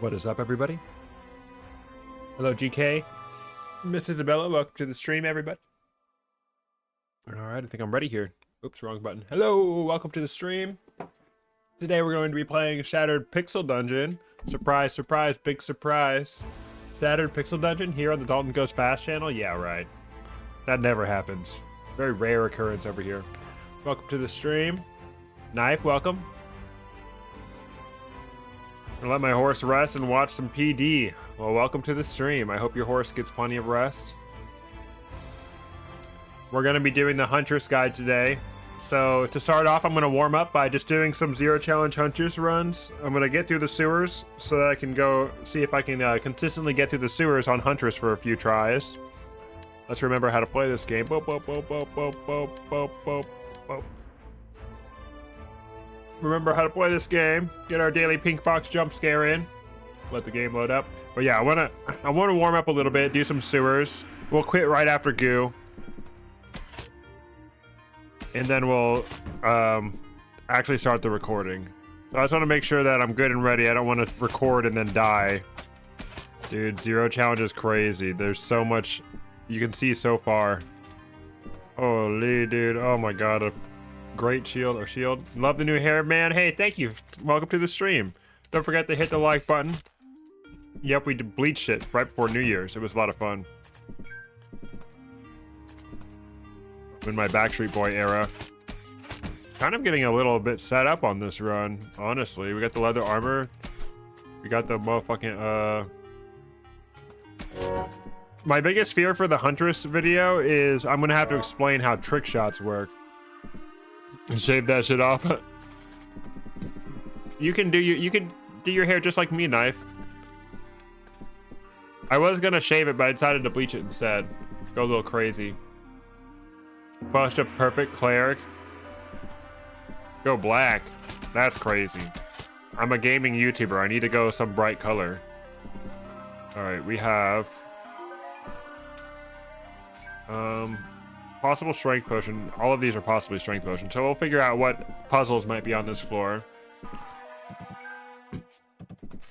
What is up, everybody? Hello, GK. Miss Isabella, welcome to the stream, everybody. All right, I think I'm ready here. Oops, wrong button. Hello, welcome to the stream. Today we're going to be playing Shattered Pixel Dungeon. Surprise, surprise, big surprise. Shattered Pixel Dungeon here on the Dalton Goes Fast channel? Yeah, right. That never happens. Very rare occurrence over here. Welcome to the stream. Knife, welcome. Gonna let my horse rest and watch some PD. Well, welcome to the stream. I hope your horse gets plenty of rest. We're gonna be doing the Huntress guide today. So to start off, I'm gonna warm up by just doing some zero challenge Huntress runs. I'm gonna get through the sewers so that I can go see if I can consistently get through the sewers on Huntress for a few tries. Let's remember how to play this game. Boop, boop, boop, boop, boop, boop, boop, boop, boop. Remember how to play this game. Get our daily pink box jump scare in. Let the game load up. But yeah, I wanna warm up a little bit, do some sewers. We'll quit right after Goo. And then we'll actually start the recording. So I just want to make sure that I'm good and ready. I don't want to record and then die. Dude, zero challenge is crazy. There's so much you can see so far. Holy dude, oh my god, a great shield or shield. Love the new hair, man. Hey, thank you. Welcome to the stream. Don't forget to hit the like button. Yep, we bleached it right before New Year's. It was a lot of fun. In my Backstreet Boy era. Kind of getting a little bit set up on this run, honestly. We got the leather armor. We got the motherfucking, My biggest fear for the Huntress video is I'm gonna have to explain how trick shots work. And shave that shit off. You can do your hair just like me, Knife. I was gonna shave it, but I decided to bleach it instead. Go a little crazy. Bust a perfect cleric. Go black. That's crazy. I'm a gaming YouTuber. I need to go some bright color. Alright, we have possible strength potion. All of these are possibly strength potion. So we'll figure out what puzzles might be on this floor.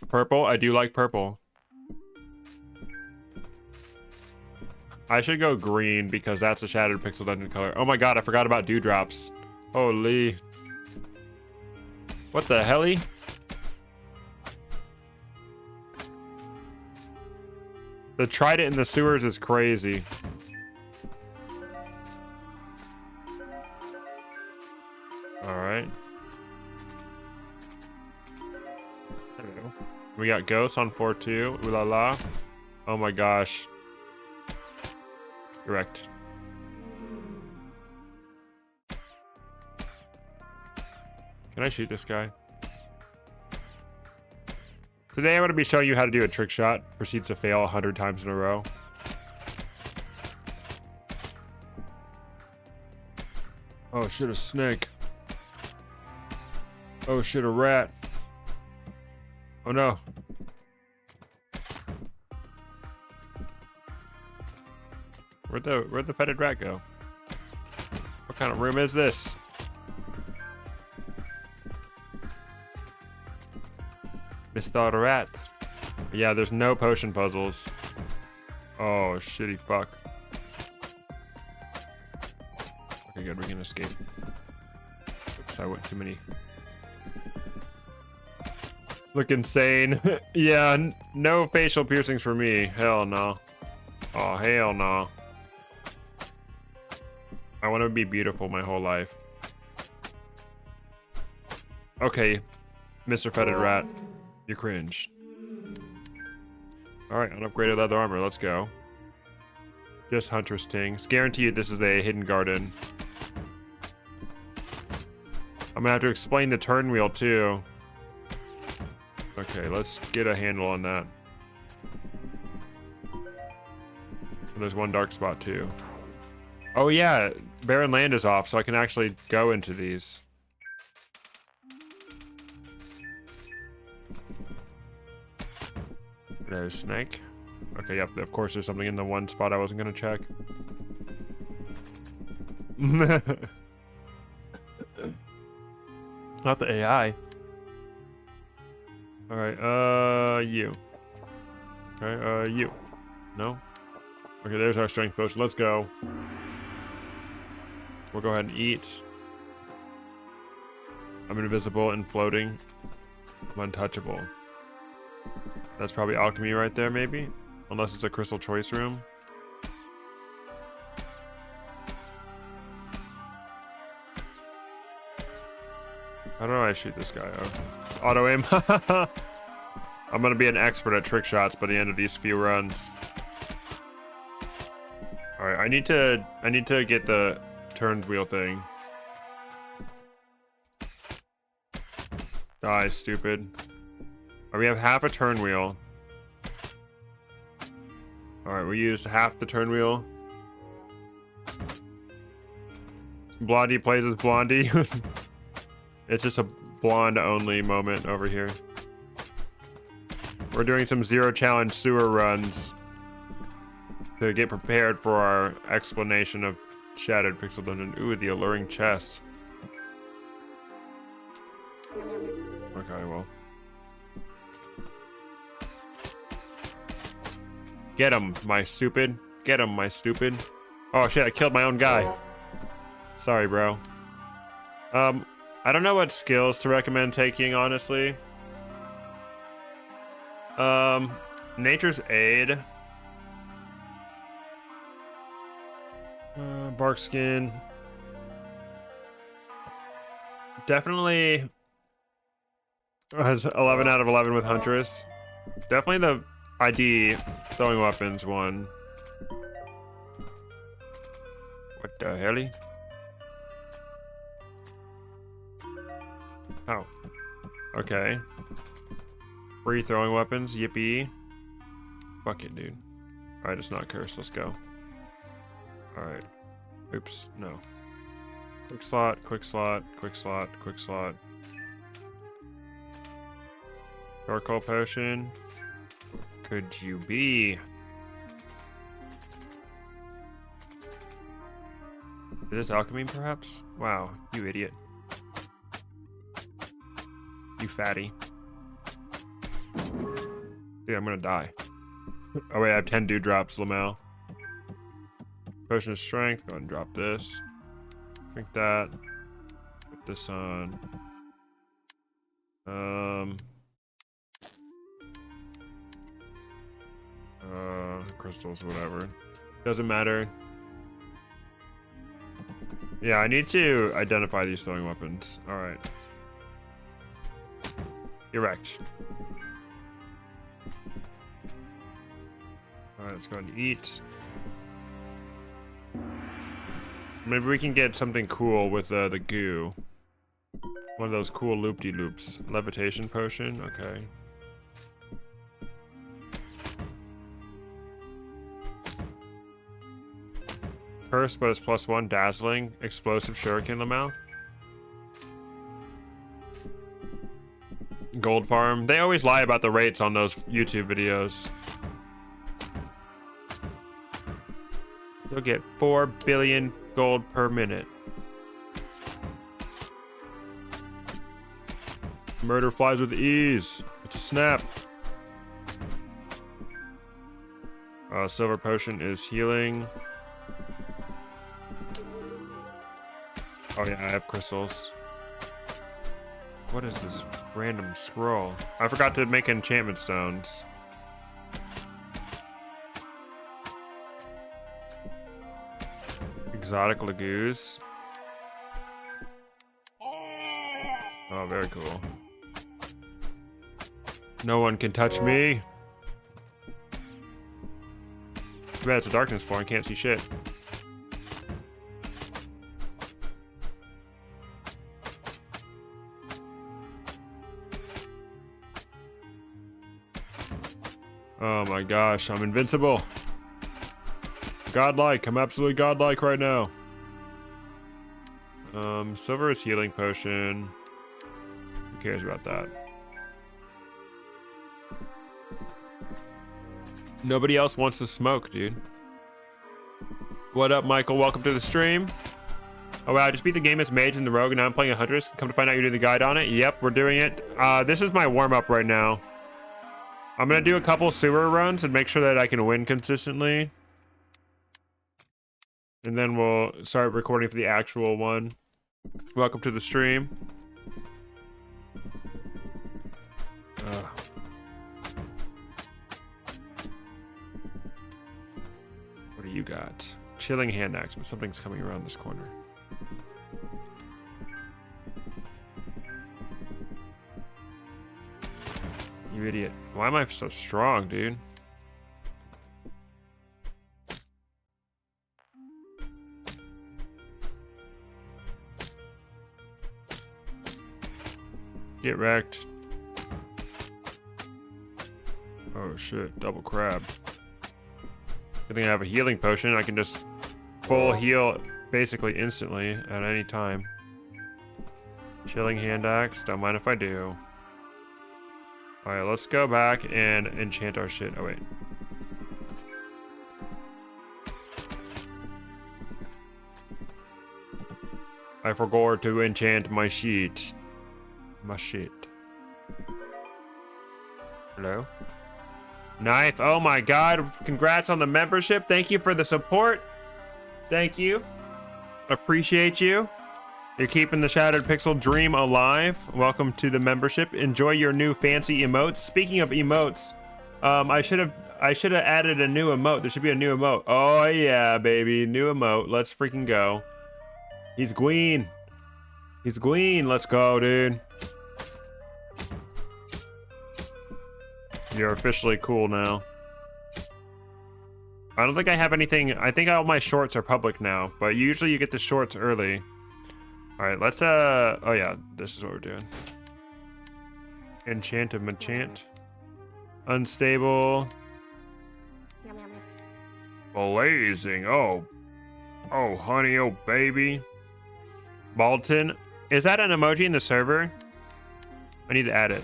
Purple. I do like purple. I should go green because that's a Shattered Pixel Dungeon color. Oh my god, I forgot about dewdrops. Holy. What the helly? The trident in the sewers is crazy. Alright. Hello. We got ghosts on floor 2. Ooh la la. Oh my gosh. Correct. Can I shoot this guy? Today I'm going to be showing you how to do a trick shot. Proceeds to fail 100 times in a row. Oh shit, a snake. Oh shit, a rat. Oh no. Where'd the fetid rat go? What kind of room is this? Mr. Rat. Yeah, there's no potion puzzles. Oh, shitty fuck. Okay, good, we can escape. Oops, I went too many. Look insane. Yeah, no facial piercings for me. Hell no. Oh, hell no. I want to be beautiful my whole life. Okay, Mr. Fetid Rat, you cringe. Alright, unupgraded leather armor, let's go. Just Huntress Tings. Guaranteed this is a hidden garden. I'm gonna have to explain the turn wheel too. Okay, let's get a handle on that. And there's one dark spot too. Oh yeah, Barren Land is off, so I can actually go into these. There's Snake. Okay, yep, of course there's something in the one spot I wasn't gonna check. Not the AI. All right, you. Okay, you. No? Okay, there's our strength potion. Let's go. We'll go ahead and eat. I'm invisible and floating. I'm untouchable. That's probably alchemy right there, maybe? Unless it's a crystal choice room. How do I shoot this guy? Oh. Auto aim. I'm gonna be an expert at trick shots by the end of these few runs. Alright, I need to get the turned wheel thing. Die, stupid. Right, we have half a turn wheel. Alright, we used half the turn wheel. Blondie plays with Blondie. It's just a blonde only moment over here. We're doing some zero challenge sewer runs to get prepared for our explanation of Shattered Pixel Dungeon. Ooh, the alluring chest. Okay, well. Get him, my stupid. Get him, my stupid. Oh shit, I killed my own guy. Sorry, bro. I don't know what skills to recommend taking, honestly. Nature's Aid. Bark Skin. Definitely has 11 out of 11 with Huntress. Definitely the ID throwing weapons one. What the hell? Oh. Okay. Free throwing weapons, yippee. Fuck it, dude. Alright, it's not cursed, let's go. Alright. Oops, no. Quick slot, quick slot, quick slot, quick slot. Charcoal potion. Could you be? Is this alchemy, perhaps? Wow, you idiot. You fatty. Dude, I'm gonna die. Oh wait, I have 10 dewdrops, Lamel. Potion of strength, go ahead and drop this. Drink that. Put this on. Crystals, whatever. Doesn't matter. Yeah, I need to identify these throwing weapons. Alright. Erect. Alright, let's go and eat. Maybe we can get something cool with the goo. One of those cool loop-de-loops. Levitation potion, okay. Curse, but it's +1. Dazzling. Explosive shuriken Lamau. Gold farm. They always lie about the rates on those YouTube videos. You'll get 4 billion gold per minute. Murder flies with ease. It's a snap. Silver potion is healing. Oh yeah, I have crystals. What is this random scroll? I forgot to make enchantment stones. Exotic Lagoos. Oh, very cool. No one can touch me. Too bad it's a darkness form, I can't see shit. Oh my gosh, I'm invincible. Godlike, I'm absolutely godlike right now. Silver is healing potion. Who cares about that? Nobody else wants to smoke, dude. What up, Michael? Welcome to the stream. Oh wow, I just beat the game as mage and the rogue, and now I'm playing a huntress. Come to find out you're doing the guide on it. Yep, we're doing it. This is my warm-up right now. I'm gonna do a couple sewer runs and make sure that I can win consistently. And then we'll start recording for the actual one. Welcome to the stream. What do you got? Chilling hand axe, but something's coming around this corner. You idiot. Why am I so strong, dude? Get wrecked. Oh shit, double crab. Good thing I have a healing potion. I can just full heal basically instantly at any time. Chilling hand axe, don't mind if I do. Alright, let's go back and enchant our shit. Oh wait. I forgot to enchant my sheet. My shit. Hello? Knife. Oh my god. Congrats on the membership. Thank you for the support. Thank you. Appreciate you. You're keeping the Shattered Pixel dream alive. Welcome to the membership. Enjoy your new fancy emotes. Speaking of emotes, I should have added a new emote. There should be a new emote. Oh yeah, baby. New emote. Let's freaking go. He's Gween. He's Gween. Let's go, dude. You're officially cool now. I don't think I have anything. I think all my shorts are public now, but usually you get the shorts early. All right, let's oh yeah, this is what we're doing. Enchant. Unstable. Blazing. Oh, honey, oh baby. Balton. Is that an emoji in the server? I need to add it.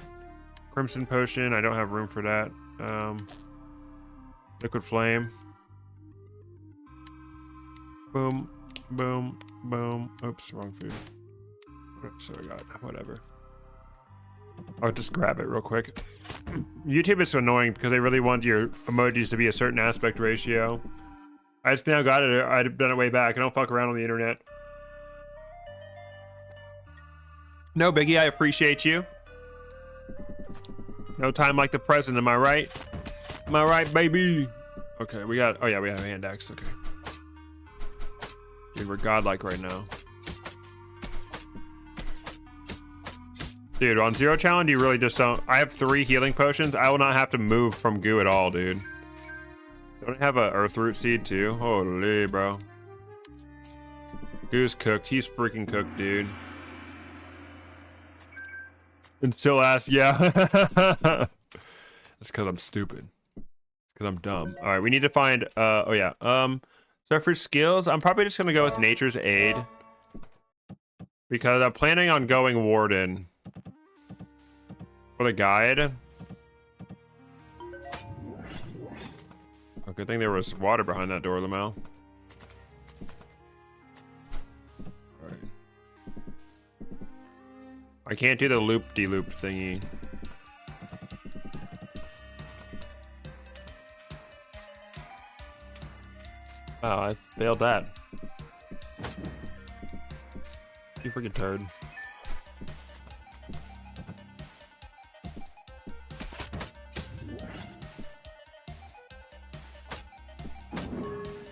Crimson potion. I don't have room for that. Liquid flame. Boom, boom, boom. Oops, wrong food. So I got whatever. I'll just grab it real quick. YouTube is so annoying because they really want your emojis to be a certain aspect ratio. I just now got it. I've done it way back. I don't fuck around on the internet. No, Biggie, I appreciate you. No time like the present, am I right? Am I right, baby? Okay, we got... Oh, yeah, we have a hand axe. Okay. Dude, we're godlike right now. Dude, on Zero Challenge, you really just don't... I have 3 healing potions. I will not have to move from goo at all, dude. Don't I have a earth root seed, too? Holy, bro. Goo's cooked. He's freaking cooked, dude. And still ask, yeah. That's because I'm stupid. It's because I'm dumb. All right, we need to find, oh yeah. So for skills, I'm probably just gonna go with Nature's Aid. Because I'm planning on going Warden. For the guide. Oh, good thing there was water behind that door, Lamel. I can't do the loop-de-loop thingy. Oh, I failed that. You freaking turd.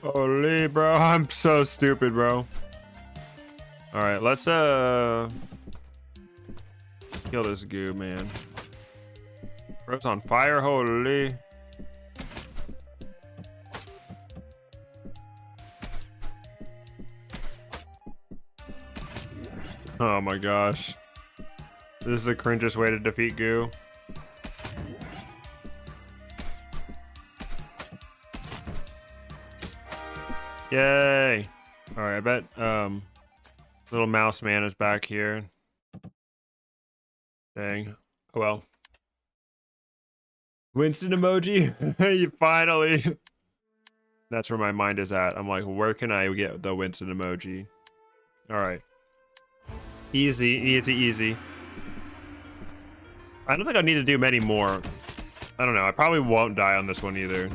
Holy, bro. I'm so stupid, bro. Alright, let's, kill this goo, man. Bro's on fire, holy. Oh my gosh. This is the cringiest way to defeat goo. Yay! Alright, I bet little mouse man is back here. Dang. Oh well. Winston emoji? You finally. That's where my mind is at. I'm like, where can I get the Winston emoji? Alright. Easy, easy, easy. I don't think I need to do many more. I don't know. I probably won't die on this one either.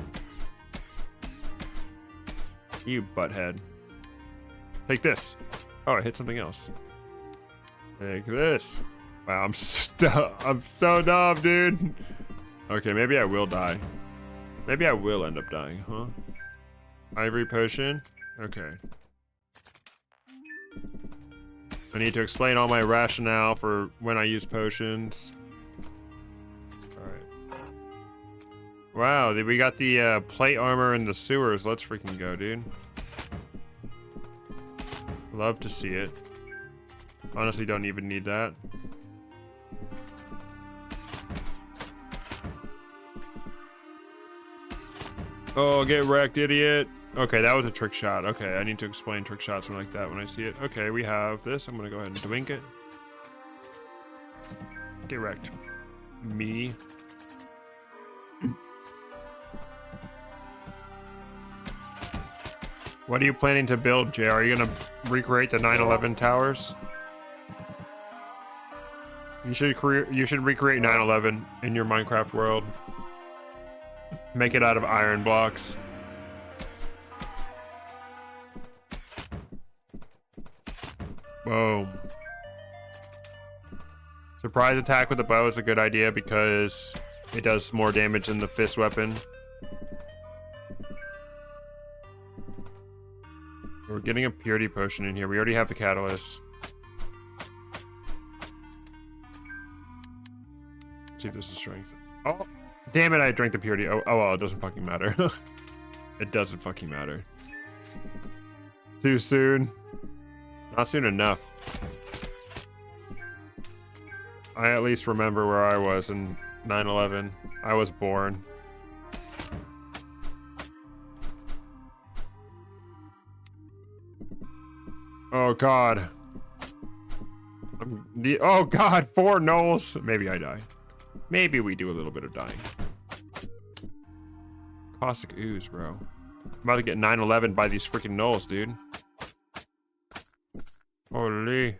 You butthead. Take this. Oh, I hit something else. Take this. Wow, I'm so dumb, dude. Okay, maybe I will die. Maybe I will end up dying, huh? Ivory potion. Okay. I need to explain all my rationale for when I use potions. Alright. Wow, we got the plate armor in the sewers. Let's freaking go, dude. Love to see it. Honestly, don't even need that. Oh, get wrecked, idiot. Okay, that was a trick shot. Okay, I need to explain trick shots like that when I see it. Okay, we have this. I'm gonna go ahead and twink it. Get wrecked. Me. What are you planning to build, Jay? Are you gonna recreate the 9/11 towers? You should recreate 9/11 in your Minecraft world. Make it out of iron blocks. Boom. Surprise attack with the bow is a good idea because it does more damage than the fist weapon. We're getting a purity potion in here. We already have the catalyst. Let's see if this is strength. Oh, damn it, I drank the purity. Oh well, it doesn't fucking matter. It doesn't fucking matter. Too soon. Not soon enough. I at least remember where I was in 9/11. I was born. Oh god. Oh god, 4 gnolls. Maybe I die. Maybe we do a little bit of dying. Caustic ooze, bro. I'm about to get 9/11 by these freaking gnolls, dude. Holy.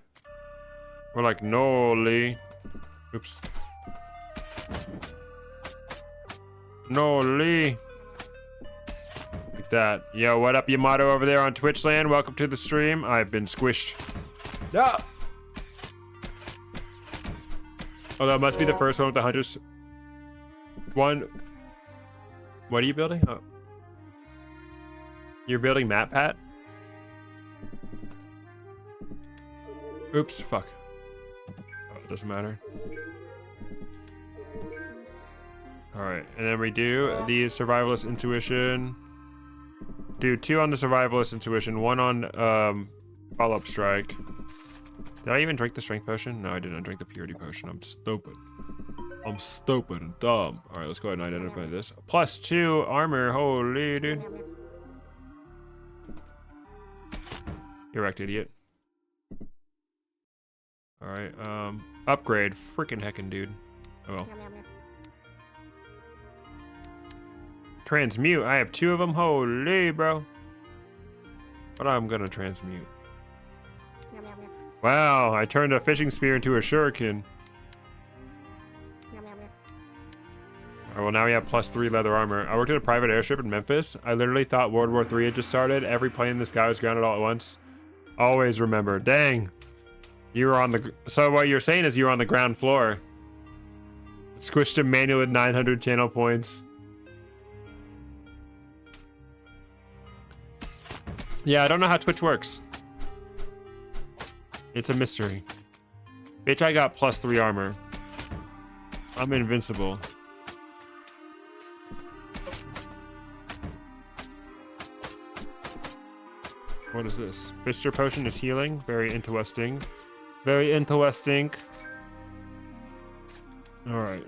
We're like, no-ly. Oops. No-ly. Like that. Yo, what up, Yamato over there on Twitch land? Welcome to the stream. I've been squished. No! Oh, that must be the first one with the Huntress. One. What are you building? Oh. You're building Map Pat? Oops, fuck. Oh, it doesn't matter. Alright, and then we do the Survivalist Intuition. Do 2 on the Survivalist Intuition, 1 on Follow-Up Strike. Did I even drink the Strength Potion? No, I didn't drink the Purity Potion. I'm stupid. I'm stupid and dumb. Alright, let's go ahead and identify this. +2 armor, holy dude. You're wrecked, idiot. Alright, upgrade. Freaking heckin' dude. Oh well. Transmute. I have 2 of them. Holy, bro. But I'm gonna transmute. Wow, I turned a fishing spear into a shuriken. Alright, well now we have +3 leather armor. I worked at a private airship in Memphis. I literally thought World War III had just started. Every plane in the sky was grounded all at once. Always remember. Dang. You were on the... So what you're saying is you were on the ground floor. Squished a manual with 900 channel points. Yeah, I don't know how Twitch works. It's a mystery. Bitch, I got +3 armor. I'm invincible. What is this? Fister Potion is healing. Very interesting. Very interesting. Alright.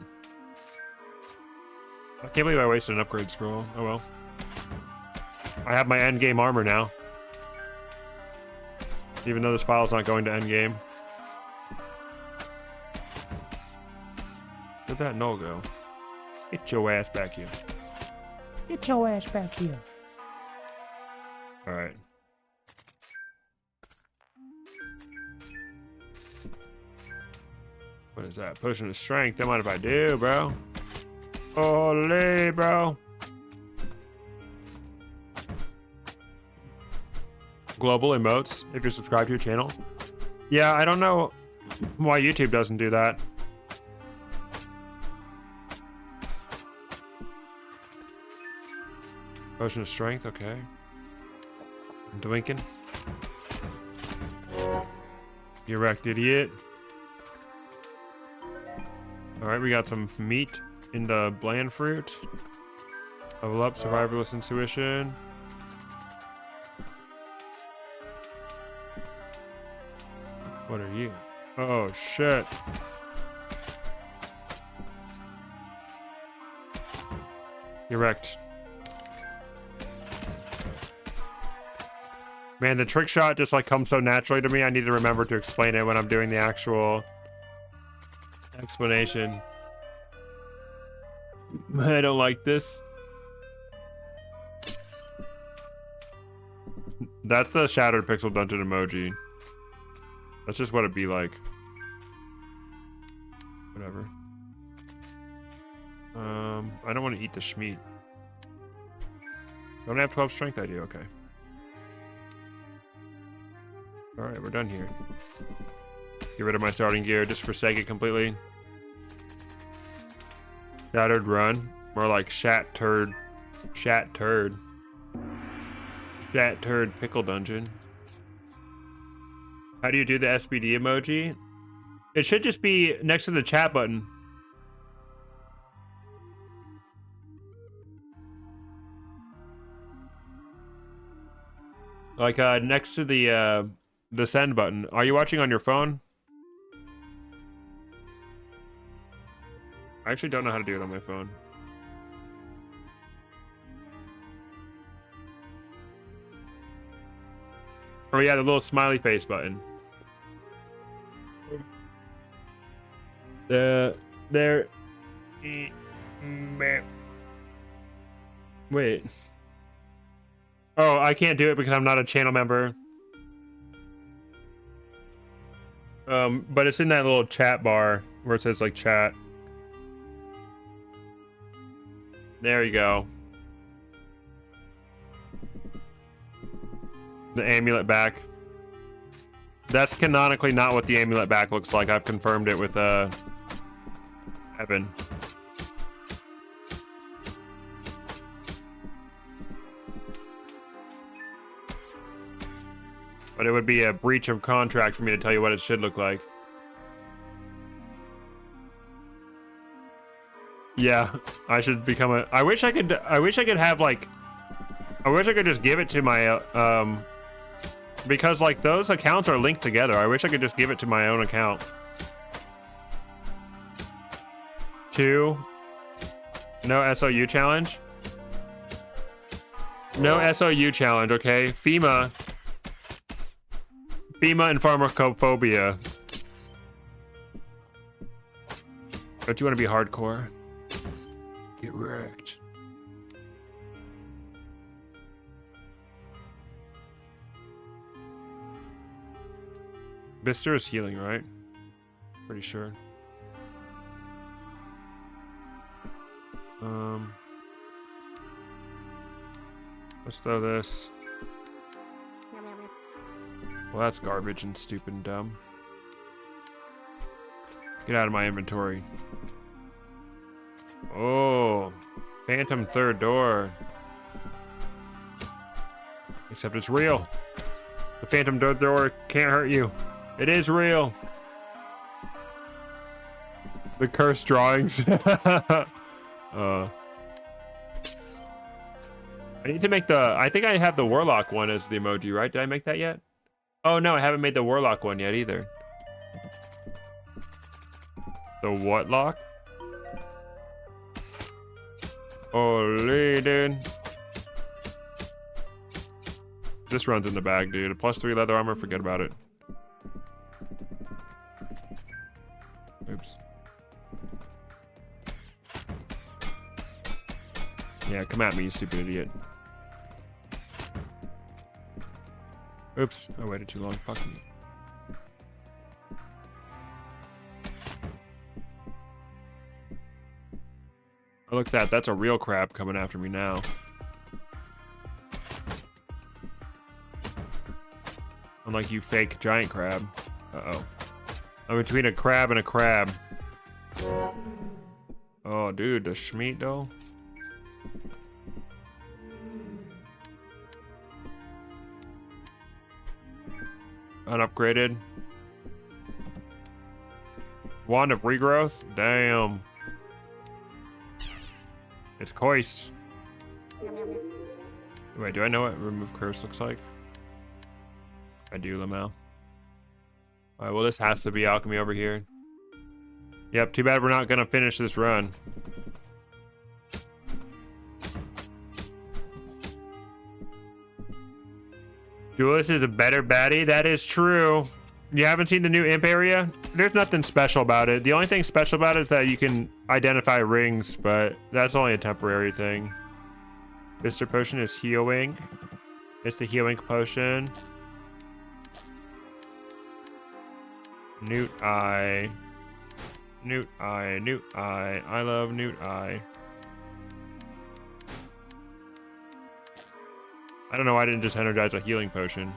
I can't believe I wasted an upgrade scroll. Oh well. I have my endgame armor now. Even though this file's not going to endgame. Where'd that null go? Get your ass back here. Get your ass back here. Alright. What is that? Potion of strength. Don't mind if I do, bro. Holy, bro. Global emotes if you're subscribed to your channel. Yeah, I don't know why YouTube doesn't do that. Potion of strength, okay. Dwinkin'. You wrecked, idiot. Alright, we got some meat in the bland fruit. Level up, survivalist intuition. What are you? Oh, shit. You're wrecked. Man, the trick shot just like comes so naturally to me. I need to remember to explain it when I'm doing the actual explanation. I don't like this. That's the Shattered Pixel Dungeon emoji. That's just what it'd be like. Whatever. I don't want to eat the schmeat. Don't have 12 strength, I do, okay. Alright, we're done here. Get rid of my starting gear, just forsake it completely. Shattered run. More like shat turd. Shat turd. Shat turd pickle dungeon. How do you do the SBD emoji? It should just be next to the chat button. Like next to the send button. Are you watching on your phone? I actually don't know how to do it on my phone. Oh yeah, the little smiley face button. There. Wait. Oh, I can't do it because I'm not a channel member. But it's in that little chat bar where it says like chat. There you go. The amulet back. That's canonically not what the amulet back looks like. I've confirmed it with Evan. But it would be a breach of contract for me to tell you what it should look like. Yeah, I should become a... I wish I could have like... I wish I could just give it to my... because like those accounts are linked together. I wish I could just give it to my own account. 2. No SOU challenge. No SOU challenge, okay? FEMA and pharmacophobia. Don't you want to be hardcore? Get wrecked. Bister is healing, right? Pretty sure. Let's throw this. Well, that's garbage and stupid and dumb. Get out of my inventory. Oh, phantom third door. Except it's real. The phantom third door can't hurt you. It is real. The cursed drawings. I need to make the... I think I have the warlock one as the emoji, right? Did I make that yet? Oh no, I haven't made the warlock one yet either. The what lock? Holy dude. This runs in the bag, dude. A +3 leather armor, forget about it. Oops. Yeah, come at me, you stupid idiot. Oops, I waited too long. Fuck me. Oh, look at that. That's a real crab coming after me now. Unlike you fake giant crab. Uh-oh. I'm between a crab and a crab. Oh, dude, the Schmeat, though. Unupgraded. Wand of regrowth? Damn. It's coist. Wait, do I know what remove curse looks like? I do, Lamau. Alright, well, this has to be alchemy over here. Yep, too bad we're not gonna finish this run. Duelist is a better baddie. That is true. You haven't seen the new imp area? There's nothing special about it. The only thing special about it is that you can identify rings, but that's only a temporary thing. Mr. Potion is healing. It's the healing potion. Newt Eye. Newt Eye. Newt Eye. I love Newt Eye. I don't know why I didn't just energize a healing potion.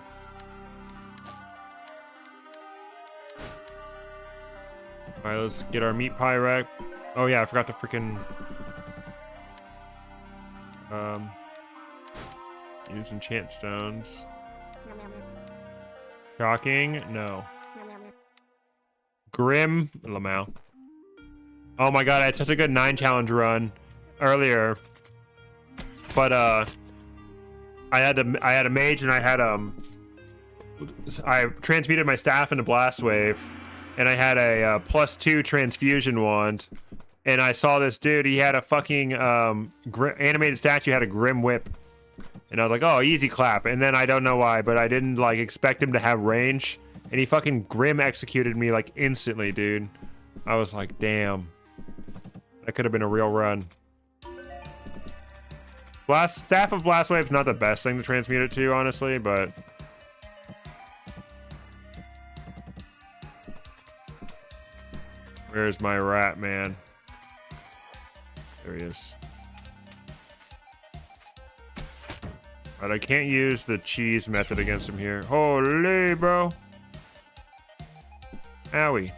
Alright, let's get our meat pie wreck. Oh yeah, I forgot to freaking use enchant stones. Shocking? No. Grim Lamau. Oh my god, I had such a good 9 challenge run earlier. But I had a mage and I had I transmuted my staff into blast wave, and I had a +2 transfusion wand, and I saw this dude. He had a fucking animated statue, had a grim whip, and I was like, oh, easy clap. And then I don't know why, but I didn't like expect him to have range, and he fucking grim executed me like instantly, dude. I was like, damn, that could have been a real run. Staff of Blast Wave is not the best thing to transmute it to, honestly, but where's my rat, man? There he is. But I can't use the cheese method against him here. Holy, bro. Owie.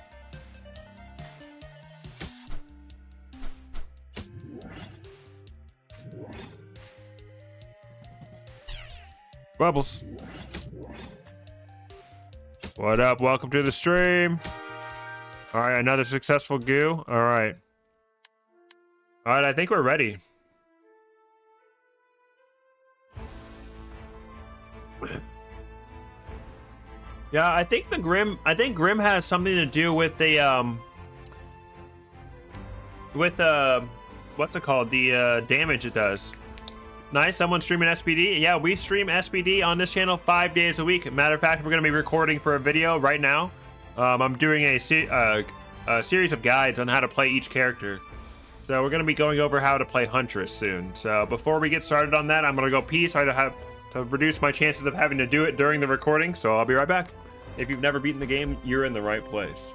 Bubbles. What up? Welcome to the stream. All right, another successful goo. All right. All right, I think we're ready. Yeah, I think Grim has something to do with the what's it called? The damage it does. Nice, someone streaming SPD. Yeah, we stream SPD on this channel 5 days a week. Matter of fact, we're going to be recording for a video right now. I'm doing a series of guides on how to play each character. So we're going to be going over how to play Huntress soon. So before we get started on that, I'm going to go pee so I have to reduce my chances of having to do it during the recording. So I'll be right back. If you've never beaten the game, you're in the right place.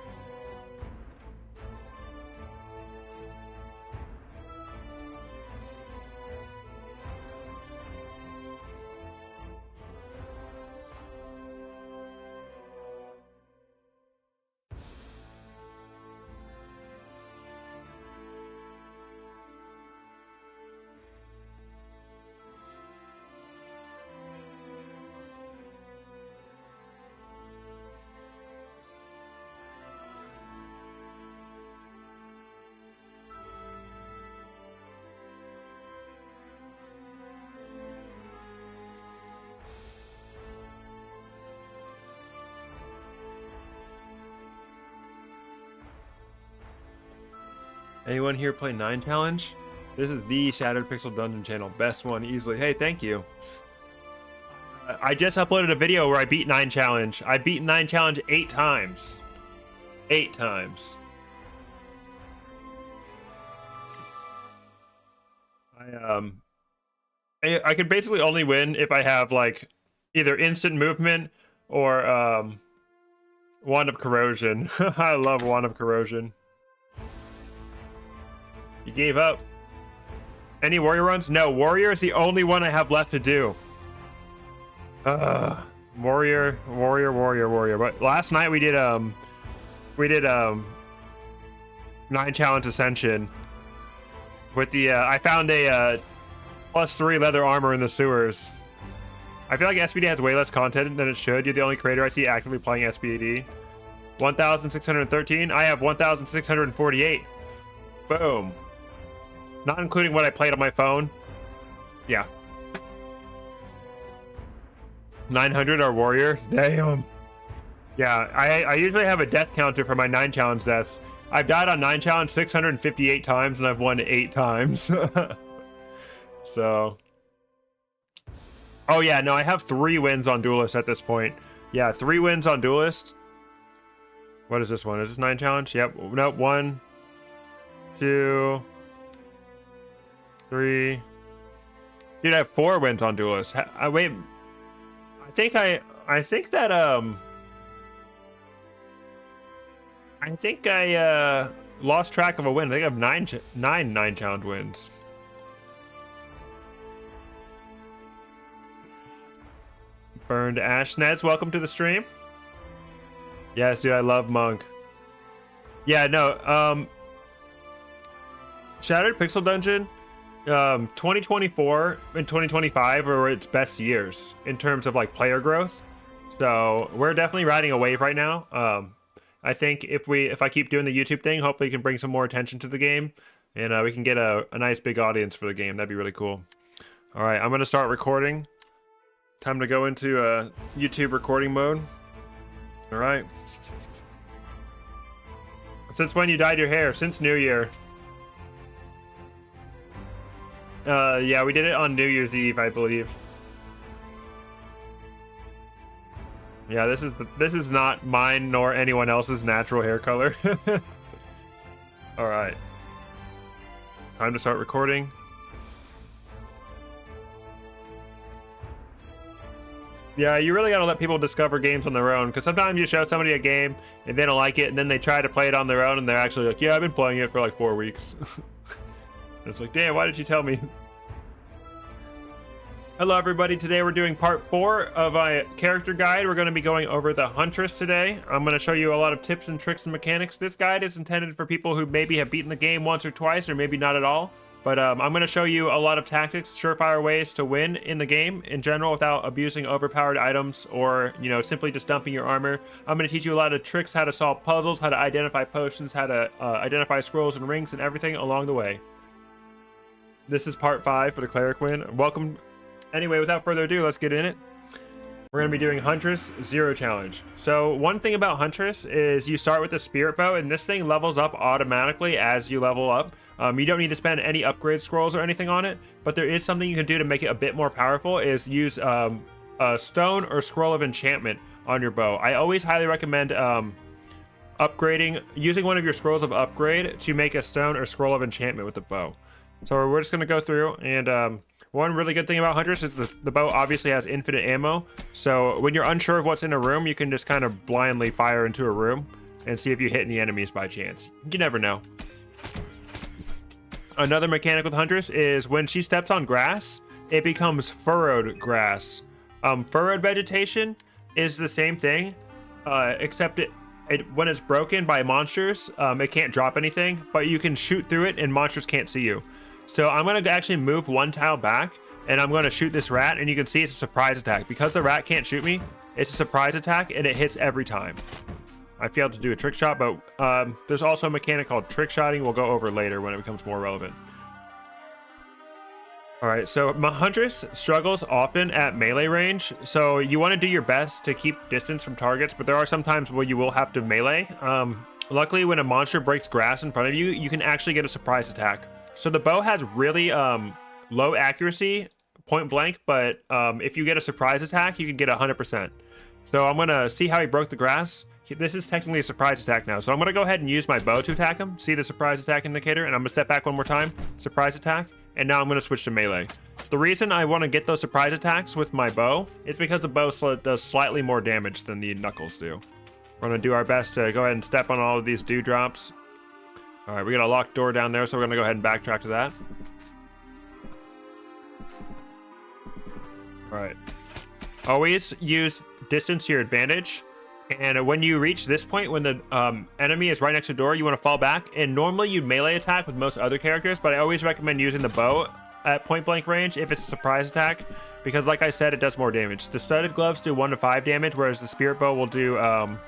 Anyone here play 9 challenge? This is the Shattered Pixel Dungeon channel. Best one easily. Hey, thank you. I just uploaded a video where I beat 9 challenge. I beat 9 challenge 8 times. 8 times. I could basically only win if I have like either instant movement or Wand of Corrosion. I love Wand of Corrosion. You gave up. Any warrior runs? No, warrior is the only one I have left to do. Warrior. But last night we did 9 challenge ascension with the I found a +3 leather armor in the sewers. I feel like SBD has way less content than it should. You're the only creator I see actively playing SBD. 1,613. I have 1,648. Boom. Not including what I played on my phone. Yeah. 900 are warrior. Damn. Yeah, I usually have a death counter for my 9 challenge deaths. I've died on 9 challenge 658 times and I've won 8 times. So. Oh yeah, no, I have 3 wins on Duelist at this point. Yeah, 3 wins on Duelist. What is this one? Is this 9 challenge? Yep. Nope. 1, 2, 3. Dude, I have 4 wins on Duelist. Wait. I think I lost track of a win. I think I have 9 challenge wins. Burned Ash Neds, welcome to the stream. Yes, dude, I love Monk. Yeah, no, Shattered Pixel Dungeon, 2024 and 2025 are its best years in terms of like player growth. So we're definitely riding a wave right now. I think if I keep doing the YouTube thing, hopefully we can bring some more attention to the game, and we can get a nice big audience for the game. That'd be really cool. All right, I'm gonna start recording. Time to go into YouTube recording mode. All right. Since when you dyed your hair? Since New Year. Yeah, we did it on New Year's Eve, I believe. Yeah, this is not mine nor anyone else's natural hair color. All right. Time to start recording. Yeah, you really gotta let people discover games on their own, because sometimes you show somebody a game and they don't like it, and then they try to play it on their own and they're actually like, yeah, I've been playing it for like 4 weeks. It's like, damn, why did you tell me? Hello everybody, today we're doing part 4 of a character guide. We're going to be going over the Huntress today. I'm going to show you a lot of tips and tricks and mechanics. This guide is intended for people who maybe have beaten the game once or twice, or maybe not at all. But I'm going to show you a lot of tactics, surefire ways to win in the game in general without abusing overpowered items or, you know, simply just dumping your armor. I'm going to teach you a lot of tricks, how to solve puzzles, how to identify potions, how to identify scrolls and rings and everything along the way. This is part 5 for the cleric win. Welcome. Anyway, without further ado, let's get in it. We're going to be doing Huntress 0 challenge. So one thing about Huntress is you start with the spirit bow, and this thing levels up automatically as you level up. You don't need to spend any upgrade scrolls or anything on it, but there is something you can do to make it a bit more powerful, is use a stone or scroll of enchantment on your bow. I always highly recommend using one of your scrolls of upgrade to make a stone or scroll of enchantment with the bow. So we're just going to go through, and one really good thing about Huntress is the bow obviously has infinite ammo. So when you're unsure of what's in a room, you can just kind of blindly fire into a room and see if you hit any enemies by chance. You never know. Another mechanic with Huntress is when she steps on grass, it becomes furrowed grass. Furrowed vegetation is the same thing, except when it's broken by monsters, it can't drop anything, but you can shoot through it and monsters can't see you. So I'm going to actually move 1 tile back, and I'm going to shoot this rat, and you can see it's a surprise attack. Because the rat can't shoot me, it's a surprise attack, and it hits every time. I failed to do a trick shot, but there's also a mechanic called trick shotting we'll go over later when it becomes more relevant. Alright, so my Huntress struggles often at melee range, so you want to do your best to keep distance from targets, but there are some times where you will have to melee. Luckily, when a monster breaks grass in front of you, you can actually get a surprise attack. So the bow has really low accuracy, point blank, but if you get a surprise attack, you can get 100%. So I'm going to see how he broke the grass. This is technically a surprise attack now. So I'm going to go ahead and use my bow to attack him. See the surprise attack indicator? And I'm going to step back one more time. Surprise attack. And now I'm going to switch to melee. The reason I want to get those surprise attacks with my bow is because the bow does slightly more damage than the knuckles do. We're going to do our best to go ahead and step on all of these dewdrops. All right, we got a locked door down there, so we're going to go ahead and backtrack to that. All right. Always use distance to your advantage. And when you reach this point, when the enemy is right next to the door, you want to fall back. And normally you'd melee attack with most other characters, but I always recommend using the bow at point blank range if it's a surprise attack, because like I said, it does more damage. The studded gloves do 1 to 5 damage, whereas the spirit bow will do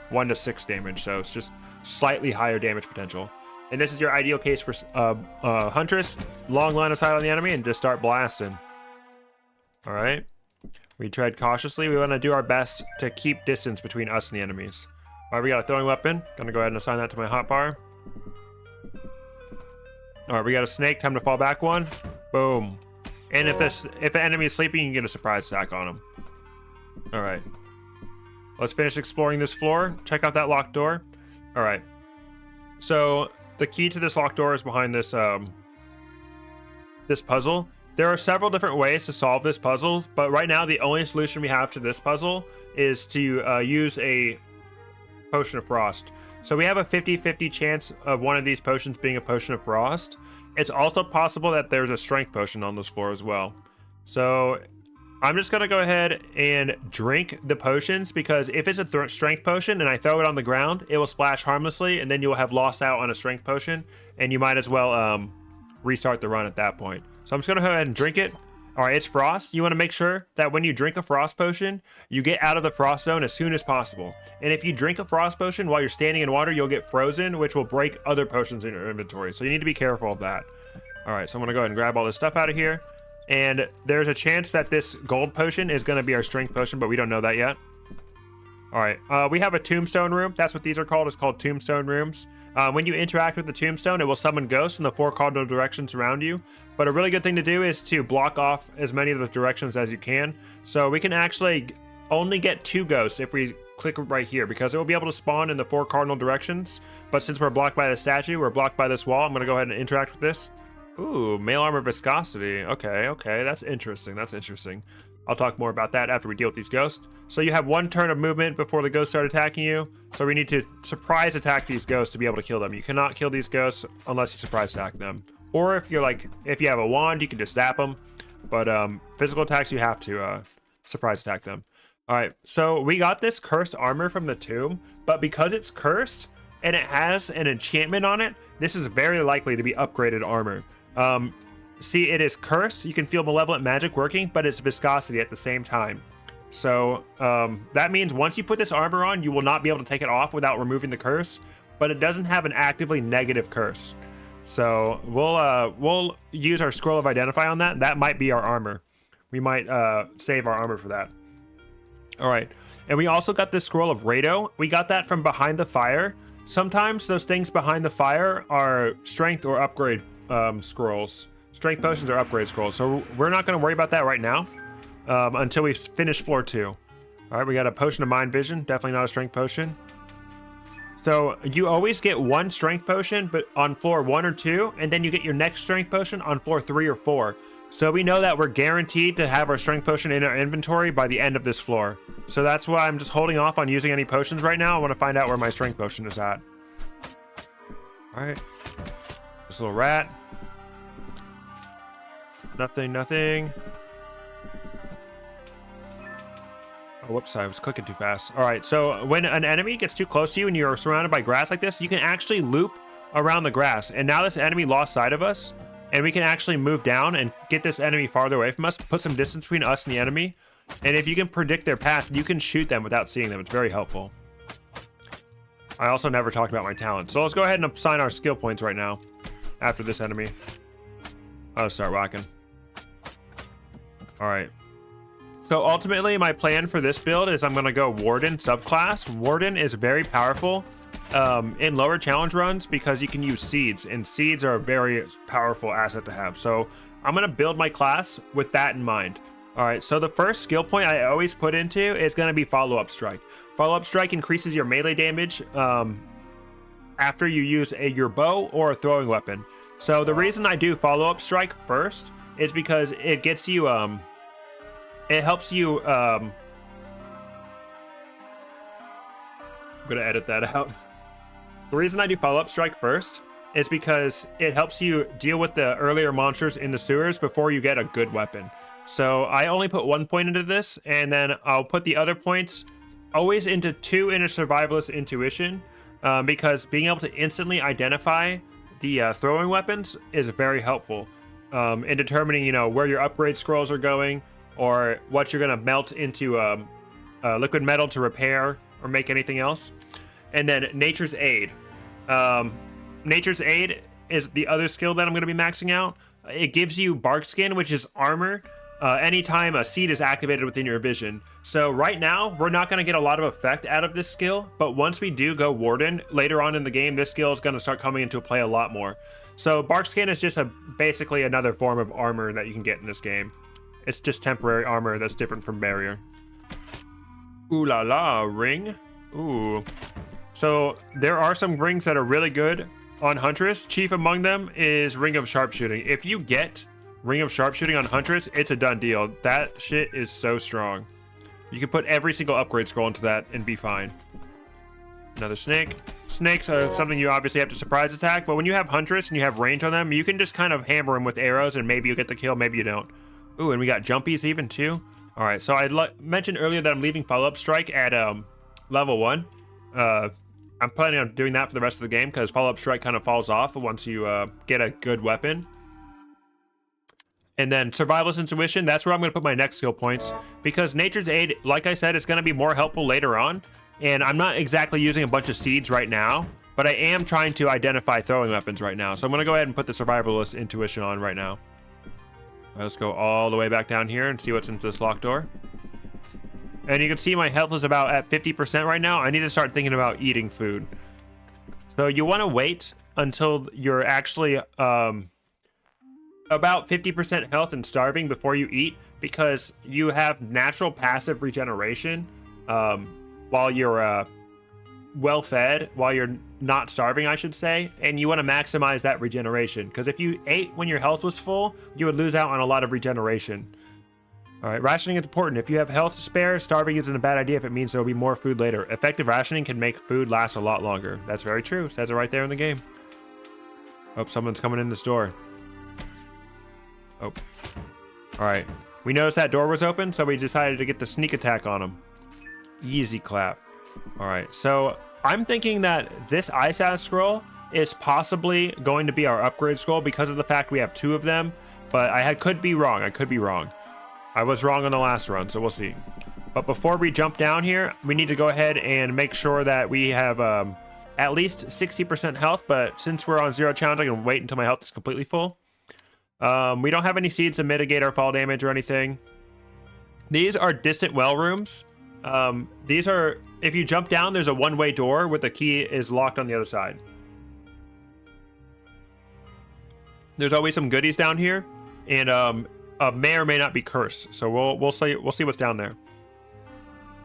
1 to 6 damage. So it's just slightly higher damage potential. And this is your ideal case for Huntress. Long line of sight on the enemy and just start blasting. All right. We tread cautiously. We want to do our best to keep distance between us and the enemies. All right, we got a throwing weapon. Gonna go ahead and assign that to my hotbar. All right, we got a snake. Time to fall back 1. Boom. And if an enemy is sleeping, you can get a surprise attack on him. All right. Let's finish exploring this floor. Check out that locked door. All right. So the key to this locked door is behind this this puzzle. There are several different ways to solve this puzzle, but right now the only solution we have to this puzzle is to use a potion of frost. So we have a 50-50 chance of one of these potions being a potion of frost. It's also possible that there's a strength potion on this floor as well. So I'm just going to go ahead and drink the potions, because if it's a strength potion and I throw it on the ground, it will splash harmlessly, and then you'll have lost out on a strength potion, and you might as well restart the run at that point. So I'm just going to go ahead and drink it. All right, it's frost. You want to make sure that when you drink a frost potion, you get out of the frost zone as soon as possible. And if you drink a frost potion while you're standing in water, you'll get frozen, which will break other potions in your inventory. So you need to be careful of that. All right, so I'm going to go ahead and grab all this stuff out of here. And there's a chance that this gold potion is going to be our strength potion, but we don't know that yet. All right, we have a tombstone room. That's what these are called. It's called tombstone rooms. When you interact with the tombstone, it will summon ghosts in the 4 cardinal directions around you. But a really good thing to do is to block off as many of the directions as you can. So we can actually only get 2 ghosts if we click right here, because it will be able to spawn in the 4 cardinal directions. But since we're blocked by the statue, we're blocked by this wall. I'm going to go ahead and interact with this. Ooh, mail armor viscosity. Okay, that's interesting. That's interesting. I'll talk more about that after we deal with these ghosts. So you have 1 turn of movement before the ghosts start attacking you. So we need to surprise attack these ghosts to be able to kill them. You cannot kill these ghosts unless you surprise attack them. Or if you have a wand, you can just zap them. But physical attacks, you have to surprise attack them. All right, so we got this cursed armor from the tomb, but because it's cursed and it has an enchantment on it, this is very likely to be upgraded armor. See, it is cursed. You can feel malevolent magic working, but it's viscosity at the same time. So that means once you put this armor on, you will not be able to take it off without removing the curse, but it doesn't have an actively negative curse. So we'll use our scroll of identify on that. That might be our armor. We might save our armor for that. All right. And we also got this scroll of Rado. We got that from behind the fire. Sometimes those things behind the fire are strength or upgrade scrolls. Strength potions or upgrade scrolls. So we're not going to worry about that right now until we finish floor 2. All right, we got a potion of mind vision. Definitely not a strength potion. So you always get 1 strength potion, but on floor 1 or 2, and then you get your next strength potion on floor 3 or 4. So we know that we're guaranteed to have our strength potion in our inventory by the end of this floor. So that's why I'm just holding off on using any potions right now. I want to find out where my strength potion is at. All right. This little rat. Nothing. Oh, whoops, I was clicking too fast. All right, so when an enemy gets too close to you and you're surrounded by grass like this, you can actually loop around the grass. And now this enemy lost sight of us, and we can actually move down and get this enemy farther away from us, put some distance between us and the enemy. And if you can predict their path, you can shoot them without seeing them. It's very helpful. I also never talked about my talent. So let's go ahead and assign our skill points right now after this enemy. I'll start rocking. All right. So ultimately, my plan for this build is I'm going to go Warden subclass. Warden is very powerful in lower challenge runs because you can use seeds, and seeds are a very powerful asset to have. So I'm going to build my class with that in mind. All right, so the first skill point I always put into is going to be follow-up strike. Follow-up strike increases your melee damage after you use your bow or a throwing weapon. So the reason I do follow-up strike first is because it gets you it helps you I'm gonna edit that out. The reason I do follow-up strike first is because it helps you deal with the earlier monsters in the sewers before you get a good weapon. So I only put 1 point into this, and then I'll put the other points always into 2 into survivalist intuition, because being able to instantly identify the throwing weapons is very helpful in determining, you know, where your upgrade scrolls are going, or what you're going to melt into liquid metal to repair or make anything else. And then Nature's Aid. Nature's Aid is the other skill that I'm going to be maxing out. It gives you bark skin, which is armor, anytime a seed is activated within your vision. So right now, we're not going to get a lot of effect out of this skill, but once we do go Warden, later on in the game, this skill is going to start coming into play a lot more. So bark skin is just basically another form of armor that you can get in this game. It's just temporary armor that's different from barrier. Ooh la la, ring. Ooh. So there are some rings that are really good on Huntress. Chief among them is Ring of Sharpshooting. If you get Ring of Sharpshooting on Huntress, it's a done deal. That shit is so strong. You can put every single upgrade scroll into that and be fine. Another snake. Snakes are something you obviously have to surprise attack, but when you have Huntress and you have range on them, you can just kind of hammer them with arrows and maybe you get the kill, maybe you don't. Ooh, and we got jumpies even too. All right, so I mentioned earlier that I'm leaving follow-up strike at level 1. I'm planning on doing that for the rest of the game because follow-up strike kind of falls off once you get a good weapon. And then survivalist intuition, that's where I'm going to put my next skill points, because Nature's Aid, like I said, is going to be more helpful later on. And I'm not exactly using a bunch of seeds right now, but I am trying to identify throwing weapons right now. So I'm going to go ahead and put the survivalist intuition on right now. All right, let's go all the way back down here and see what's into this locked door. And you can see my health is about at 50% right now. I need to start thinking about eating food. So you want to wait until you're actually about 50% health and starving before you eat, because you have natural passive regeneration while you're well fed, while you're not starving, I should say, and you want to maximize that regeneration, because if you ate when your health was full, you would lose out on a lot of regeneration. All right, rationing is important. If you have health to spare, starving isn't a bad idea if it means there will be more food later. Effective rationing can make food last a lot longer. That's very true. It says it right there in the game. Oh, someone's coming in this door. Oh. All right. We noticed that door was open, so we decided to get the sneak attack on him. Easy clap. All right, so I'm thinking that this ISAS scroll is possibly going to be our upgrade scroll because of the fact we have 2 of them, but I could be wrong. I could be wrong. I was wrong on the last run, so we'll see. But before we jump down here, we need to go ahead and make sure that we have at least 60% health, but since we're on 0 challenge, I can wait until my health is completely full. We don't have any seeds to mitigate our fall damage or anything. These are distant well rooms. These are, if you jump down, there's a one-way door with the key is locked on the other side. There's always some goodies down here, and may or may not be cursed. So we'll see what's down there.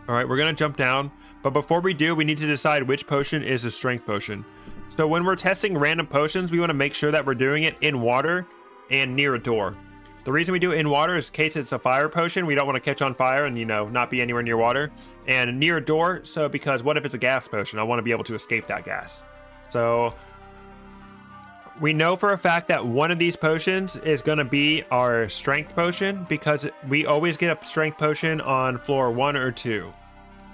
All right, we're gonna jump down, but before we do, we need to decide which potion is a strength potion. So when we're testing random potions, we want to make sure that we're doing it in water and near a door. The reason we do it in water is in case it's a fire potion, we don't want to catch on fire and, you know, not be anywhere near water. And near a door, so because what if it's a gas potion? I want to be able to escape that gas. So we know for a fact that one of these potions is going to be our strength potion, because we always get a strength potion on floor 1 or 2.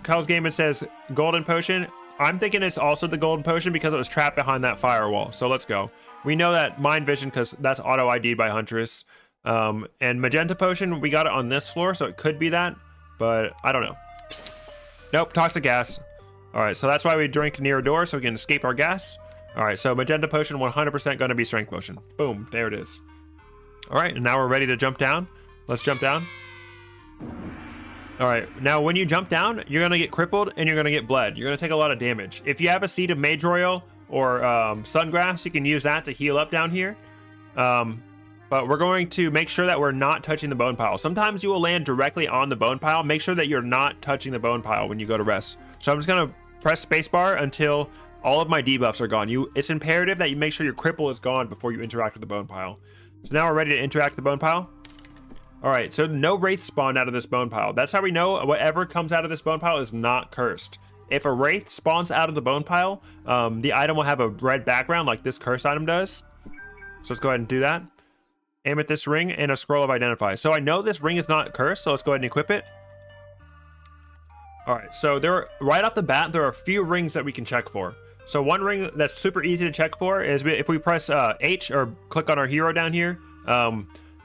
Kyle's Game, it says golden potion. I'm thinking it's also the golden potion because it was trapped behind that firewall. So let's go. We know that mind vision because that's auto ID'd by Huntress. And magenta potion, we got it on this floor, so it could be that, but I don't know. Nope, toxic gas. All right, so that's why we drink near a door, so we can escape our gas. All right, so magenta potion, 100% going to be strength potion. Boom, there it is. All right, and now we're ready to jump down. Let's jump down. All right, now when you jump down, you're going to get crippled and you're going to get bled. You're going to take a lot of damage. If you have a seed of mage royal or sungrass, you can use that to heal up down here. But we're going to make sure that we're not touching the bone pile. Sometimes you will land directly on the bone pile. Make sure that you're not touching the bone pile when you go to rest. So I'm just going to press spacebar until all of my debuffs are gone. It's imperative that you make sure your cripple is gone before you interact with the bone pile. So now we're ready to interact with the bone pile. All right, so no wraith spawned out of this bone pile. That's how we know whatever comes out of this bone pile is not cursed. If a wraith spawns out of the bone pile, the item will have a red background like this curse item does. So let's go ahead and do that. amethyst ring, and a scroll of identify. So I know this ring is not cursed, so let's go ahead and equip it. All right, so right off the bat, there are a few rings that we can check for. So one ring that's super easy to check for is if we press H or click on our hero down here.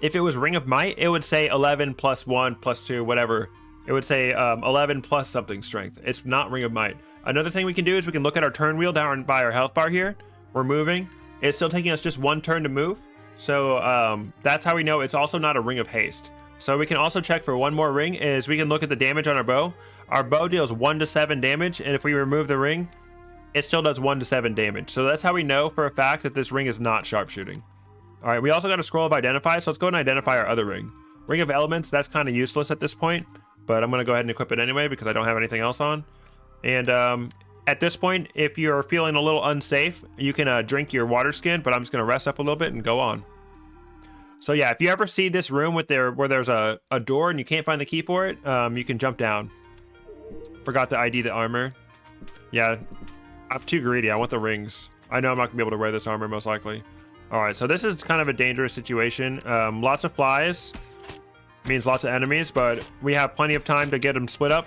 If it was Ring of Might, it would say 11 plus 1 plus 2, whatever. It would say 11 plus something strength. It's not Ring of Might. Another thing we can do is we can look at our turn wheel down by our health bar here. We're moving. It's still taking us just one turn to move. So that's how we know it's also not a Ring of Haste. So we can also check for one more ring is we can look at the damage on our bow. Our bow deals 1 to 7 damage, and if we remove the ring, it still does 1 to 7 damage. So that's how we know for a fact that this ring is not sharpshooting. All right, we also got a scroll of identify, so let's go and identify our other ring. Ring of Elements, that's kind of useless at this point, but I'm going to go ahead and equip it anyway because I don't have anything else on. And at this point, if you're feeling a little unsafe, you can drink your water skin, but I'm just going to rest up a little bit and go on. So yeah, if you ever see this room where there's a door and you can't find the key for it, you can jump down. Forgot to ID the armor. Yeah, I'm too greedy. I want the rings. I know I'm not gonna be able to wear this armor most likely. All right, so this is kind of a dangerous situation. Lots of flies means lots of enemies, but we have plenty of time to get them split up.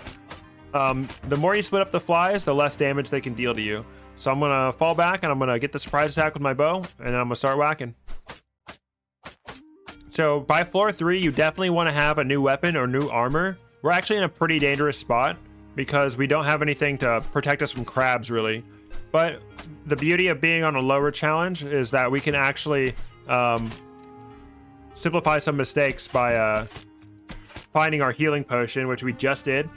The more you split up the flies, the less damage they can deal to you. So I'm gonna fall back and I'm gonna get the surprise attack with my bow, and then I'm gonna start whacking. So by floor 3, you definitely want to have a new weapon or new armor. We're actually in a pretty dangerous spot because we don't have anything to protect us from crabs really. But the beauty of being on a lower challenge is that we can actually simplify some mistakes by finding our healing potion, which we just did.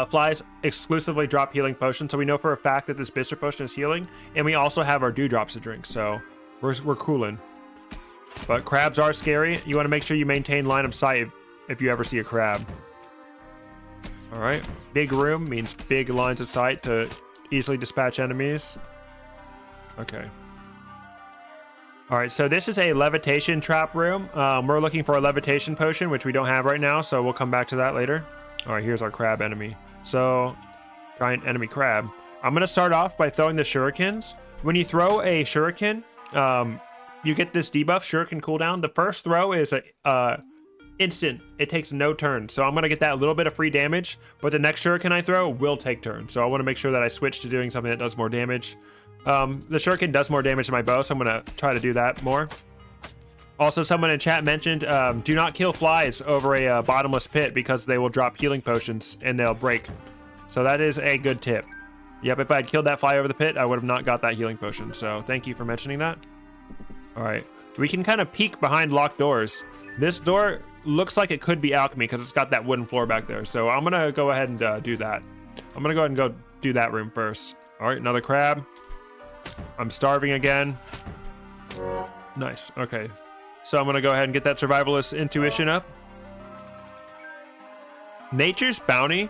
Flies exclusively drop healing potions, so we know for a fact that this Bister potion is healing, and we also have our dewdrops to drink, so we're cooling. But crabs are scary. You want to make sure you maintain line of sight if you ever see a crab. All right, big room means big lines of sight to easily dispatch enemies. Okay. All right, so this is a levitation trap room. We're looking for a levitation potion, which we don't have right now, so we'll come back to that later. All right, here's our crab enemy. So, giant enemy crab. I'm gonna start off by throwing the shurikens. When you throw a shuriken, you get this debuff, shuriken cooldown. The first throw is instant. It takes no turn. So I'm going to get that little bit of free damage, but the next shuriken I throw will take turns. So I want to make sure that I switch to doing something that does more damage. The shuriken does more damage to my bow, so I'm going to try to do that more. Also, someone in chat mentioned, do not kill flies over a bottomless pit because they will drop healing potions and they'll break. So that is a good tip. Yep, if I had killed that fly over the pit, I would have not got that healing potion. So thank you for mentioning that. All right, we can kind of peek behind locked doors. This door looks like it could be alchemy because it's got that wooden floor back there. So I'm gonna go ahead and do that. I'm gonna go ahead and go do that room first. All right, another crab. I'm starving again. Nice, okay. So I'm gonna go ahead and get that survivalist intuition up. Nature's Bounty,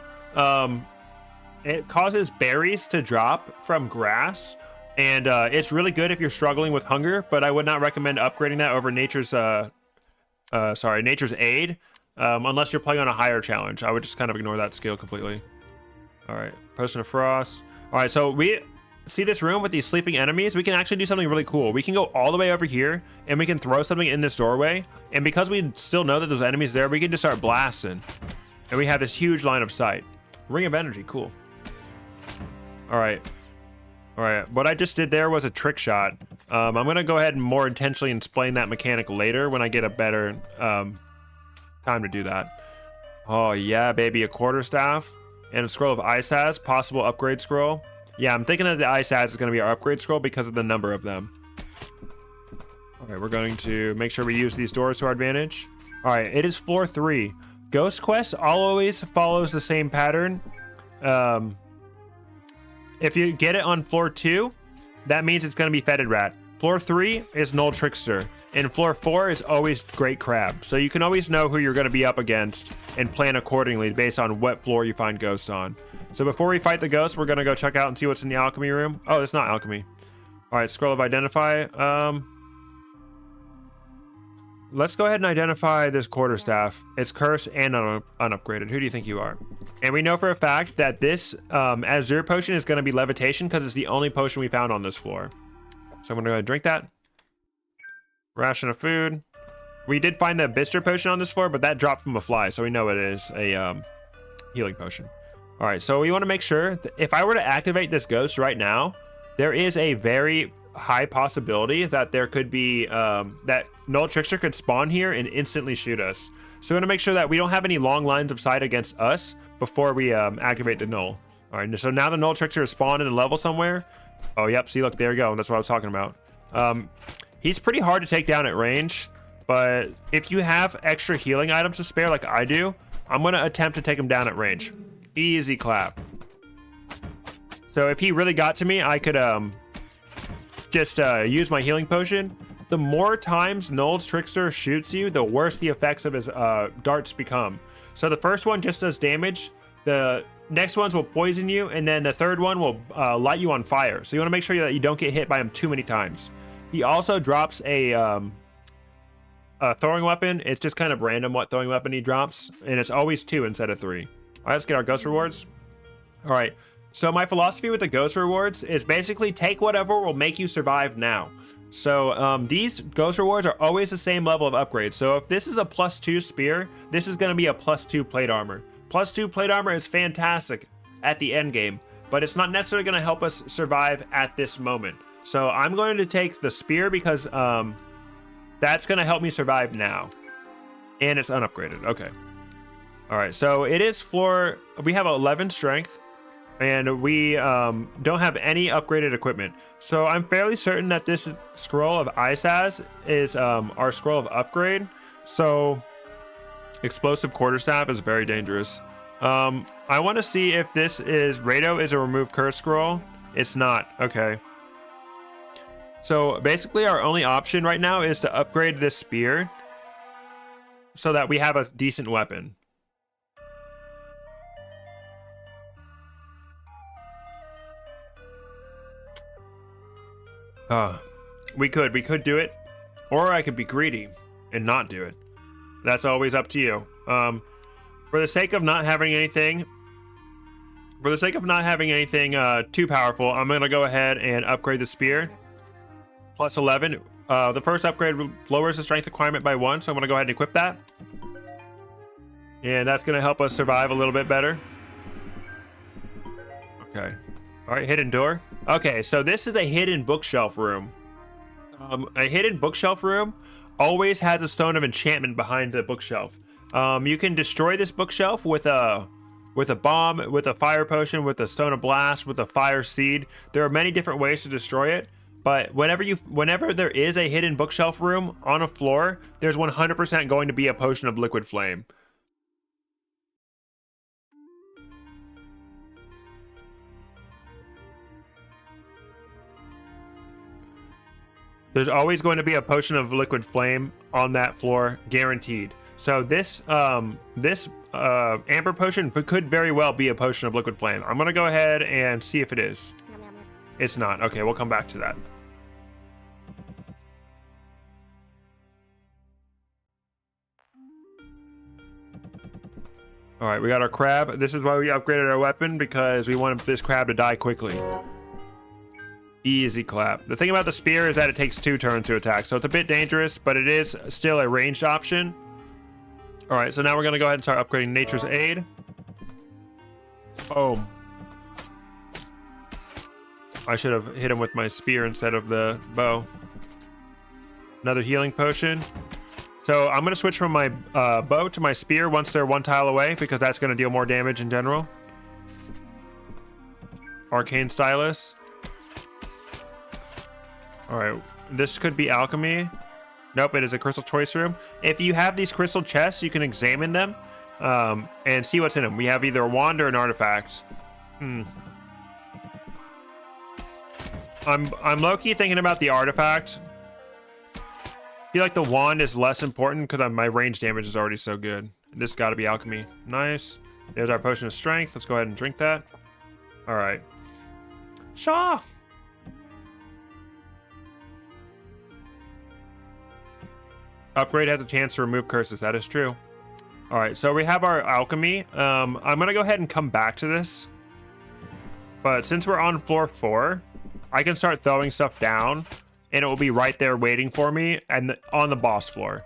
it causes berries to drop from grass. And it's really good if you're struggling with hunger, but I would not recommend upgrading that over Nature's Nature's Aid, unless you're playing on a higher challenge. I would just kind of ignore that skill completely. All right, Potion of Frost. All right, so we see this room with these sleeping enemies. We can actually do something really cool. We can go all the way over here, and we can throw something in this doorway. And because we still know that there's enemies there, we can just start blasting. And we have this huge line of sight. Ring of Energy, cool. All right. All right, what I just did there was a trick shot. I'm going to go ahead and more intentionally explain that mechanic later when I get a better time to do that. Oh, yeah, baby, a quarterstaff and a scroll of Ice Has, possible upgrade scroll. Yeah, I'm thinking that the Ice Has is going to be our upgrade scroll because of the number of them. All right, we're going to make sure we use these doors to our advantage. All right, it is floor 3. Ghost Quest always follows the same pattern. If you get it on floor 2, that means it's going to be Fetid Rat. Floor 3 is Null Trickster, and floor 4 is always Great Crab. So you can always know who you're going to be up against and plan accordingly based on what floor you find ghosts on. So before we fight the ghost, we're going to go check out and see what's in the alchemy room. Oh, it's not alchemy. All right, Scroll of Identify. Let's go ahead and identify this quarterstaff. It's cursed and unupgraded. Who do you think you are? And we know for a fact that this Azure potion is going to be levitation because it's the only potion we found on this floor. So I'm going to go ahead and drink that. Ration of food. We did find the Bister potion on this floor, but that dropped from a fly, so we know it is a healing potion. All right, so we want to make sure that if I were to activate this ghost right now, there is a very high possibility that there could be that Null Trickster could spawn here and instantly shoot us. So we want to make sure that we don't have any long lines of sight against us before we activate the Null. All right, so now the Null Trickster is spawned in a level somewhere. Oh, yep, see, look, there you go. That's what I was talking about. He's pretty hard to take down at range, but if you have extra healing items to spare like I do, I'm going to attempt to take him down at range. Easy clap. So if he really got to me, I could just use my healing potion. The more times Null's Trickster shoots you, the worse the effects of his darts become. So the first one just does damage. The next ones will poison you, and then the third one will light you on fire. So you want to make sure that you don't get hit by him too many times. He also drops a throwing weapon. It's just kind of random what throwing weapon he drops, and it's always 2 instead of 3. All right, let's get our ghost rewards. All right, so my philosophy with the ghost rewards is basically take whatever will make you survive now. So these ghost rewards are always the same level of upgrade. So if this is a +2 spear, this is going to be a +2 plate armor. +2 plate armor is fantastic at the end game, but it's not necessarily going to help us survive at this moment. So I'm going to take the spear because that's going to help me survive now. And it's unupgraded. Okay. All right. So it is floor. We have 11 strength. And we don't have any upgraded equipment. So I'm fairly certain that this scroll of Isaz is our scroll of upgrade. So explosive quarterstaff is very dangerous. I want to see if this is Rado is a remove curse scroll. It's not. Okay. So basically our only option right now is to upgrade this spear so that we have a decent weapon. We could do it, or I could be greedy and not do it. That's always up to you. For the sake of not having anything too powerful, I'm gonna go ahead and upgrade the spear. Plus 11. The first upgrade lowers the strength requirement by 1, so I'm gonna go ahead and equip that. And that's gonna help us survive a little bit better. Okay. All right, hidden door. Okay, so this is a hidden bookshelf room. A hidden bookshelf room always has a stone of enchantment behind the bookshelf. You can destroy this bookshelf with a bomb, with a fire potion, with a stone of blast, with a fire seed. There are many different ways to destroy it, but whenever there is a hidden bookshelf room on a floor, there's 100% going to be a potion of liquid flame. There's always going to be a potion of liquid flame on that floor, guaranteed. So this amber potion could very well be a potion of liquid flame. I'm gonna go ahead and see if it is. It's not. Okay, we'll come back to that. All right, we got our crab. This is why we upgraded our weapon, because we want this crab to die quickly. Easy clap. The thing about the spear is that it takes 2 turns to attack, so it's a bit dangerous, but it is still a ranged option. All right, so now we're gonna go ahead and start upgrading Nature's Aid. Oh, I should have hit him with my spear instead of the bow. Another healing potion. So I'm gonna switch from my bow to my spear once they're 1 tile away, because that's gonna deal more damage in general. Arcane Stylus. All right, this could be alchemy. Nope, it is a crystal choice room. If you have these crystal chests, you can examine them and see what's in them. We have either a wand or an artifact. I'm low-key thinking about the artifact. I feel like the wand is less important because my range damage is already so good. This got to be alchemy. Nice. There's our potion of strength. Let's go ahead and drink that. All right. Shaw. Upgrade has a chance to remove curses. That is true. All right, so we have our alchemy. I'm gonna go ahead and come back to this, but since we're on floor 4, I can start throwing stuff down, and it will be right there waiting for me, and on the boss floor.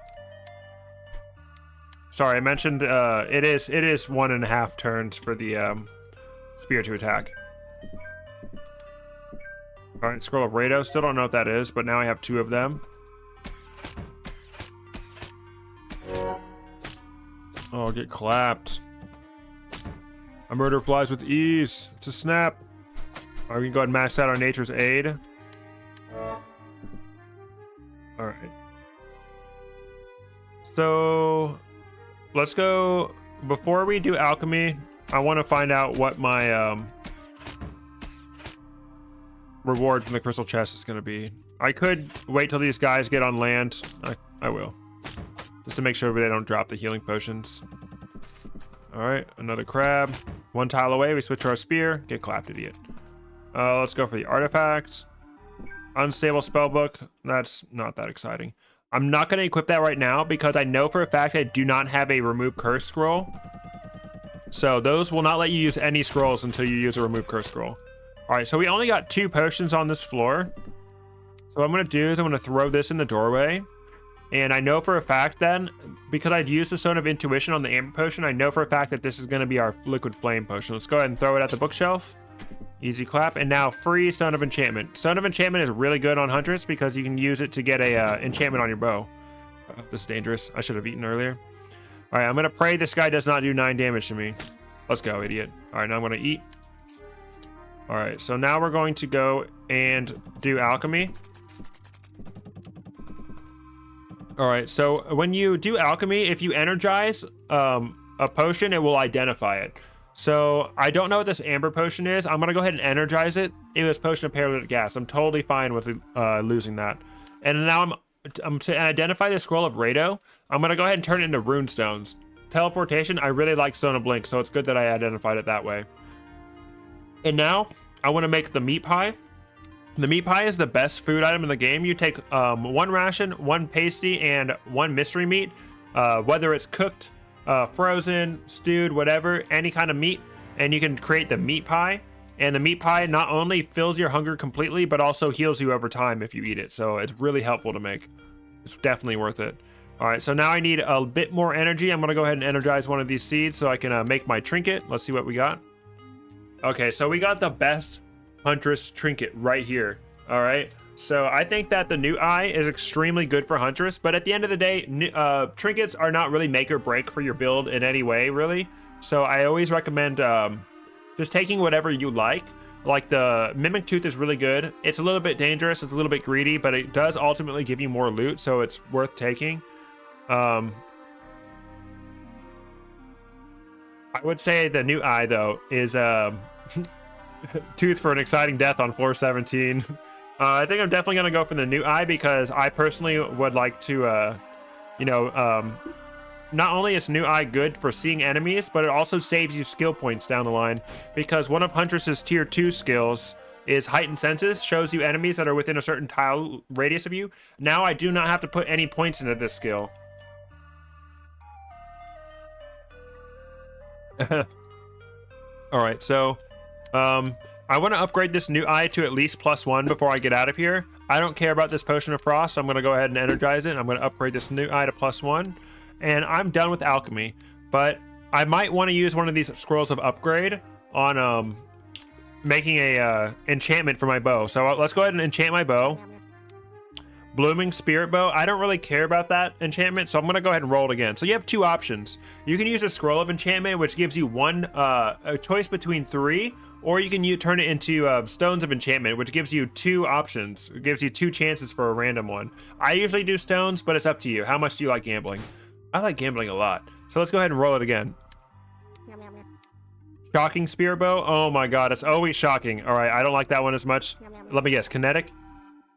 Sorry, I mentioned it is 1.5 turns for the spear to attack. All right, Scroll of Rado. Still don't know what that is, but now I have 2 of them. Oh, get clapped. A murder flies with ease. It's a snap. All right, we can go ahead and max that on Nature's Aid. All right. So let's go. Before we do alchemy, I want to find out what my reward from the crystal chest is going to be. I could wait till these guys get on land. I will. Just to make sure they don't drop the healing potions. All right, another crab. 1 tile away, we switch to our spear. Get clapped, idiot. Let's go for the artifacts. Unstable spellbook. That's not that exciting. I'm not going to equip that right now because I know for a fact I do not have a remove curse scroll. So those will not let you use any scrolls until you use a remove curse scroll. All right, so we only got 2 potions on this floor. So what I'm going to do is I'm going to throw this in the doorway. And I know for a fact then, because I'd used the Stone of Intuition on the Amber Potion, I know for a fact that this is going to be our Liquid Flame Potion. Let's go ahead and throw it at the bookshelf. Easy clap. And now free Stone of Enchantment. Stone of Enchantment is really good on Huntress because you can use it to get a enchantment on your bow. This is dangerous. I should have eaten earlier. All right, I'm going to pray this guy does not do 9 damage to me. Let's go, idiot. All right, now I'm going to eat. All right, so now we're going to go and do alchemy. All right, so when you do alchemy, if you energize a potion, it will identify it. So I don't know what this amber potion is. I'm gonna go ahead and energize it. It was potion of paralytic gas. I'm totally fine with losing that. And now I'm to identify the scroll of Rado. I'm gonna go ahead and turn it into rune stones. Teleportation. I really like Stone of Blink, so it's good that I identified it that way. And now I want to make the meat pie. The meat pie is the best food item in the game. You take 1 ration, 1 pasty, and 1 mystery meat, whether it's cooked, frozen, stewed, whatever, any kind of meat, and you can create the meat pie. And the meat pie not only fills your hunger completely, but also heals you over time if you eat it. So it's really helpful to make. It's definitely worth it. All right, so now I need a bit more energy. I'm going to go ahead and energize one of these seeds so I can make my trinket. Let's see what we got. Okay, so we got the best Huntress trinket right here. All right, so I think that the new eye is extremely good for Huntress, but at the end of the day, trinkets are not really make or break for your build in any way, really. So I always recommend just taking whatever you like. Like the Mimic Tooth is really good. It's a little bit dangerous, it's a little bit greedy, but it does ultimately give you more loot, so it's worth taking. I would say the new eye though is Tooth for an exciting death on floor 17. I think I'm definitely gonna go for the new eye because I personally would like to not only is new eye good for seeing enemies, but it also saves you skill points down the line because one of Huntress's tier 2 skills is heightened senses, shows you enemies that are within a certain tile radius of you. Now I do not have to put any points into this skill. All right, so I want to upgrade this new eye to at least +1 before I get out of here. I don't care about this potion of frost, so I'm going to go ahead and energize it. I'm going to upgrade this new eye to +1, and I'm done with alchemy. But I might want to use one of these scrolls of upgrade on making a enchantment for my bow. So let's go ahead and enchant my bow. Blooming Spirit Bow. I don't really care about that enchantment, so I'm going to go ahead and roll it again. So you have 2 options. You can use a Scroll of Enchantment, which gives you a choice between 3, or you can turn it into Stones of Enchantment, which gives you 2 options. It gives you 2 chances for a random one. I usually do stones, but it's up to you. How much do you like gambling? I like gambling a lot. So let's go ahead and roll it again. Shocking Spirit Bow. Oh my god, it's always shocking. All right, I don't like that one as much. Let me guess. Kinetic?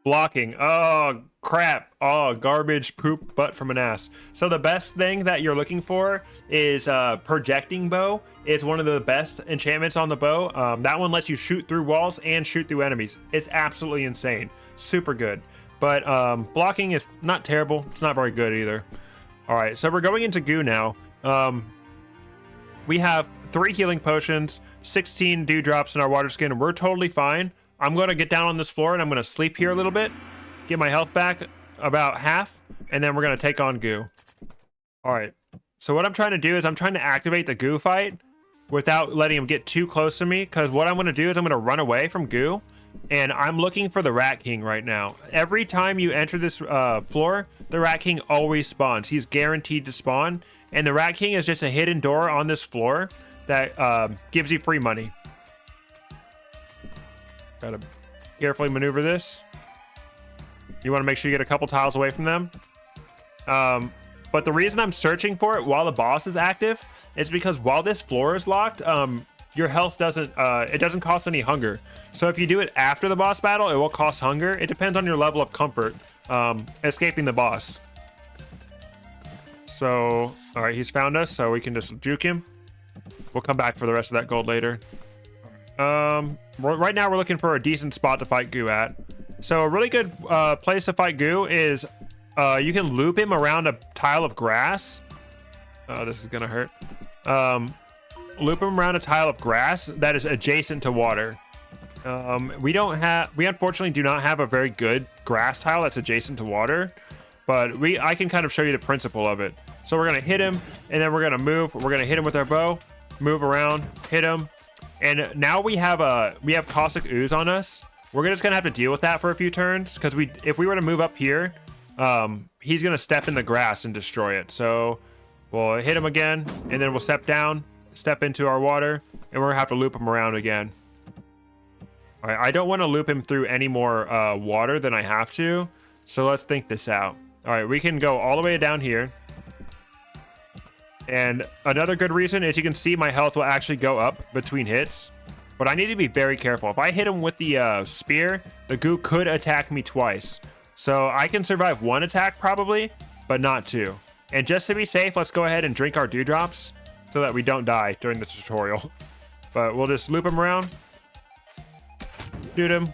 Blocking. Oh crap. Oh, garbage poop butt from an ass. So the best thing that you're looking for is projecting bow. Is one of the best enchantments on the bow. That one lets you shoot through walls and shoot through enemies. It's absolutely insane. Super good. But blocking is not terrible. It's not very good either. All right, so we're going into goo now. We have 3 healing potions, 16 dewdrops in our water skin, and we're totally fine. I'm going to get down on this floor and I'm going to sleep here a little bit, get my health back about half, and then we're going to take on goo. All right, So what I'm trying to do is I'm trying to activate the Goo fight without letting him get too close to me, because what I'm going to do is I'm going to run away from Goo, and I'm looking for the Rat King right now. Every time you enter this floor, the Rat King always spawns. He's guaranteed to spawn, and the Rat King is just a hidden door on this floor that gives you free money. Gotta carefully maneuver this. You want to make sure you get a couple tiles away from them. But the reason I'm searching for it while the boss is active is because while this floor is locked, your health doesn't cost any hunger. So if you do it after the boss battle, it will cost hunger. It depends on your level of comfort escaping the boss. So, all right, he's found us, so we can just juke him. We'll come back for the rest of that gold later. Right now we're looking for a decent spot to fight Goo at. So a really good place to fight Goo is you can loop him around a tile of grass. Oh, this is gonna hurt. Loop him around a tile of grass that is adjacent to water. We unfortunately do not have a very good grass tile that's adjacent to water, but I can kind of show you the principle of it. So we're gonna hit him, and then we're gonna move. We're gonna hit him with our bow, move around, hit him, and now we have caustic ooze on us. We're just gonna have to deal with that for a few turns, because if we were to move up here, he's gonna step in the grass and destroy it. So we'll hit him again, and then we'll step down, step into our water, and we're gonna have to loop him around again. All right, I don't want to loop him through any more water than I have to, so let's think this out. All right, we can go all the way down here. And another good reason is you can see my health will actually go up between hits, but I need to be very careful. If I hit him with the spear, the Goo could attack me twice. So I can survive one attack probably, but not two. And just to be safe, let's go ahead and drink our dewdrops so that we don't die during the tutorial. But we'll just loop him around. Shoot him.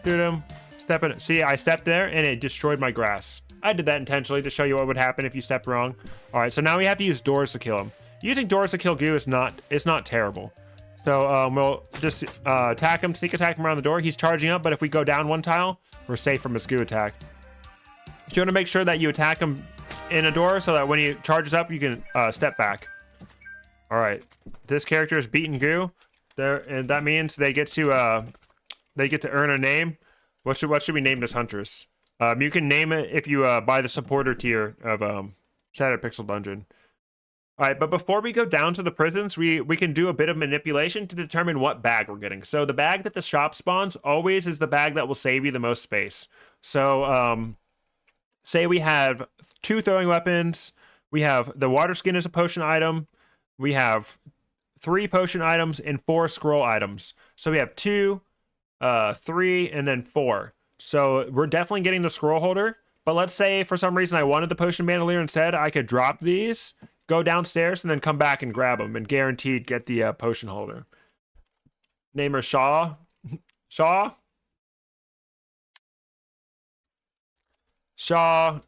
Shoot him. Step in. See, I stepped there and it destroyed my grass. I did that intentionally to show you what would happen if you stepped wrong. All right, so now we have to use doors to kill him. Using doors to kill Goo is not terrible. So we'll just attack him, sneak attack him around the door. He's charging up, but if we go down one tile, we're safe from his Goo attack. You want to make sure that you attack him in a door so that when he charges up, you can step back. All right, this character is beating Goo there, and that means they get to earn a name. What should we name this Huntress? You can name it if you buy the supporter tier of Shattered Pixel Dungeon. All right, but before we go down to the prisons, we can do a bit of manipulation to determine what bag we're getting. So the bag that the shop spawns always is the bag that will save you the most space. So say we have 2 throwing weapons. We have the water skin as a potion item. We have 3 potion items and 4 scroll items. So we have 2, 3, and then 4. So we're definitely getting the scroll holder. But let's say for some reason I wanted the potion bandolier instead. I could drop these, go downstairs, and then come back and grab them, and guaranteed get the potion holder. Name her Shaw. Shaw. Shaw.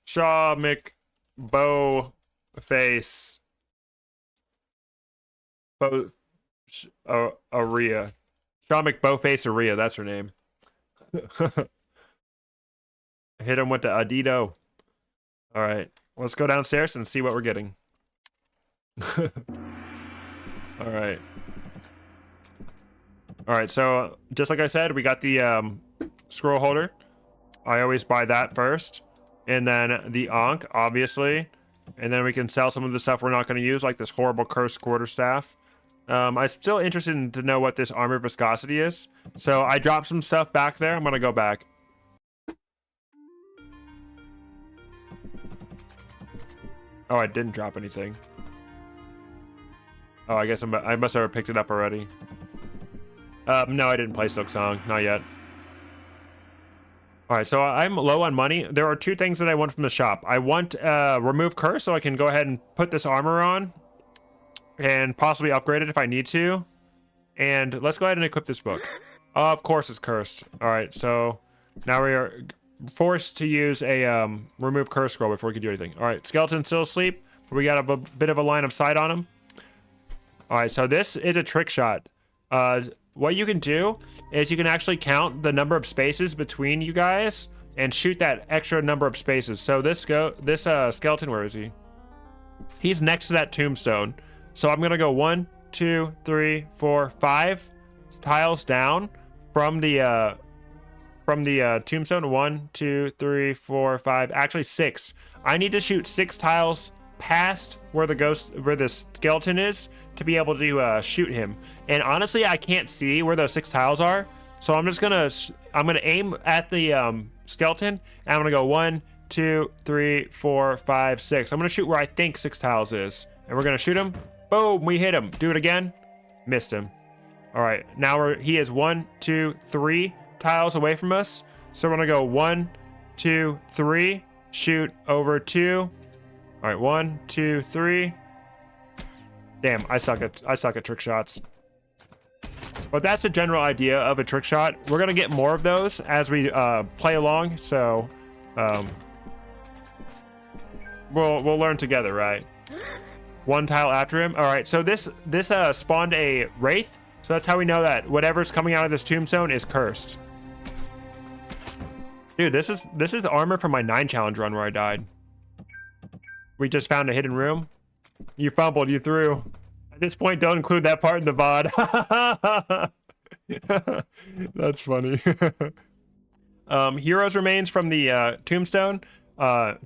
Shaw McBow face. Aria. Shaw McBowface Aria, that's her name. Hit him with the Adito. All right, let's go downstairs and see what we're getting. All right. All right, so just like I said, we got the scroll holder. I always buy that first. And then the Ankh, obviously. And then we can sell some of the stuff we're not going to use, like this horrible cursed quarterstaff. I'm still interested to know what this armor viscosity is. So I dropped some stuff back there. I'm going to go back. Oh, I didn't drop anything. Oh, I guess I must have picked it up already. No, I didn't play Silk Song. Not yet. All right, so I'm low on money. There are 2 things that I want from the shop. I want remove curse, so I can go ahead and put this armor on and possibly upgrade it if I need to. And let's go ahead and equip this book. Oh, of course it's cursed. All right, so now we are forced to use a remove curse scroll before we can do anything. All right, skeleton still asleep. We got a bit of a line of sight on him. All right, so this is a trick shot. What you can do is you can actually count the number of spaces between you guys and shoot that extra number of spaces. So this skeleton, where is he? He's next to that tombstone. So I'm gonna go 1, 2, 3, 4, 5 tiles down from the tombstone. 1, 2, 3, 4, 5. Actually 6. I need to shoot 6 tiles past where the skeleton is to be able to shoot him. And honestly, I can't see where those 6 tiles are. So I'm gonna aim at the skeleton, and I'm gonna go 1, 2, 3, 4, 5, 6. I'm gonna shoot where I think 6 tiles is, and we're gonna shoot him. Boom, we hit him. Do it again. Missed him. All right, now he is 1, 2, 3 tiles away from us. So we're gonna go 1, 2, 3. Shoot over 2. All right, 1, 2, 3. Damn, I suck at trick shots. But that's the general idea of a trick shot. We're gonna get more of those as we play along. So we'll learn together, right? 1 tile after him. All right, so this spawned a wraith. So that's how we know that whatever's coming out of this tombstone is cursed. Dude, this is armor from my 9 challenge run where I died. We just found a hidden room. You fumbled, you threw. At this point, don't include that part in the VOD. That's funny. Heroes remains from the tombstone.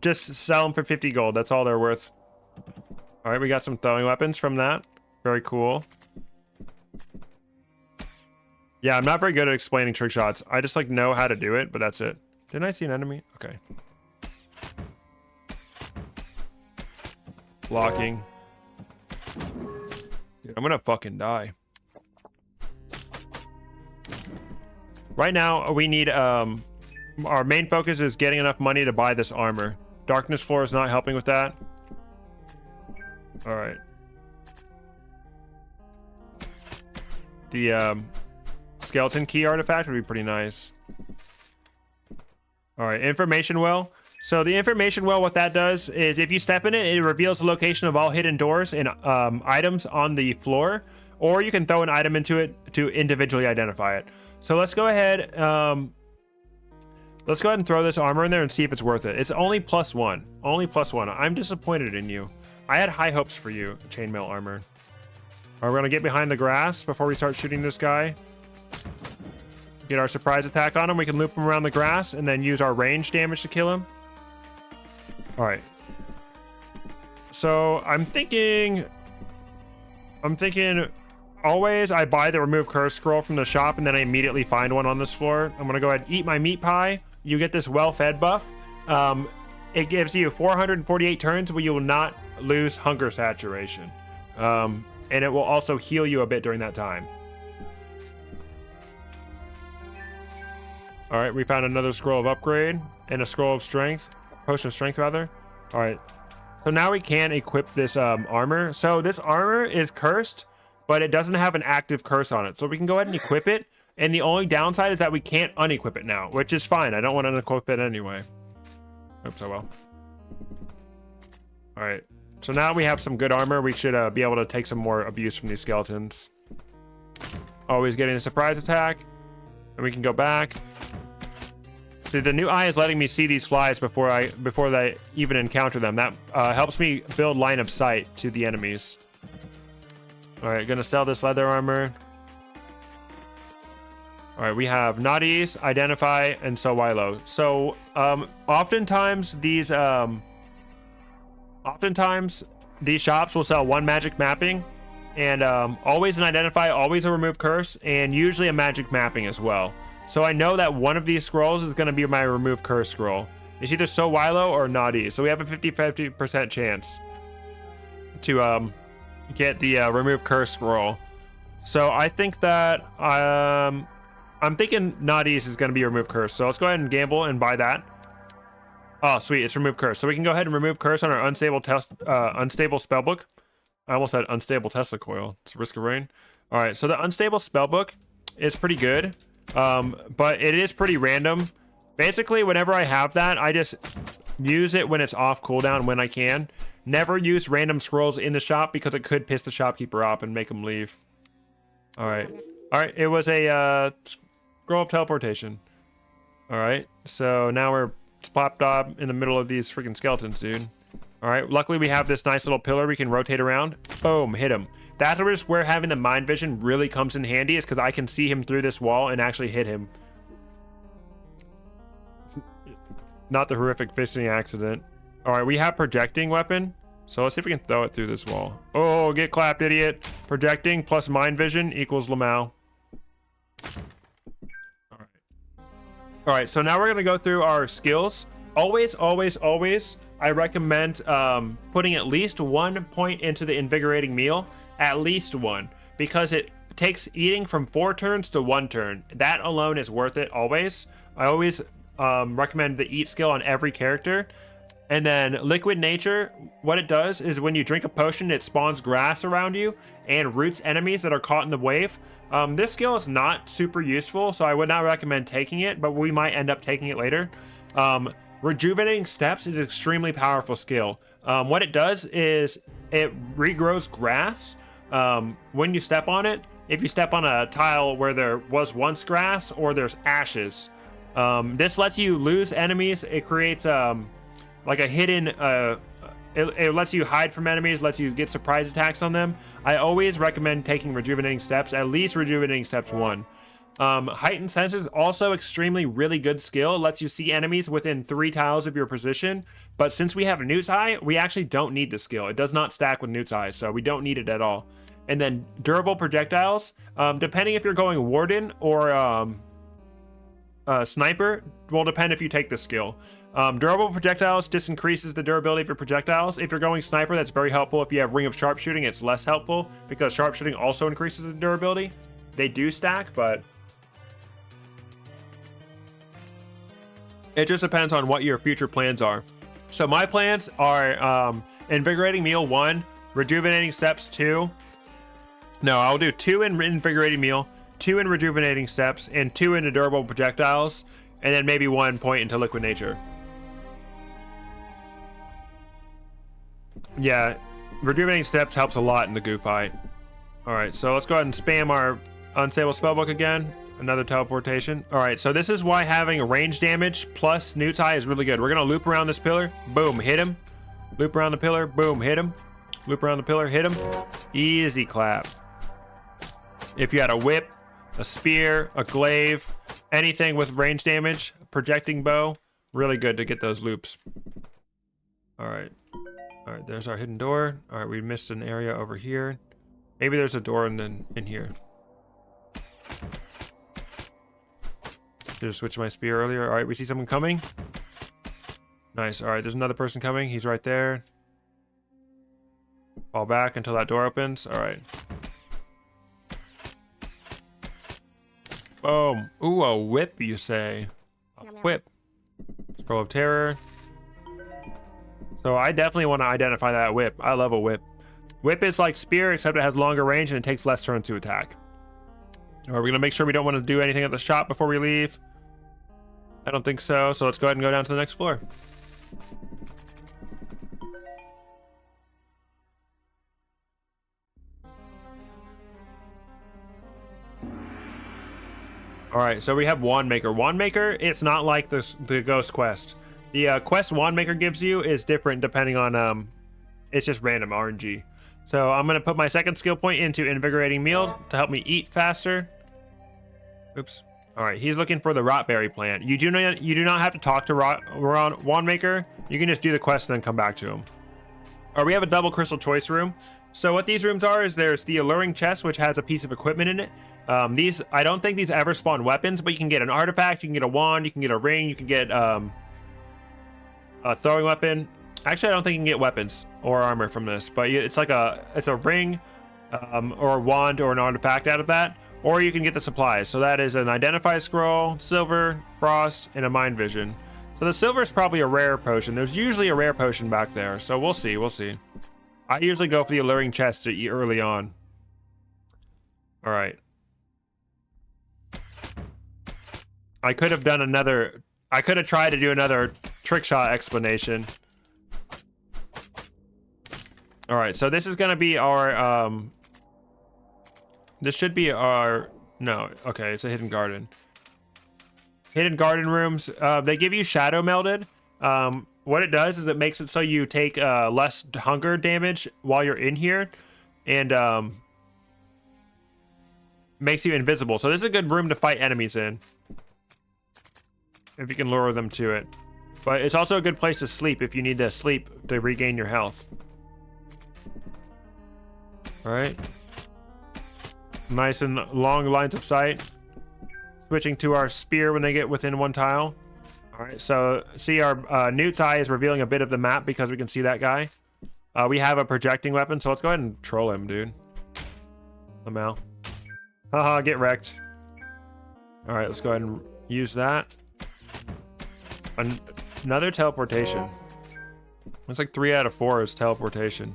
Just sell them for 50 gold. That's all they're worth. All right, we got some throwing weapons from that. Very cool. Yeah, I'm not very good at explaining trick shots. I just like know how to do it, but that's it. Didn't I see an enemy? Okay. Blocking. Dude, I'm gonna fucking die. Right now, we need, our main focus is getting enough money to buy this armor. Darkness Floor is not helping with that. All right. The, skeleton key artifact would be pretty nice. All right, information well. So the information well, what that does is if you step in it, it reveals the location of all hidden doors and items on the floor, or you can throw an item into it to individually identify it. So let's go ahead. Let's go ahead and throw this armor in there and see if it's worth it. It's only +1. Only +1. I'm disappointed in you. I had high hopes for you, chainmail armor. All right, we're gonna get behind the grass before we start shooting this guy. Get our surprise attack on him. We can loop him around the grass and then use our range damage to kill him. All right. So I'm thinking always I buy the remove curse scroll from the shop and then I immediately find one on this floor. I'm gonna go ahead and eat my meat pie. You get this well-fed buff. It gives you 448 turns where you will not lose hunger saturation. And it will also heal you a bit during that time. All right, we found another scroll of upgrade and a scroll of strength, potion of strength rather. All right, so now we can equip this armor. So this armor is cursed, but it doesn't have an active curse on it. So we can go ahead and equip it. And the only downside is that we can't unequip it now, which is fine. I don't want to unequip it anyway. Oops, oh well. All right, so now we have some good armor. We should be able to take some more abuse from these skeletons. Always getting a surprise attack. And we can go back. See, the new eye is letting me see these flies before they even encounter them. That helps me build line of sight to the enemies. All right, gonna sell this leather armor. All right, we have Naughties, Identify, and Sowilo. So oftentimes these shops will sell 1 magic mapping. And always an Identify, always a Remove Curse, and usually a magic mapping as well. So I know that one of these scrolls is going to be my Remove Curse scroll. It's either Sowilo or Naughty. So we have a 50% chance to get the Remove Curse scroll. So I think that I'm thinking Naughty's is going to be Remove Curse. So let's go ahead and gamble and buy that. Oh, sweet. It's Remove Curse. So we can go ahead and Remove Curse on our unstable spellbook. I almost said unstable Tesla coil. It's Risk of Rain. All right, so the unstable spellbook is pretty good, but it is pretty random. Basically, whenever I have that, I just use it when it's off cooldown when I can. Never use random scrolls in the shop because it could piss the shopkeeper off and make him leave. All right. It was a scroll of teleportation. All right, so now we're plopped up in the middle of these freaking skeletons, dude. All right, luckily we have this nice little pillar we can rotate around. Boom, hit him. That's where having the mind vision really comes in handy, is because I can see him through this wall and actually hit him. Not the horrific fishing accident. All right, we have projecting weapon. So let's see if we can throw it through this wall. Oh, get clapped, idiot. Projecting plus mind vision equals Lamau. All right, so now we're going to go through our skills. Always, I recommend putting at least 1 point into the invigorating meal. At least 1. Because it takes eating from 4 turns to 1 turn. That alone is worth it always. I always recommend the eat skill on every character. And then liquid nature, what it does is when you drink a potion, it spawns grass around you and roots enemies that are caught in the wave. This skill is not super useful, so I would not recommend taking it, but we might end up taking it later. Rejuvenating steps is an extremely powerful skill. What it does is it regrows grass when you step on it. If you step on a tile where there was once grass or there's ashes, this lets you lose enemies. It creates like a hidden it lets you hide from enemies, lets you get surprise attacks on them. I always recommend taking rejuvenating steps, at least rejuvenating steps 1. Heightened senses, also extremely really good skill. It lets you see enemies within 3 tiles of your position, but since we have a Newt's Eye, we actually don't need the skill. It does not stack with Newt's Eye, so we don't need it at all. And then durable projectiles, depending if you're going Warden or Sniper, will depend if you take the skill. Durable projectiles just increases the durability of your projectiles. If you're going Sniper, that's very helpful. If you have Ring of Sharpshooting, it's less helpful because Sharpshooting also increases the durability. They do stack, but it just depends on what your future plans are. So my plans are Invigorating Meal 1, Rejuvenating Steps 2. No, I'll do 2 in Invigorating Meal, 2 in Rejuvenating Steps, and 2 into Durable Projectiles, and then maybe 1 point into Liquid Nature. Yeah, Rejuvenating Steps helps a lot in the Goo fight. Alright, so let's go ahead and spam our Unstable Spellbook again. Another teleportation. Alright, so this is why having a range damage plus Newt's Eye is really good. We're going to loop around this pillar. Boom, hit him. Loop around the pillar. Boom, hit him. Loop around the pillar. Hit him. Easy clap. If you had a whip, a spear, a glaive, anything with range damage, projecting bow, really good to get those loops. Alright. Alright, there's our hidden door. Alright, we missed an area over here. Maybe there's a door in here. Just switched my spear earlier. Alright, we see someone coming. Nice. Alright, there's another person coming. He's right there. Fall back until that door opens. Alright. Boom. Ooh, a whip, you say? A whip. Scroll of Terror. So I definitely want to identify that whip. I love a whip. Whip is like spear, except it has longer range and it takes less turns to attack. Alright, we're going to make sure we don't want to do anything at the shop before we leave. I don't think so, so let's go ahead and go down to the next floor. Alright, so we have Wand Maker. Wand Maker, it's not like the Ghost Quest. The quest Wand Maker gives you is different depending on, it's just random RNG. So I'm going to put my second skill point into Invigorating Meal to help me eat faster. Oops. Alright, he's looking for the Rotberry plant. You do not have to talk to Wand Maker. You can just do the quest and then come back to him. Alright, we have a double crystal choice room. So what these rooms are is there's the Alluring chest, which has a piece of equipment in it. I don't think these ever spawn weapons, but you can get an artifact, you can get a wand, you can get a ring, you can get a throwing weapon. Actually, I don't think you can get weapons or armor from this, but it's like it's a ring or a wand or an artifact out of that, or you can get the supplies. So that is an Identify Scroll, Silver, Frost, and a Mind Vision. So the Silver is probably a rare potion. There's usually a rare potion back there, so we'll see, I usually go for the Alluring chest early on. Alright. I could have tried to do another trick shot explanation. Alright, so this is gonna be our, this should be our, no, okay, it's a hidden garden. Hidden garden rooms. They give you shadow melded. What it does is it makes it so you take less hunger damage while you're in here, and makes you invisible. So this is a good room to fight enemies in, if you can lure them to it. But it's also a good place to sleep if you need to sleep to regain your health. All right. Nice and long lines of sight. Switching to our spear when they get within one tile. All right, so see our Newt's eye is revealing a bit of the map because we can see that guy. We have a projecting weapon, so let's go ahead and troll him, dude. Somehow. Haha, get wrecked. All right, let's go ahead and use that. Another teleportation. It's like 3 out of 4 is teleportation.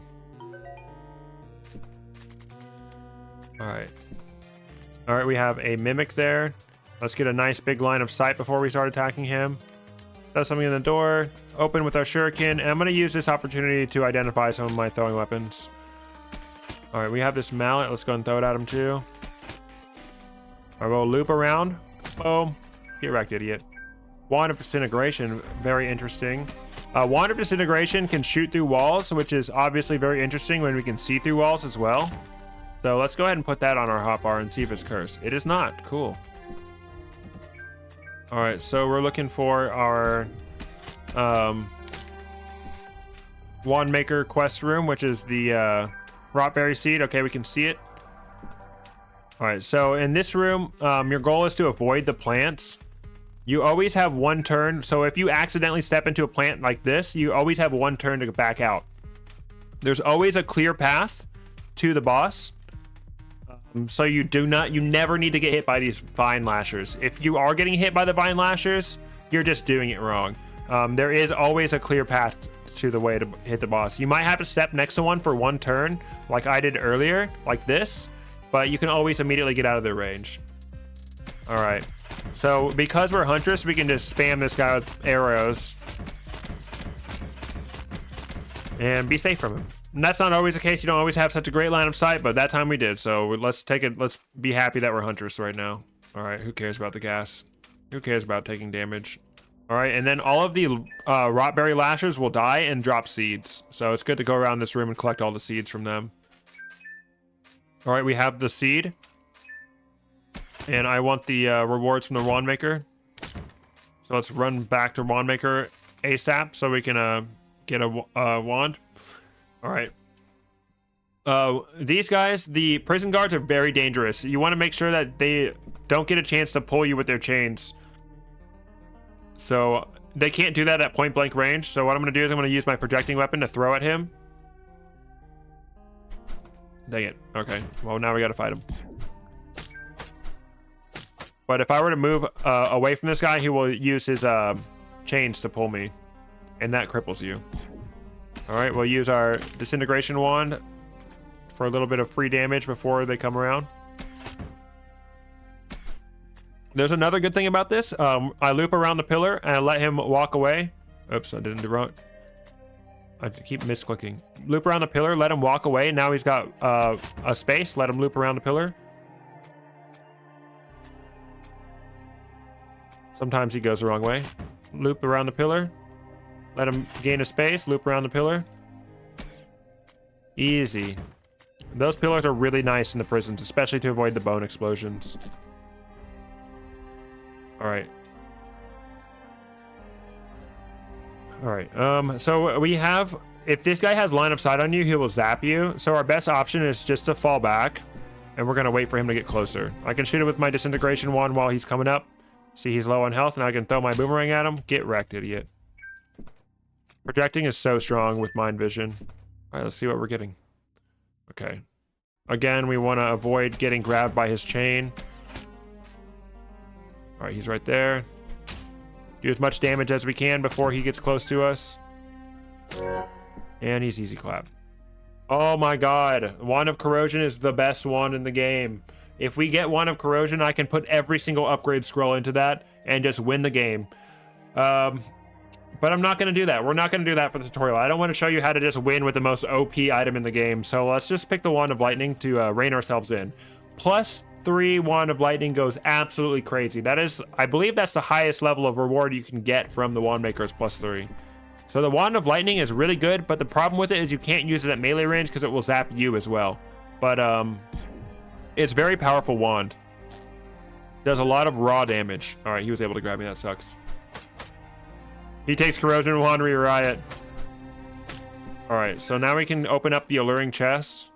All right. All right, we have a mimic there. Let's get a nice big line of sight before we start attacking him. Does something in the door. Open with our shuriken. And I'm going to use this opportunity to identify some of my throwing weapons. All right, we have this mallet. Let's go and throw it at him too. All right, we'll loop around. Boom. Get wrecked, idiot. Wand of Disintegration. Very interesting. Wand of Disintegration can shoot through walls, which is obviously very interesting when we can see through walls as well. So let's go ahead and put that on our hotbar and see if it's cursed. It is not. Cool. All right, so we're looking for our wand maker quest room, which is the rotberry seed. Okay, we can see it. All right, so in this room, your goal is to avoid the plants. You always have one turn. So if you accidentally step into a plant like this, you always have one turn to back out. There's always a clear path to the boss. So you never need to get hit by these vine lashers. If you are getting hit by the vine lashers, you're just doing it wrong. There is always a clear path to the way to hit the boss. You might have to step next to one for one turn, like I did earlier, like this, but you can always immediately get out of their range. All right. So because we're Huntress, we can just spam this guy with arrows and be safe from him. And that's not always the case. You don't always have such a great line of sight, but that time we did. So let's take it. Let's be happy that we're Huntress right now. All right. Who cares about the gas? Who cares about taking damage? All right. And then all of the rotberry lashers will die and drop seeds. So it's good to go around this room and collect all the seeds from them. All right. We have the seed. And I want the rewards from the wand maker. So let's run back to wand maker ASAP so we can get a wand. All right. These guys, the prison guards, are very dangerous. You want to make sure that they don't get a chance to pull you with their chains. So they can't do that at point blank range. So what I'm going to do is I'm going to use my projecting weapon to throw at him. Dang it. Okay. Well, now we got to fight him. But if I were to move away from this guy, he will use his chains to pull me. And that cripples you. All right, we'll use our disintegration wand for a little bit of free damage before they come around. There's another good thing about this. I loop around the pillar and I let him walk away. Oops, I didn't do wrong. I keep misclicking. Loop around the pillar, let him walk away. Now he's got a space. Let him loop around the pillar. Sometimes he goes the wrong way. Loop around the pillar. Let him gain a space. Loop around the pillar. Easy. Those pillars are really nice in the prisons, especially to avoid the bone explosions. All right. All right. So we have, if this guy has line of sight on you, he will zap you. So our best option is just to fall back, and we're gonna wait for him to get closer. I can shoot it with my disintegration wand while he's coming up. See, he's low on health, and I can throw my boomerang at him. Get wrecked, idiot. Projecting is so strong with mind vision. All right, let's see what we're getting. Okay. Again, we want to avoid getting grabbed by his chain. All right, he's right there. Do as much damage as we can before he gets close to us. And he's easy clap. Oh my god. Wand of Corrosion is the best wand in the game. If we get Wand of Corrosion, I can put every single upgrade scroll into that and just win the game. But I'm not going to do that. We're not going to do that for the tutorial. I don't want to show you how to just win with the most OP item in the game. So let's just pick the Wand of Lightning to rein ourselves in. Plus, +3 Wand of Lightning goes absolutely crazy. That is, I believe that's the highest level of reward you can get from the Wand Maker is +3. So the Wand of Lightning is really good, but the problem with it is you can't use it at melee range because it will zap you as well. But it's very powerful wand. Does a lot of raw damage. All right, he was able to grab me. That sucks. He takes Corrosion Wand Riot. All right, so now we can open up the Alluring chest.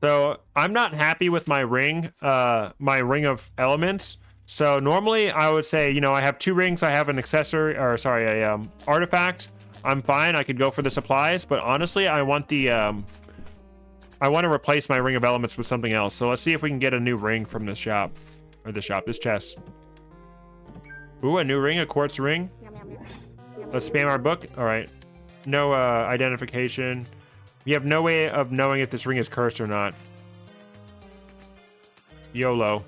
So I'm not happy with my ring of elements. So normally I would say, you know, I have 2 rings. I have an accessory, or sorry, a artifact. I'm fine. I could go for the supplies, but honestly, I want the I want to replace my ring of elements with something else. So let's see if we can get a new ring from this shop, or this chest. Ooh, a new ring, a quartz ring. Let's spam our book. All right. No identification. We have no way of knowing if this ring is cursed or not. YOLO.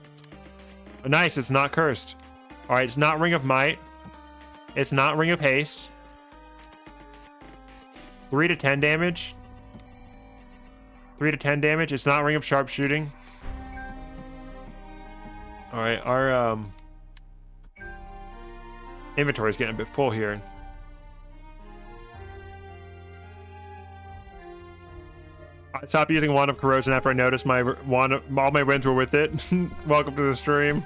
Oh, nice, it's not cursed. All right, it's not Ring of Might. It's not Ring of Haste. 3 to 10 damage. 3 to 10 damage. It's not Ring of Sharpshooting. All right, our inventory is getting a bit full here. I stopped using Wand of Corrosion after I noticed all my wins were with it. Welcome to the stream.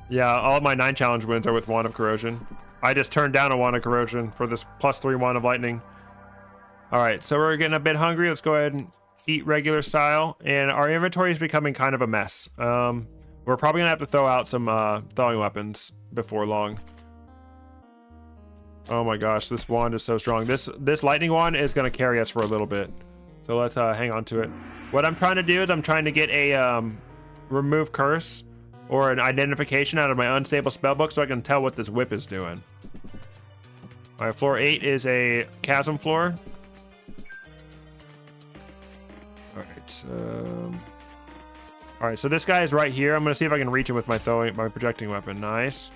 Yeah, all of my 9 challenge wins are with Wand of Corrosion. I just turned down a Wand of Corrosion for this +3 Wand of Lightning. All right, so we're getting a bit hungry. Let's go ahead and eat regular style. And our inventory is becoming kind of a mess. We're probably gonna have to throw out some throwing weapons before long. Oh my gosh, this wand is so strong. This lightning wand is gonna carry us for a little bit. So let's hang on to it. What I'm trying to do is I'm trying to get a remove curse or an identification out of my unstable spellbook so I can tell what this whip is doing. All right, floor 8 is a chasm floor. All right, so this guy is right here. I'm gonna see if I can reach him with my projecting weapon. Nice.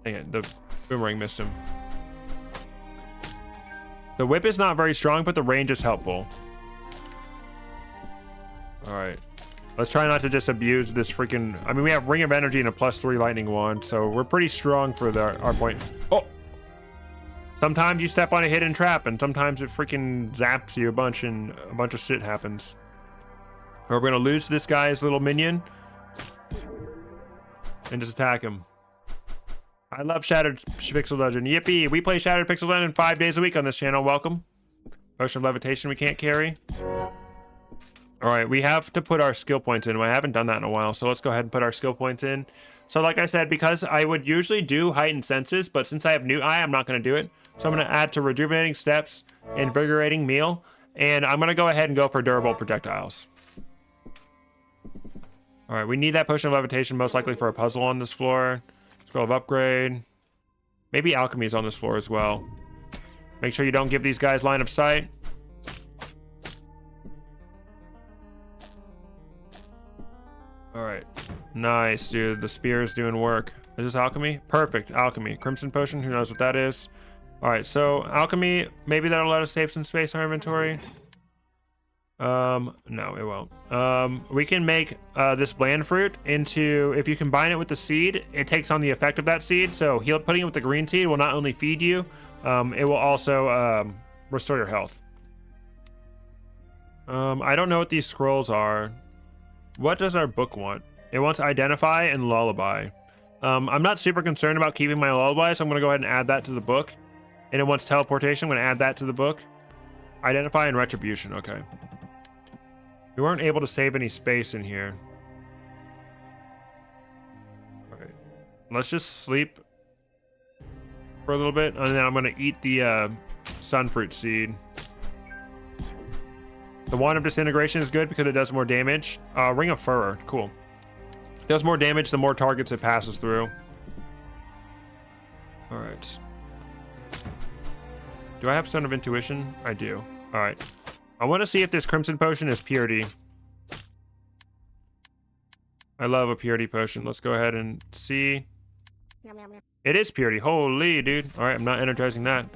Dang it, the boomerang missed him. The whip is not very strong, but the range is helpful. All right. Let's try not to just abuse this freaking... I mean, we have Ring of Energy and a +3 lightning wand, so we're pretty strong for our point. Oh! Sometimes you step on a hidden trap, and sometimes it freaking zaps you a bunch, and a bunch of shit happens. Or we're going to lose this guy's little minion. And just attack him. I love Shattered Pixel Dungeon. Yippee! We play Shattered Pixel Dungeon 5 days a week on this channel. Welcome. Potion of Levitation we can't carry. Alright, we have to put our skill points in. I haven't done that in a while, so let's go ahead and put our skill points in. So like I said, because I would usually do Heightened Senses, but since I have New Eye, I'm not going to do it. So I'm going to add to Rejuvenating Steps, Invigorating Meal, and I'm going to go ahead and go for Durable Projectiles. Alright, we need that Potion of Levitation most likely for a puzzle on this floor. Scroll of Upgrade. Maybe Alchemy is on this floor as well. Make sure you don't give these guys line of sight. Alright. Nice, dude. The spear is doing work. Is this Alchemy? Perfect. Alchemy. Crimson Potion. Who knows what that is? Alright, so Alchemy. Maybe that'll let us save some space in our inventory. No, it won't. We can make this bland fruit into, if you combine it with the seed, it takes on the effect of that seed. So putting it with the green seed will not only feed you, it will also restore your health. I don't know what these scrolls are. What does our book want? It wants Identify and Lullaby. I'm not super concerned about keeping my Lullaby, so I'm going to go ahead and add that to the book. And it wants Teleportation. I'm going to add that to the book. Identify and Retribution. Okay. We weren't able to save any space in here. All right. Let's just sleep for a little bit, and then I'm going to eat the Sunfruit Seed. The Wand of Disintegration is good because it does more damage. Ring of Fur. Cool. Does more damage the more targets it passes through. All right. Do I have Stone of Intuition? I do. All right. I want to see if this Crimson Potion is Purity. I love a Purity Potion. Let's go ahead and see. It is Purity. Holy, dude. All right, I'm not energizing that.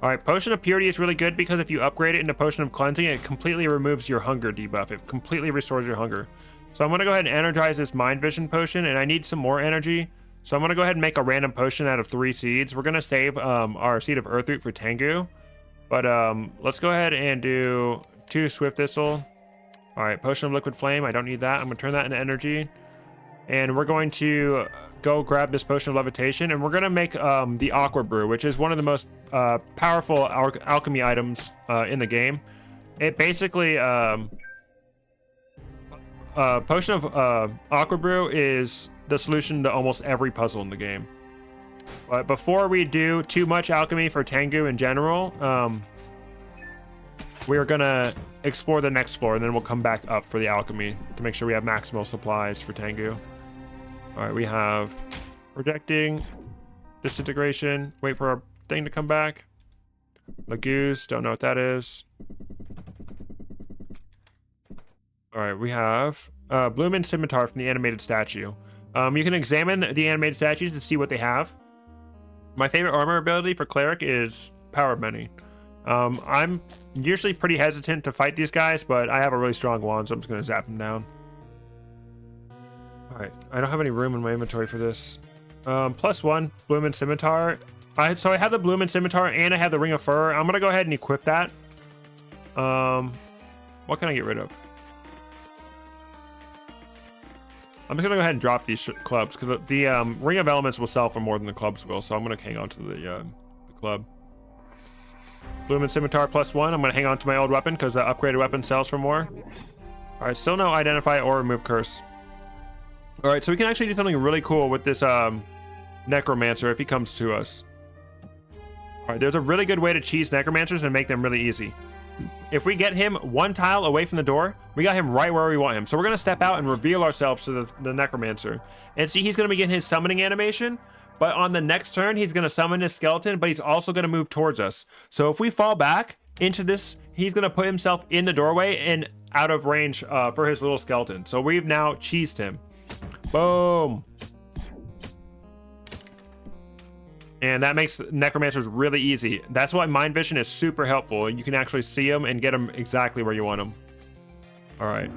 All right, Potion of Purity is really good because if you upgrade it into Potion of Cleansing, it completely removes your hunger debuff. It completely restores your hunger. So I'm going to go ahead and energize this Mind Vision Potion, and I need some more energy. So I'm going to go ahead and make a random potion out of 3 seeds. We're going to save our Seed of Earthroot for Tangu. But let's go ahead and do 2 Swift Thistle. All right, Potion of Liquid Flame. I don't need that. I'm going to turn that into energy. And we're going to go grab this Potion of Levitation, and we're going to make the Aqua Brew, which is one of the most powerful alchemy items in the game. It basically... Potion of Aqua Brew is the solution to almost every puzzle in the game. But before we do too much alchemy for Tangu in general, we are going to explore the next floor, and then we'll come back up for the alchemy to make sure we have maximal supplies for Tangu. All right, we have projecting, disintegration, wait for our thing to come back. Lagoose, don't know what that is. All right, we have Bloom and Scimitar from the animated statue. You can examine the animated statues to see what they have. My favorite armor ability for Cleric is Power of Many. I'm usually pretty hesitant to fight these guys, but I have a really strong wand, so I'm just going to zap them down. All right, I don't have any room in my inventory for this. +1, Bloom and Scimitar. So I have the Bloom and Scimitar, and I have the Ring of Fur. I'm going to go ahead and equip that. What can I get rid of? I'm just going to go ahead and drop these clubs, because the Ring of Elements will sell for more than the clubs will, so I'm going to hang on to the club. Bloom and Scimitar +1. I'm going to hang on to my old weapon, because the upgraded weapon sells for more. All right, still no Identify or Remove Curse. All right, so we can actually do something really cool with this Necromancer if he comes to us. All right, there's a really good way to cheese Necromancers and make them really easy. If we get him 1 tile away from the door, we got him right where we want him. So we're going to step out and reveal ourselves to the Necromancer. And see, he's going to be getting his summoning animation, but on the next turn, he's going to summon his skeleton, but he's also going to move towards us. So if we fall back into this, he's going to put himself in the doorway and out of range for his little skeleton. So we've now cheesed him. Boom. And that makes Necromancers really easy. That's why Mind Vision is super helpful. You can actually see them and get them exactly where you want them. All right.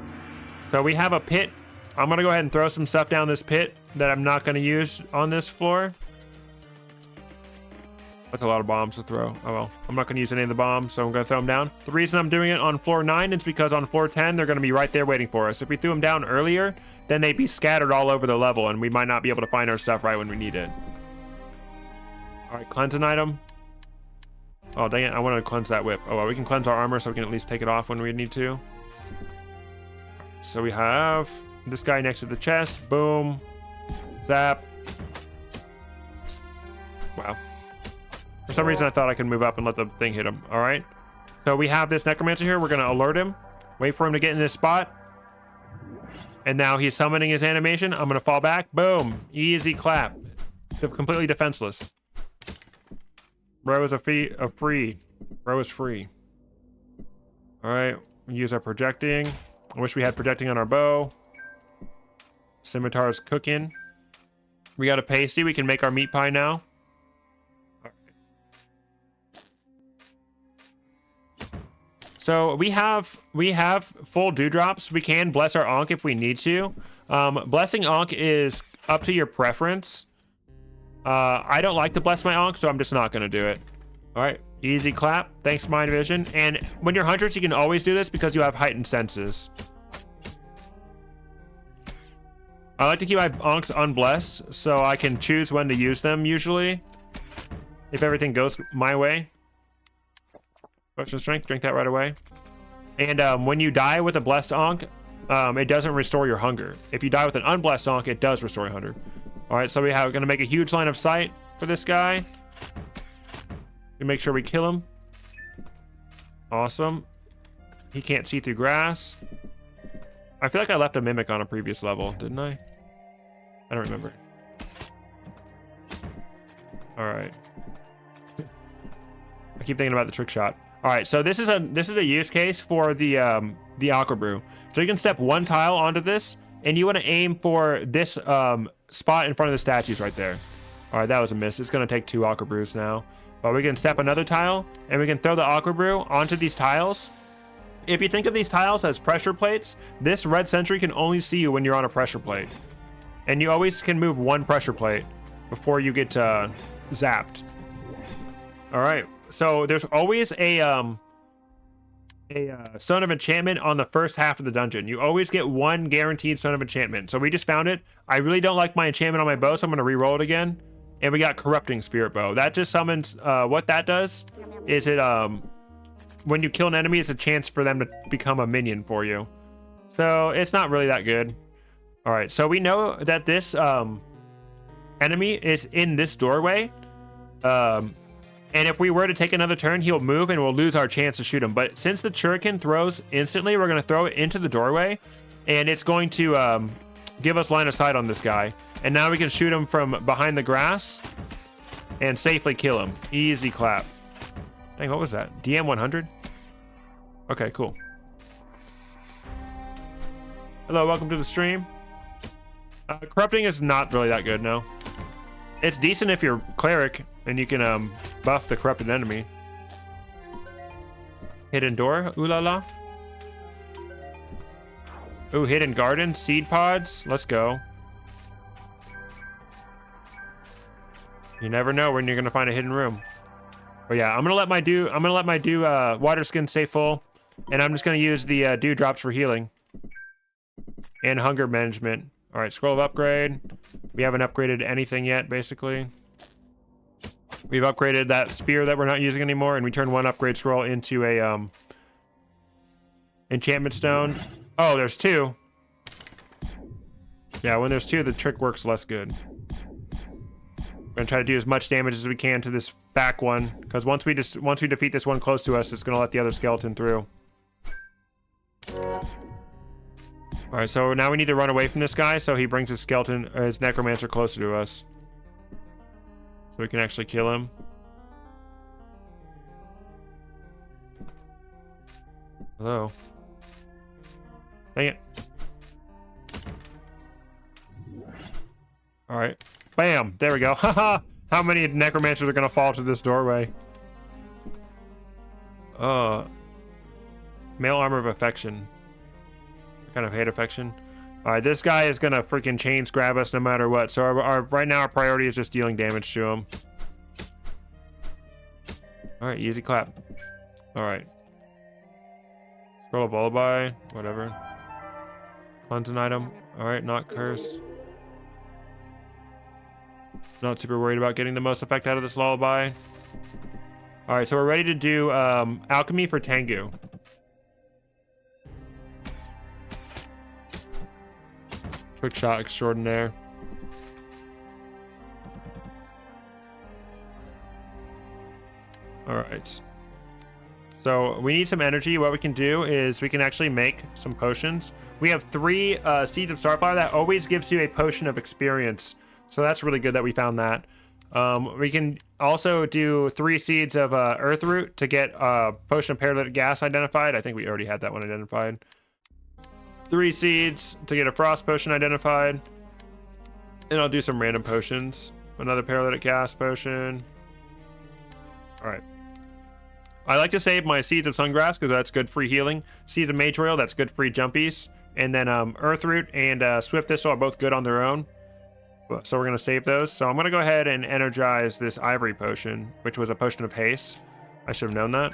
So we have a pit. I'm going to go ahead and throw some stuff down this pit that I'm not going to use on this floor. That's a lot of bombs to throw. Oh well. I'm not going to use any of the bombs, so I'm going to throw them down. The reason I'm doing it on floor 9 is because on floor 10, they're going to be right there waiting for us. If we threw them down earlier, then they'd be scattered all over the level, and we might not be able to find our stuff right when we need it. All right, cleanse an item. Oh, dang it. I want to cleanse that whip. Oh, well, we can cleanse our armor so we can at least take it off when we need to. So we have this guy next to the chest. Boom. Zap. Wow. For some reason, I thought I could move up and let the thing hit him. All right. So we have this Necromancer here. We're going to alert him. Wait for him to get in this spot. And now he's summoning his animation. I'm going to fall back. Boom. Easy clap. Completely defenseless. Bro is free. Bro is free. All right. We use our projecting. I wish we had projecting on our bow. Scimitar's cooking. We got a pasty. We can make our meat pie now. So we have full dewdrops. We can bless our Ankh if we need to. Blessing Ankh is up to your preference. I don't like to bless my Ankh, so I'm just not going to do it. All right, easy clap. Thanks, Mind Vision. And when you're Huntress, you can always do this because you have heightened senses. I like to keep my Ankhs unblessed so I can choose when to use them usually, if everything goes my way. Potion of Strength, drink that right away. And when you die with a blessed Ankh, it doesn't restore your hunger. If you die with an unblessed Ankh, it does restore your hunger. All right, so we're going to make a huge line of sight for this guy. We make sure we kill him. Awesome. He can't see through grass. I feel like I left a mimic on a previous level, didn't I? I don't remember. All right. I keep thinking about the trick shot. All right, so this is a use case for the Aqua Brew. So you can step 1 tile onto this, and you want to aim for this spot in front of the statues right there. All right, that was a miss. It's going to take 2 Aqua Brews now. But we can step another tile, and we can throw the Aqua Brew onto these tiles. If you think of these tiles as pressure plates, this red sentry can only see you when you're on a pressure plate. And you always can move one pressure plate before you get zapped. All right, so there's always a Stone of Enchantment on the first half of the dungeon. You always get one guaranteed Stone of Enchantment. So we just found it. I really don't like my enchantment on my bow, so I'm going to re-roll it again. And we got Corrupting Spirit Bow. That just summons, what that does is it, when you kill an enemy, it's a chance for them to become a minion for you. So it's not really that good. All right, so we know that this enemy is in this doorway. And if we were to take another turn, he'll move and we'll lose our chance to shoot him. But since the Shuriken throws instantly, we're going to throw it into the doorway. And it's going to give us line of sight on this guy. And now we can shoot him from behind the grass and safely kill him. Easy clap. Dang, what was that? DM 100? Okay, cool. Hello, welcome to the stream. Corrupting is not really that good, no. It's decent if you're cleric and you can buff the corrupted enemy. Hidden door, ooh la la. Ooh, hidden garden, seed pods. Let's go. You never know when you're gonna find a hidden room. But yeah, I'm gonna let my water skin stay full, and I'm just gonna use the dew drops for healing and hunger management. All right, scroll of upgrade. We haven't upgraded anything yet, basically. We've upgraded that spear that we're not using anymore, and we turned one upgrade scroll into a enchantment stone. Oh, there's two. Yeah, when there's two, the trick works less good. We're gonna try to do as much damage as we can to this back one, because once we defeat this one close to us, it's gonna let the other skeleton through. All right, so now we need to run away from this guy so he brings his skeleton, his necromancer, closer to us, so we can actually kill him. Hello. Dang it. All right. Bam! There we go. Haha! How many necromancers are gonna fall to this doorway? Male armor of affection. I kind of hate affection. All right, this guy is gonna freaking chains grab us no matter what. So right now our priority is just dealing damage to him. All right, easy clap. All right. Scroll of lullaby, whatever. Cleanse an item. All right, not curse. Not super worried about getting the most effect out of this lullaby. All right, so we're ready to do alchemy for Tangu. Trick shot extraordinaire. All right. So we need some energy. What we can do is we can actually make some potions. We have 3 seeds of starflower that always gives you a potion of experience. So that's really good that we found that. We can also do 3 seeds of earth root to get potion of paralytic gas identified. I think we already had that one identified. 3 seeds to get a frost potion identified. And I'll do some random potions. Another paralytic gas potion. All right. I like to save my seeds of sungrass because that's good free healing. Seeds of mage oil, that's good free jumpies. And then earth root and swift thistle are both good on their own. So we're going to save those. So I'm going to go ahead and energize this ivory potion, which was a potion of haste. I should have known that.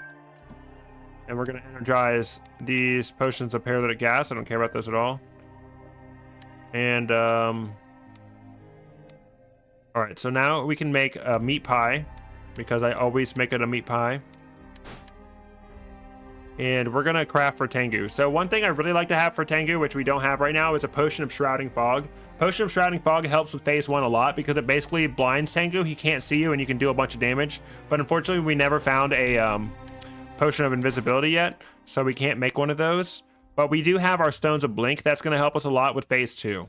And we're going to energize these potions of paralytic gas. I don't care about those at all. And, all right, so now we can make a meat pie, because I always make it a meat pie. And we're going to craft for Tangu. So one thing I really like to have for Tangu, which we don't have right now, is a potion of shrouding fog. Potion of shrouding fog helps with phase 1 a lot because it basically blinds Tangu. He can't see you and you can do a bunch of damage. But unfortunately, we never found a potion of invisibility yet, so we can't make one of those. But we do have our stones of blink. That's going to help us a lot with phase 2.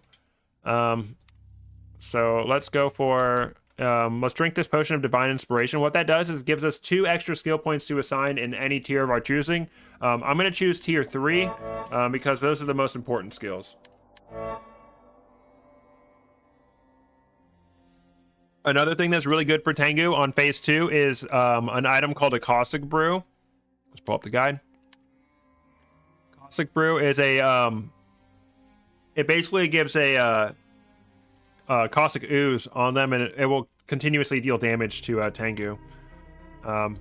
So let's go for... let's drink this potion of divine inspiration. What that does is gives us 2 extra skill points to assign in any tier of our choosing. I'm going to choose tier 3 because those are the most important skills. Another thing that's really good for Tangu on phase 2 is an item called a caustic brew. Let's pull up the guide. Caustic brew is a it basically gives a caustic ooze on them, and it will continuously deal damage to Tangu. So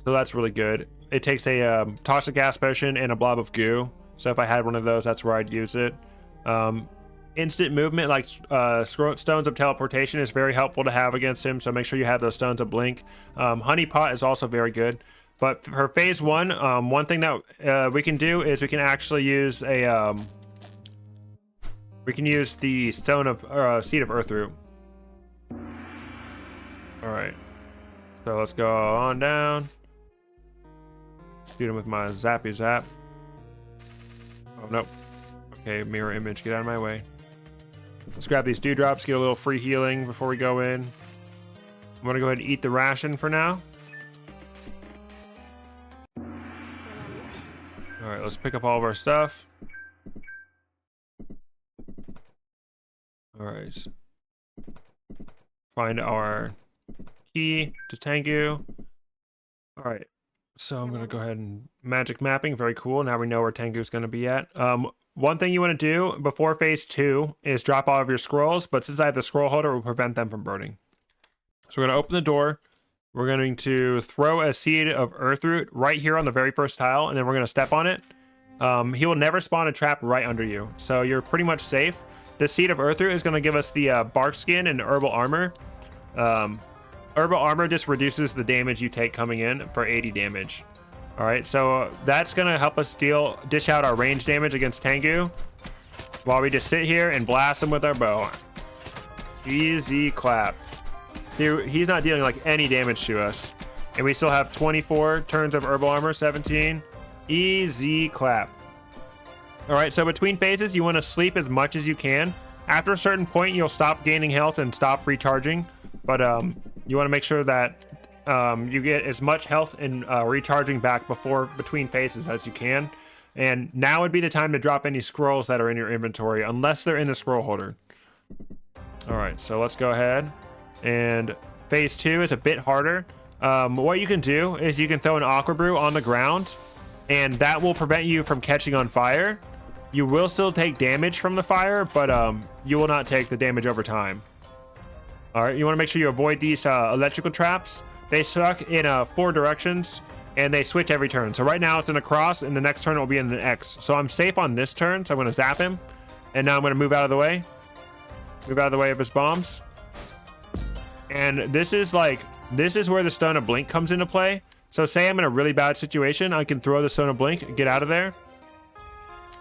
that's really good. It takes a toxic gas potion and a blob of goo. So if I had one of those, that's where I'd use it. Instant movement, like stones of teleportation, is very helpful to have against him. So make sure you have those stones of blink. Honey pot is also very good. But for phase 1, one thing that we can do is we can actually use a we can use the stone of seed of earthroot. All right. So let's go on down. Shoot him with my zappy zap. Oh nope. Okay, mirror image, get out of my way. Let's grab these dewdrops, get a little free healing before we go in. I'm gonna go ahead and eat the ration for now. All right, let's pick up all of our stuff. All right. Find our key to Tangu. All right. So I'm gonna go ahead and magic mapping. Very cool. Now we know where Tangu's gonna be at. One thing you want to do before phase 2 is drop all of your scrolls, but since I have the scroll holder, it will prevent them from burning. So we're going to open the door. We're going to throw a seed of earthroot right here on the very first tile, and then we're going to step on it. He will never spawn a trap right under you, so you're pretty much safe. The seed of earthroot is going to give us the bark skin and herbal armor. Herbal armor just reduces the damage you take coming in for 80 damage. All right, so that's going to help us dish out our range damage against Tangu while we just sit here and blast him with our bow. Easy clap. Dude, he's not dealing like any damage to us. And we still have 24 turns of herbal armor, 17. Easy clap. All right, so between phases, you want to sleep as much as you can. After a certain point, you'll stop gaining health and stop recharging. But you want to make sure that you get as much health and recharging back between phases as you can. And now would be the time to drop any scrolls that are in your inventory, unless they're in the scroll holder. All right, so let's go ahead. And phase 2 is a bit harder. What you can do is you can throw an aqua brew on the ground, and that will prevent you from catching on fire. You will still take damage from the fire, but you will not take the damage over time. All right, you want to make sure you avoid these electrical traps. They suck in 4 directions, and they switch every turn. So right now it's in a cross, and the next turn it will be in an X. So I'm safe on this turn, so I'm going to zap him. And now I'm going to move out of the way. Move out of the way of his bombs. And this is where the Stone of Blink comes into play. So say I'm in a really bad situation, I can throw the Stone of Blink and get out of there.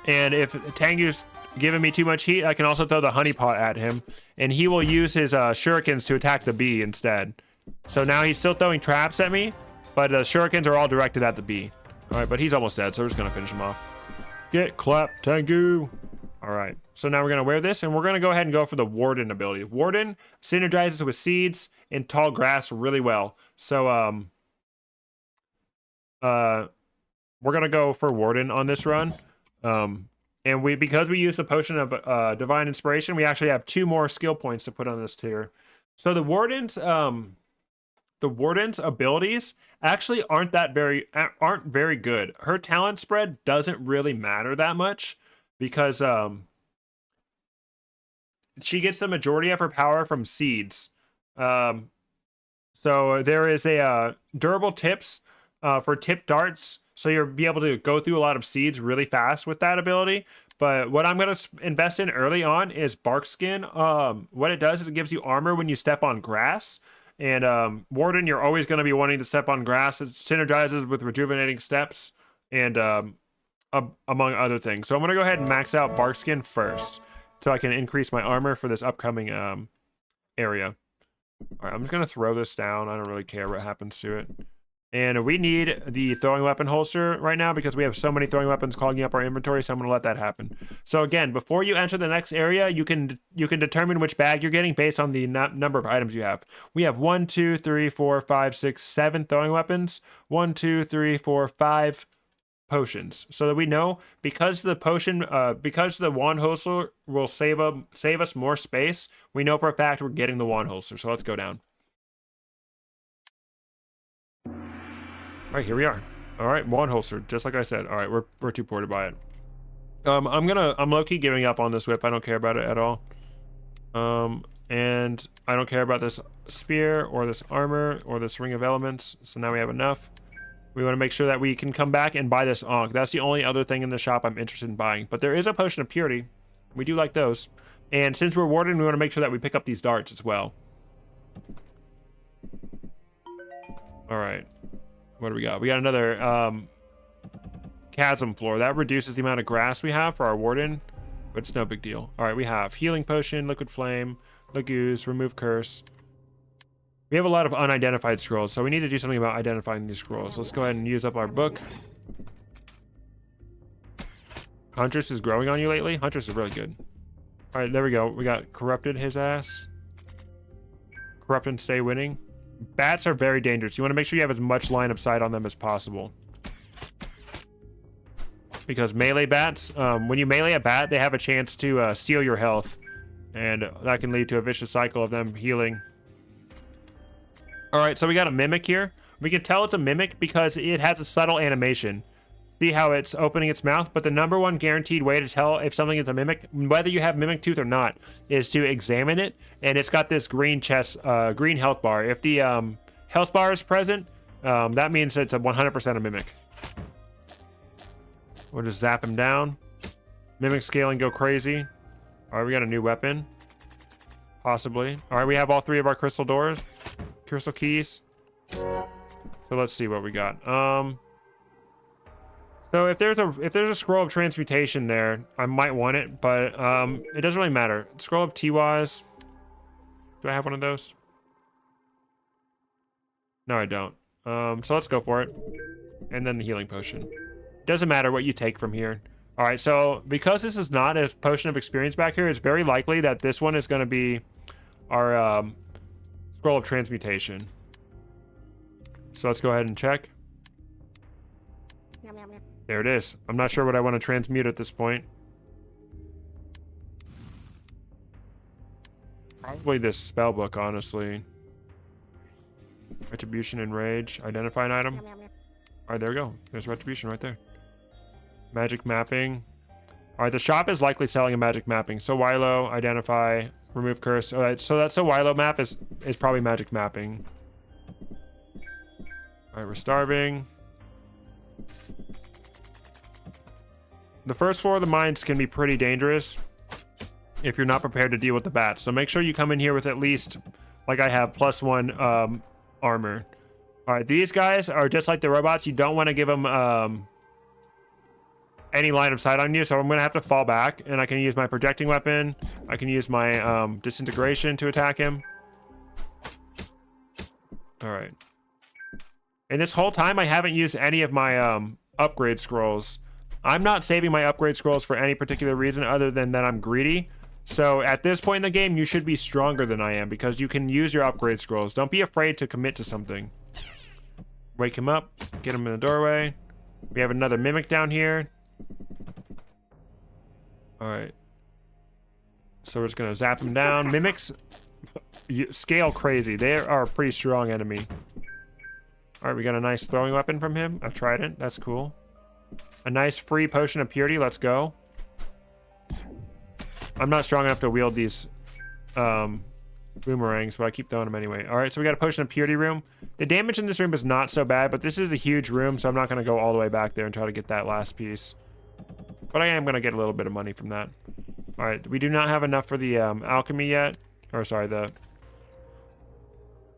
And if Tangu's giving me too much heat, I can also throw the honey pot at him. And he will use his shurikens to attack the bee instead. So now he's still throwing traps at me, but the shurikens are all directed at the bee. All right, but he's almost dead, so we're just going to finish him off. Get clapped, Tangu. All right, so now we're going to wear this, and we're going to go ahead and go for the Warden ability. Warden synergizes with seeds and tall grass really well. So we're going to go for Warden on this run. And because we use the potion of divine inspiration, we actually have 2 more skill points to put on this tier. So the Warden's abilities actually aren't very good. Her talent spread doesn't really matter that much because she gets the majority of her power from seeds. So there is a durable tips for tip darts, so you'll be able to go through a lot of seeds really fast with that ability. But what I'm going to invest in early on is bark skin. What it does is it gives you armor when you step on grass. And Warden, you're always going to be wanting to step on grass. It synergizes with rejuvenating steps and among other things. So I'm going to go ahead and max out bark skin first so I can increase my armor for this upcoming area. All right, I'm just going to throw this down. I don't really care what happens to it. And we need the throwing weapon holster right now because we have so many throwing weapons clogging up our inventory, so I'm going to let that happen. So again, before you enter the next area, you can determine which bag you're getting based on the number of items you have. We have 1, 2, 3, 4, 5, 6, 7 throwing weapons. 1, 2, 3, 4, 5, potions, so that we know, because the potion, because the wand holster will save us more space, we know for a fact we're getting the wand holster. So let's go down. All right, here we are. All right, wand holster, just like I said. All right, we're too poor to buy it. I'm low-key giving up on this whip. I don't care about it at all. And I don't care about this spear or this armor or this ring of elements. So now we have enough. We want to make sure that we can come back and buy this Ankh. That's the only other thing in the shop I'm interested in buying. But there is a potion of purity. We do like those. And since we're Warden, we want to make sure that we pick up these darts as well. All right. What do we got? We got another chasm floor. That reduces the amount of grass we have for our Warden, but it's no big deal. All right, we have healing potion, liquid flame, Lagoose, remove curse. We have a lot of unidentified scrolls, so we need to do something about identifying these scrolls. Let's go ahead and use up our book. Huntress is growing on you lately? Huntress is really good. All right, there we go. We got corrupted his ass. Corrupt and stay winning. Bats are very dangerous. You want to make sure you have as much line of sight on them as possible. Because melee bats, when you melee a bat, they have a chance to steal your health. And that can lead to a vicious cycle of them healing. All right, so we got a mimic here. We can tell it's a mimic because it has a subtle animation. See how it's opening its mouth? But the number one guaranteed way to tell if something is a mimic, whether you have mimic tooth or not, is to examine it. And it's got this green chest, green health bar. If the health bar is present, that means it's a 100% a mimic. We'll just zap him down. Mimic scaling go crazy. All right, we got a new weapon. Possibly. All right, we have all three of our crystal doors. Crystal keys. So let's see what we got. So if there's a scroll of transmutation there, I might want it, but it doesn't really matter. Scroll of Tiwaz. Do I have one of those? No, I don't. So let's go for it. And then the healing potion. Doesn't matter what you take from here. All right, so because this is not a potion of experience back here, it's very likely that this one is going to be our scroll of transmutation. So let's go ahead and check. There it is. I'm not sure what I want to transmute at this point. Probably this spell book, honestly. Retribution and Rage. Identify an item. All right, there we go. There's Retribution right there. Magic mapping. All right, the shop is likely selling a magic mapping. So Wilo, identify, remove curse. All right, so that's a Wilo map is probably magic mapping. All right, we're starving. The first floor of the mines can be pretty dangerous if you're not prepared to deal with the bats. So make sure you come in here with at least, like I have, +1 armor. All right, these guys are just like the robots. You don't want to give them any line of sight on you, so I'm gonna have to fall back, and I can use my projecting weapon. I can use my disintegration to attack him. All right. And this whole time, I haven't used any of my upgrade scrolls. I'm not saving my upgrade scrolls for any particular reason other than that I'm greedy. So at this point in the game, you should be stronger than I am because you can use your upgrade scrolls. Don't be afraid to commit to something. Wake him up, get him in the doorway. We have another mimic down here. All right. So we're just gonna zap him down. Mimics scale crazy. They are a pretty strong enemy. All right, we got a nice throwing weapon from him. A trident, that's cool. A nice free potion of purity, let's go. I'm not strong enough to wield these boomerangs, but I keep throwing them anyway. All right, so we got a potion of purity room. The damage in this room is not so bad, but this is a huge room, so I'm not gonna go all the way back there and try to get that last piece. But I am gonna get a little bit of money from that. All right, we do not have enough for the alchemy yet. Or sorry, the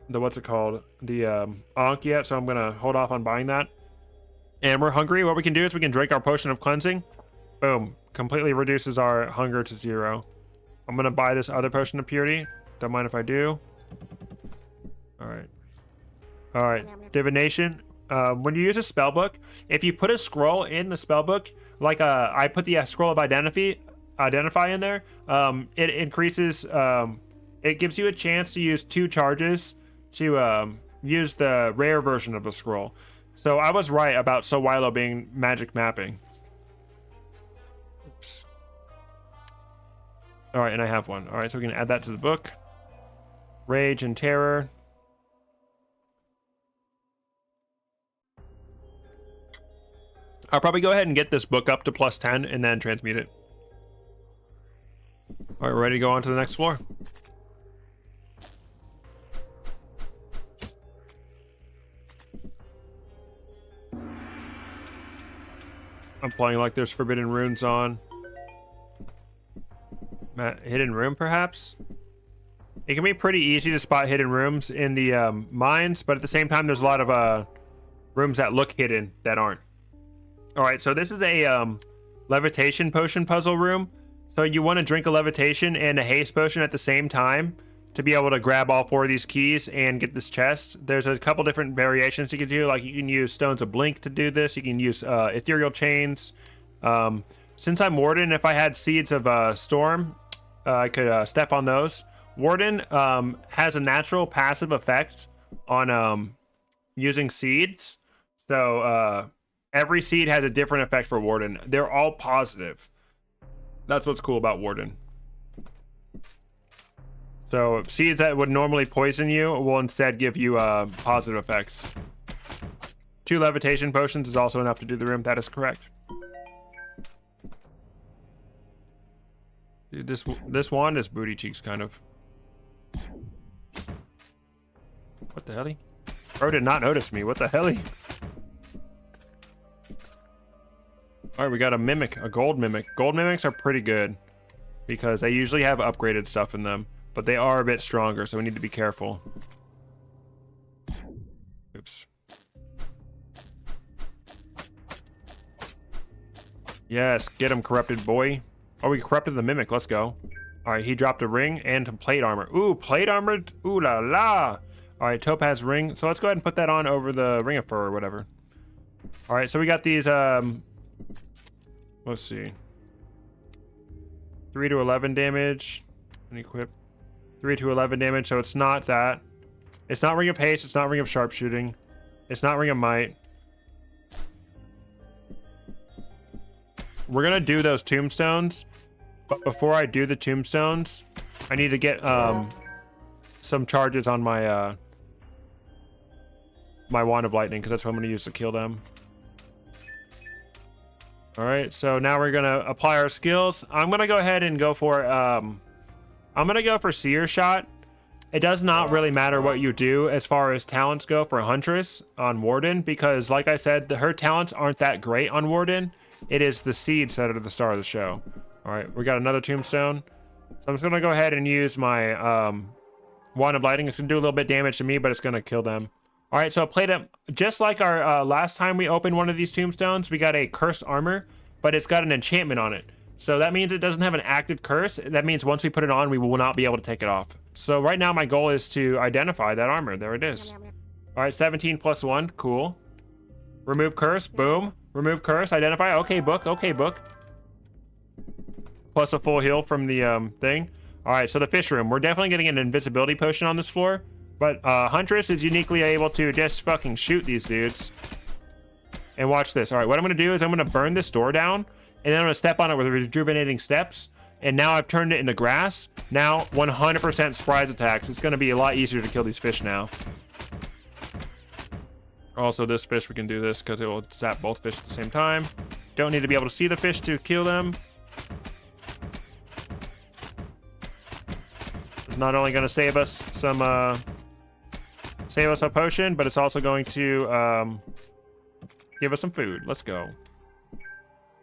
what's it called? The Ankh yet, so I'm gonna hold off on buying that. And we're hungry. What we can do is we can drink our potion of cleansing. Boom. Completely reduces our hunger to 0. I'm gonna buy this other potion of purity. Don't mind if I do. All right. All right. Divination. When you use a spell book, if you put a scroll in the spell book, like I put the scroll of identify in there, it increases. It gives you a chance to use 2 charges to use the rare version of the scroll. So I was right about So Wilo being magic mapping. Oops. All right, and I have one. All right, so we can add that to the book. Rage and Terror. I'll probably go ahead and get this book up to +10 and then transmute it. All right, we're ready to go on to the next floor. I'm playing like there's forbidden runes on. Hidden room, perhaps? It can be pretty easy to spot hidden rooms in the mines, but at the same time, there's a lot of rooms that look hidden that aren't. All right, so this is a levitation potion puzzle room. So you want to drink a levitation and a haste potion at the same time to be able to grab all 4 of these keys and get this chest. There's a couple different variations you can do. Like you can use Stones of Blink to do this. You can use ethereal chains. Since I'm Warden, if I had Seeds of Storm, I could step on those. Warden has a natural passive effect on using seeds. So every seed has a different effect for Warden. They're all positive. That's what's cool about Warden. So seeds that would normally poison you will instead give you positive effects. 2 levitation potions is also enough to do the room. That is correct. Dude, this wand is booty cheeks, kind of. What the hell? Bro did not notice me. What the hell? All right, we got a mimic, a gold mimic. Gold mimics are pretty good because they usually have upgraded stuff in them, but they are a bit stronger, so we need to be careful. Oops. Yes, get him, corrupted boy. Oh, we corrupted the mimic. Let's go. All right, he dropped a ring and some plate armor. Ooh, plate armor. Ooh la la. All right, topaz ring. So let's go ahead and put that on over the ring of fur or whatever. All right, so we got these. Let's see. 3 to 11 damage. And equip. 3 to 11 damage. So it's not that. It's not ring of haste. It's not ring of sharpshooting. It's not ring of might. We're gonna do those tombstones, but before I do the tombstones, I need to get some charges on my my wand of lightning, because that's what I'm gonna use to kill them. All right, so now we're gonna apply our skills. I'm gonna go ahead and go for Seer Shot. It does not really matter what you do as far as talents go for Huntress on Warden, because like I said, her talents aren't that great on Warden. It is the seeds that are the star of the show. All right, we got another tombstone. So I'm just gonna go ahead and use my wand of lightning. It's gonna do a little bit damage to me, but it's gonna kill them. All right, so I played it just like our last time we opened one of these tombstones. We got a cursed armor, but it's got an enchantment on it. So that means it doesn't have an active curse. That means once we put it on, we will not be able to take it off. So right now my goal is to identify that armor. There it is. All right, 17 plus 1, cool. Remove curse, boom. Remove curse, identify, okay book, okay book. Plus a full heal from the thing. All right, so the fish room. We're definitely getting an invisibility potion on this floor, but Huntress is uniquely able to just fucking shoot these dudes. And watch this. All right, what I'm gonna do is I'm gonna burn this door down, and then I'm gonna step on it with rejuvenating steps. And now I've turned it into grass. Now 100% surprise attacks. It's gonna be a lot easier to kill these fish now. Also, this fish, we can do this because it will zap both fish at the same time. Don't need to be able to see the fish to kill them. It's not only going to save us some, save us a potion, but it's also going to give us some food. Let's go.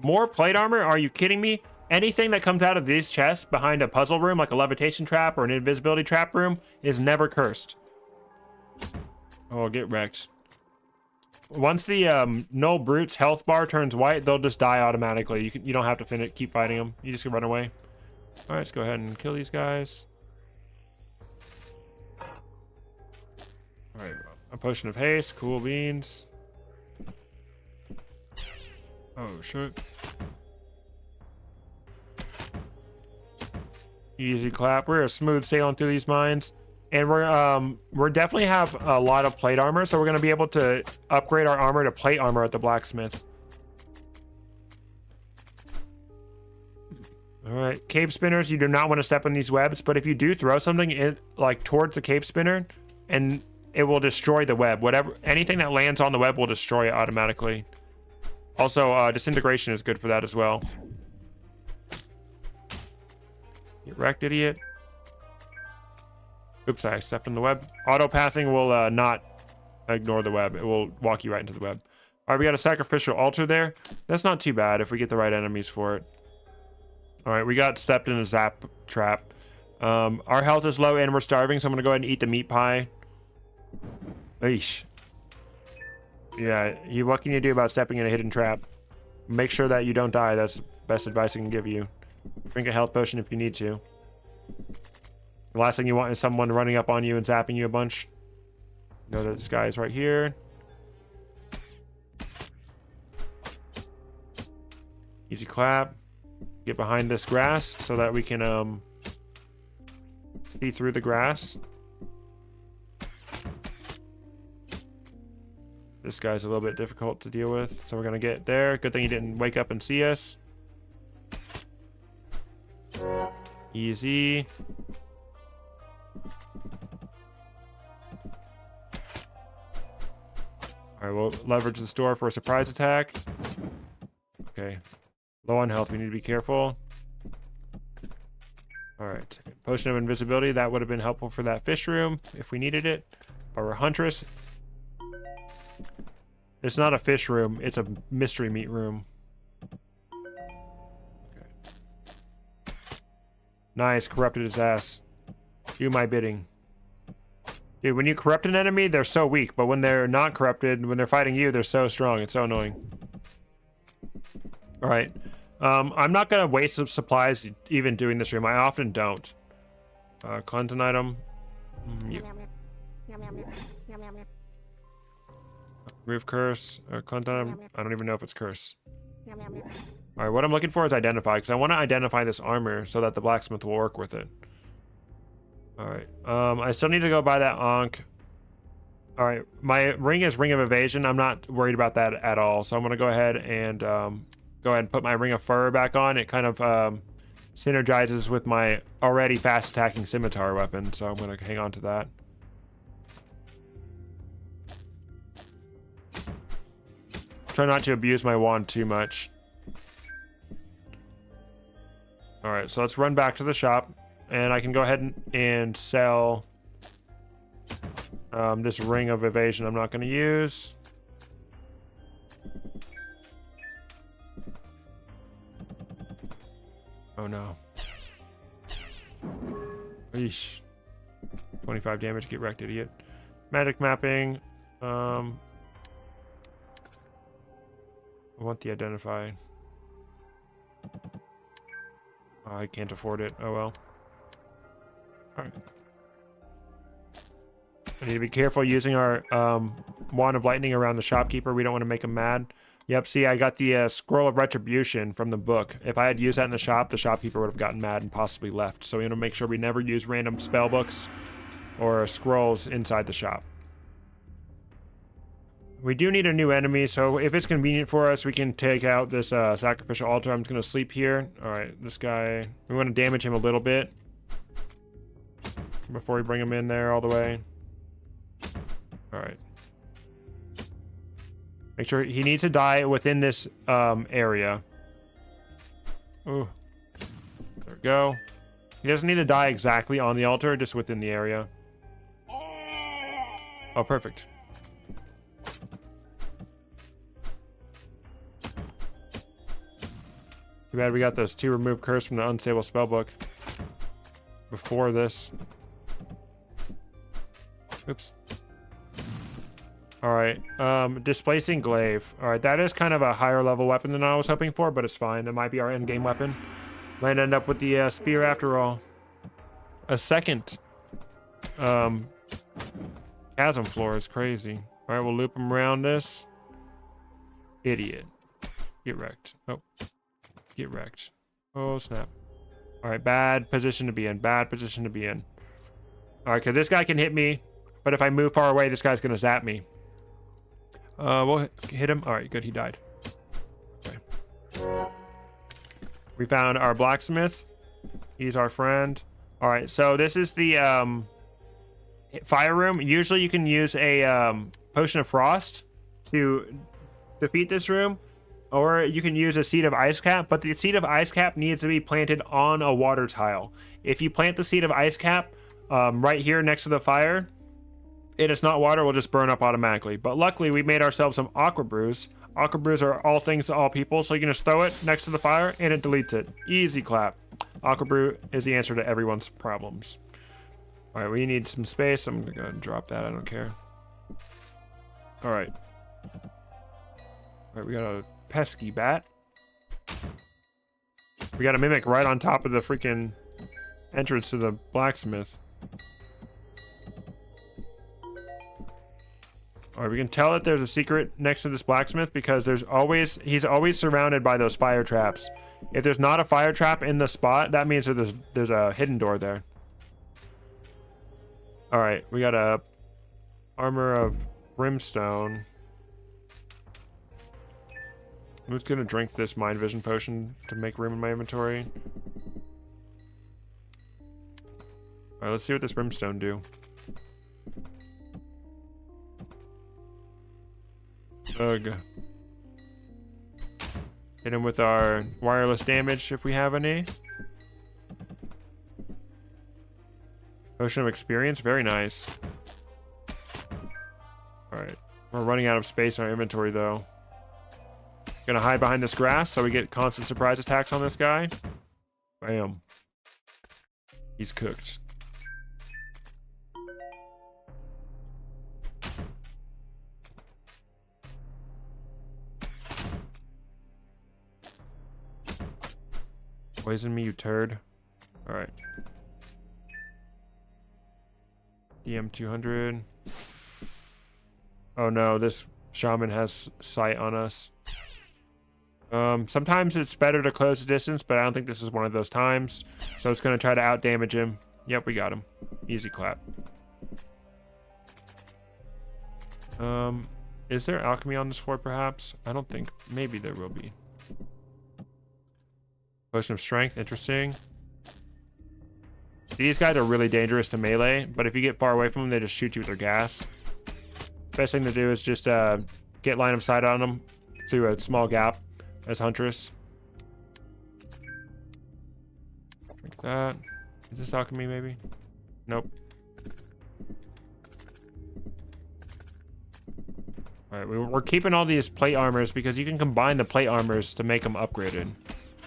More plate armor? Are you kidding me? Anything that comes out of these chests behind a puzzle room, like a levitation trap or an invisibility trap room, is never cursed. Oh, get wrecked. Once the Null Brute's health bar turns white, they'll just die automatically. You don't have to keep fighting them. You just can run away. All right, let's go ahead and kill these guys. All right, a potion of haste, cool beans. Oh shit. Easy clap. We're smooth sailing through these mines. And we're definitely have a lot of plate armor, so we're gonna be able to upgrade our armor to plate armor at the blacksmith. All right, cave spinners. You do not want to step on these webs, but if you do throw something in like towards the cave spinner, and it will destroy the web. Anything that lands on the web will destroy it automatically. Also, disintegration is good for that as well. Get wrecked, idiot. Oops, I stepped on the web. Auto pathing will not ignore the web. It will walk you right into the web. All right, we got a sacrificial altar there. That's not too bad if we get the right enemies for it. All right, we got stepped in a zap trap. Our health is low and we're starving, so I'm gonna go ahead and eat the meat pie. Eesh. Yeah, what can you do about stepping in a hidden trap? Make sure that you don't die. That's the best advice I can give you. Drink a health potion if you need to. The last thing you want is someone running up on you and zapping you a bunch. Know that this guy is right here. Easy clap. Get behind this grass so that we can see through the grass. This guy's a little bit difficult to deal with, so we're gonna get there. Good thing he didn't wake up and see us. Easy. All right, we'll leverage the store for a surprise attack. Okay, low on health, we need to be careful. All right, potion of invisibility, that would have been helpful for that fish room if we needed it. Our huntress. It's not a fish room, it's a mystery meat room. Okay. Nice, corrupted his ass. Do my bidding. Dude, when you corrupt an enemy, they're so weak, but when they're not corrupted, when they're fighting you, they're so strong. It's so annoying. All right. I'm not gonna waste some supplies even doing this room. I often don't. Cleanse an item. Remove curse or cleanse item. I don't even know if it's curse. All right, what I'm looking for is identify, because I want to identify this armor so that the blacksmith will work with it. All right. I still need to go buy that Ankh. All right, my ring is Ring of Evasion. I'm not worried about that at all, so I'm gonna go ahead and put my Ring of Fur back on. It kind of synergizes with my already fast attacking scimitar weapon, so I'm gonna hang on to that. Try not to abuse my wand too much. All right, so let's run back to the shop, and I can go ahead and sell this Ring of Evasion I'm not going to use. Oh no. Eesh. 25 damage, get wrecked, idiot. Magic mapping. I want the identify. Oh, I can't afford it. Oh well. Alright. I need to be careful using our Wand of Lightning around the shopkeeper. We don't want to make him mad. Yep, see, I got the Scroll of Retribution from the book. If I had used that in the shopkeeper would have gotten mad and possibly left. So we want to make sure we never use random spell books or scrolls inside the shop. We do need a new enemy, so if it's convenient for us, we can take out this Sacrificial altar. I'm just going to sleep here. Alright, this guy, we want to damage him a little bit before we bring him in there all the way. Alright. Make sure he needs to die within this area. Ooh. There we go. He doesn't need to die exactly on the altar, just within the area. Oh, perfect. Too bad we got those 2 remove curse from the unstable spellbook before this. Oops. Alright, displacing glaive. Alright, that is kind of a higher level weapon than I was hoping for, but it's fine. It might be our end game weapon. Might end up with the spear after all. A second chasm floor is crazy. Alright, we'll loop him around this. Idiot. Get wrecked. Oh. Get wrecked. Oh, snap. Alright, bad position to be in. Bad position to be in. All right, because this guy can hit me, but if I move far away, this guy's gonna zap me. We'll hit him. All right, good. He died. Okay. We found our blacksmith. He's our friend. All right, so this is the fire room. Usually you can use a potion of frost to defeat this room, or you can use a seed of ice cap, but the seed of ice cap needs to be planted on a water tile. If you plant the seed of ice cap right here next to the fire, it is not water, will just burn up automatically. But luckily we made ourselves some aqua brews. Aqua brews are all things to all people, so you can just throw it next to the fire and it deletes it. Easy clap. Aqua brew is the answer to everyone's problems. All right, we need some space. I'm gonna go ahead and drop that. I don't care. All right. All right, we got a pesky bat. We got a mimic right on top of the freaking entrance to the blacksmith. All right, we can tell that there's a secret next to this blacksmith because he's always surrounded by those fire traps. If there's not a fire trap in the spot, that means that there's a hidden door there. All right, we got a armor of brimstone. I'm just gonna drink this mind vision potion to make room in my inventory. All right, let's see what this brimstone do. Ugh. Hit him with our wireless damage if we have any. Potion of experience, very nice. Alright. We're running out of space in our inventory though. Gonna hide behind this grass so we get constant surprise attacks on this guy. Bam. He's cooked. Poison me, you turd. Alright. DM 200. Oh no, this shaman has sight on us. Sometimes it's better to close the distance, but I don't think this is one of those times. So it's going to try to out damage him. Yep, we got him. Easy clap. Is there alchemy on this floor perhaps? I don't think. Maybe there will be. Potion of strength, interesting. These guys are really dangerous to melee, but if you get far away from them, they just shoot you with their gas. Best thing to do is just get line of sight on them through a small gap as Huntress. Drink that. Is this alchemy maybe? Nope. Alright, we're keeping all these plate armors because you can combine the plate armors to make them upgraded.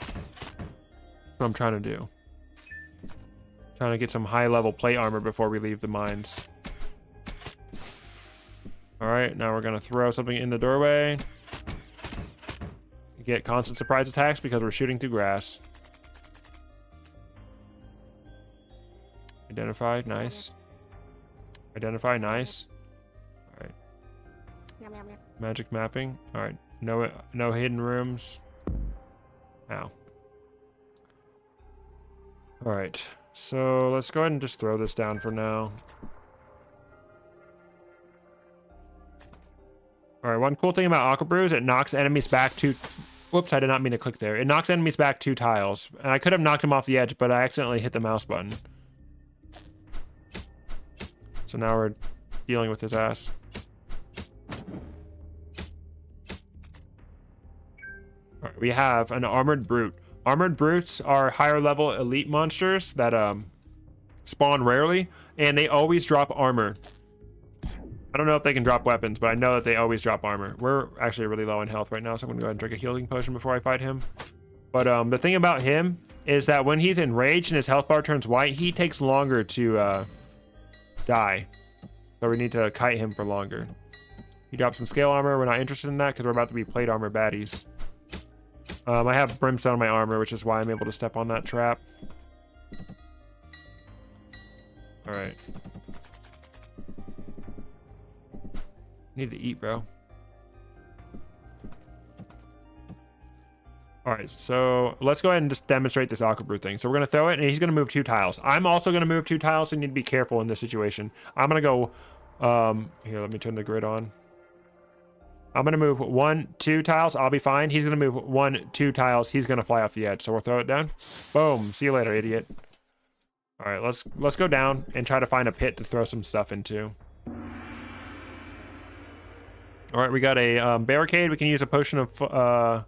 That's what I'm trying to do. Trying to get some high level plate armor before we leave the mines. Alright, now we're gonna throw something in the doorway. Get constant surprise attacks because we're shooting through grass. Identify, nice. Identify, nice. Alright. Magic mapping. Alright. No hidden rooms. Ow. Alright. So let's go ahead and just throw this down for now. Alright, one cool thing about Aqua Brew is it knocks enemies back to... Whoops, I did not mean to click there. It knocks enemies back 2 tiles. And I could have knocked him off the edge, but I accidentally hit the mouse button. So now we're dealing with his ass. Alright, we have an Armored Brute. Armored Brutes are higher level elite monsters that spawn rarely, and they always drop armor. I don't know if they can drop weapons, but I know that they always drop armor. We're actually really low in health right now, so I'm gonna go ahead and drink a healing potion before I fight him. But the thing about him is that when he's enraged and his health bar turns white, he takes longer to die. So we need to kite him for longer. He dropped some scale armor. We're not interested in that because we're about to be plate armor baddies. I have brimstone in my armor, which is why I'm able to step on that trap. Alright. Need to eat, bro. All right, so let's go ahead and just demonstrate this aqua brew thing. So we're gonna throw it, and he's gonna move 2 tiles. I'm also gonna move 2 tiles, so you need to be careful in this situation. I'm gonna go, here, let me turn the grid on. I'm gonna move 1, 2 tiles. I'll be fine. He's gonna move 1, 2 tiles. He's gonna fly off the edge. So we'll throw it down. Boom. See you later, idiot. All right, let's go down and try to find a pit to throw some stuff into. All right, we got a barricade. We can use a potion of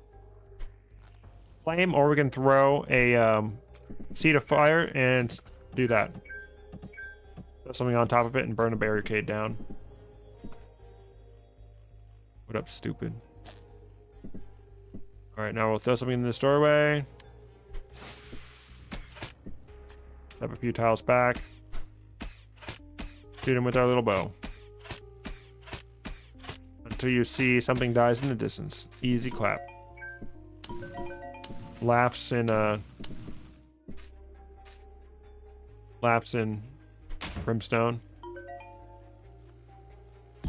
flame, or we can throw a seed of fire and do that. Put something on top of it and burn a barricade down. What up, stupid? All right, now we'll throw something in this doorway. Step a few tiles back. Shoot him with our little bow. Until you see something dies in the distance. Easy clap. Laughs in brimstone.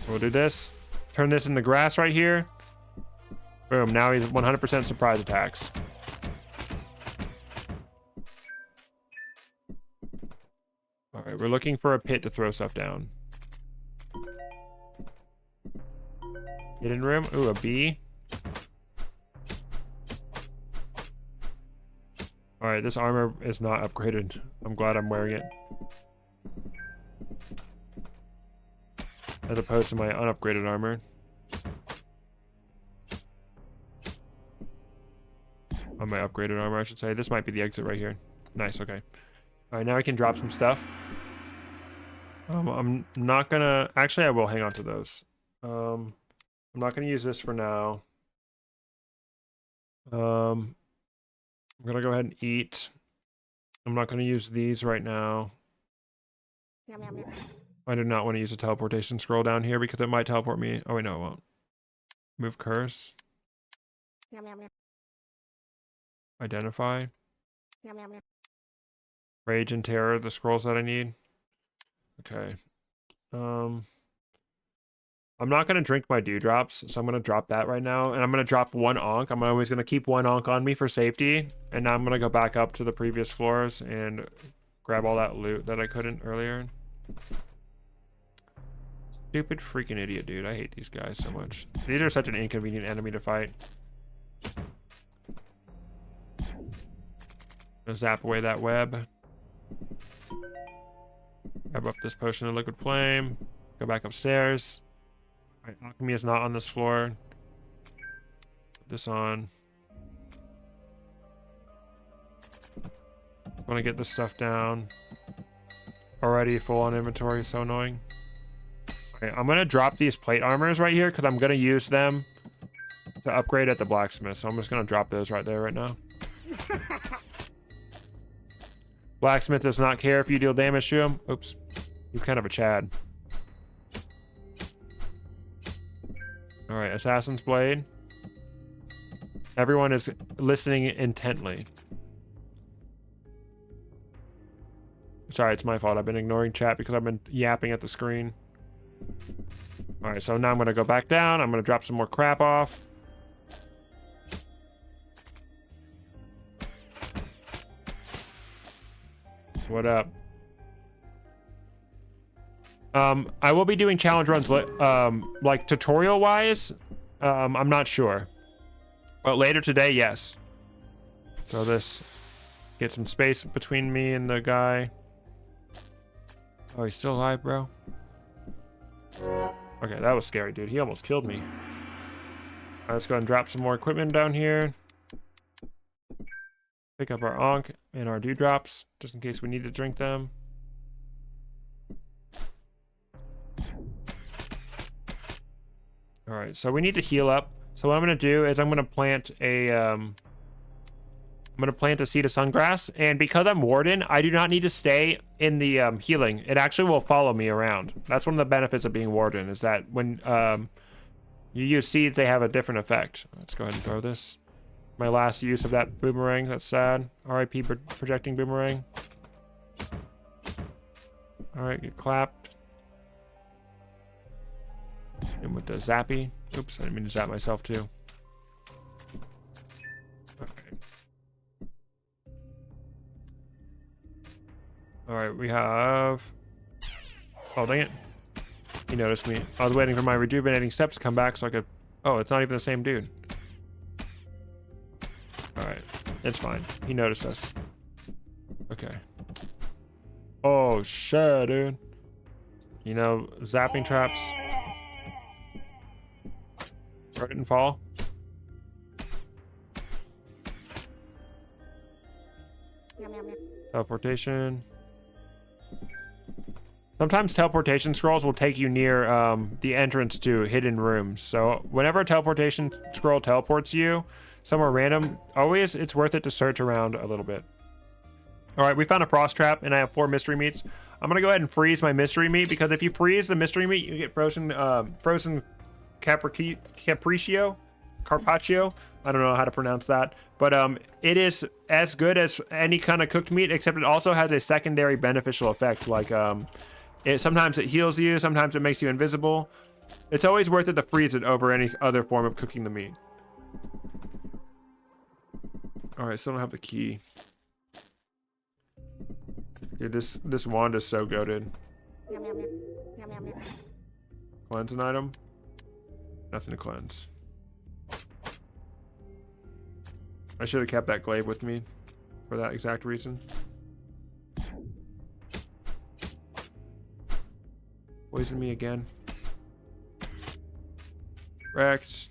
We'll do this. Turn this into grass right here. Boom, now he's 100% surprise attacks. All right, we're looking for a pit to throw stuff down. Hidden room, ooh, a bee. All right, this armor is not upgraded. I'm glad I'm wearing it. As opposed to my unupgraded armor. On my upgraded armor, I should say. This might be the exit right here. Nice, okay. All right, now I can drop some stuff. I'm not gonna... Actually, I will hang on to those. I'm not gonna use this for now. I'm gonna go ahead and eat. I'm not gonna use these right now. I do not want to use a teleportation scroll down here because it might teleport me. Oh wait, no, it won't. Move curse. Identify. Rage and terror, the scrolls that I need. Okay. I'm not gonna drink my dewdrops, so I'm gonna drop that right now, and I'm gonna drop 1 onk. I'm always gonna keep 1 onk on me for safety, and now I'm gonna go back up to the previous floors and grab all that loot that I couldn't earlier. Stupid freaking idiot, dude. I hate these guys so much. These are such an inconvenient enemy to fight. Gonna zap away that web. Grab up this potion of liquid flame. Go back upstairs. Alright, alchemy is not on this floor. Put this on. Want to get this stuff down. Already full on inventory, so annoying. Okay, I'm gonna drop these plate armors right here because I'm gonna use them to upgrade at the blacksmith. So I'm just gonna drop those right there right now. Blacksmith does not care if you deal damage to him. Oops, he's kind of a Chad. All right, assassin's blade. Everyone is listening intently. Sorry, it's my fault. I've been ignoring chat because I've been yapping at the screen. All right, so now I'm gonna go back down. I'm gonna drop some more crap off. What up? I will be doing challenge runs like tutorial wise. I'm not sure, but later today, yes. So this, get some space between me and the guy. Oh, he's still alive, bro. Okay, that was scary, dude. He almost killed me. All right, let's go ahead and drop some more equipment down here. Pick up our onk and our dewdrops, just in case we need to drink them. All right, so we need to heal up. So what I'm gonna do is I'm gonna plant a seed of sungrass, and because I'm Warden, I do not need to stay in the healing. It actually will follow me around. That's one of the benefits of being Warden, is that when you use seeds, they have a different effect. Let's go ahead and throw this. My last use of that boomerang, that's sad. RIP projecting boomerang. All right, get clapped. And with the zappy. Oops, I didn't mean to zap myself too. Okay. All right, we have... Oh, dang it. He noticed me. I was waiting for my rejuvenating steps to come back so I could... Oh, it's not even the same dude. All right, it's fine. He noticed us. Okay. Oh, shit, dude. You know, zapping traps. Right and fall. Teleportation. Sometimes teleportation scrolls will take you near the entrance to hidden rooms. So whenever a teleportation scroll teleports you somewhere random, always it's worth it to search around a little bit. All right, we found a frost trap and I have 4 mystery meats. I'm gonna go ahead and freeze my mystery meat because if you freeze the mystery meat, you get frozen capriccio, carpaccio. I don't know how to pronounce that, but it is as good as any kind of cooked meat, except it also has a secondary beneficial effect. Like sometimes it heals you, sometimes it makes you invisible. It's always worth it to freeze it over any other form of cooking the meat. All right, still don't have the key. Dude, this wand is so goated. Cleanse an item. Nothing to cleanse. I should have kept that glaive with me for that exact reason. Poison me again. Wrecked.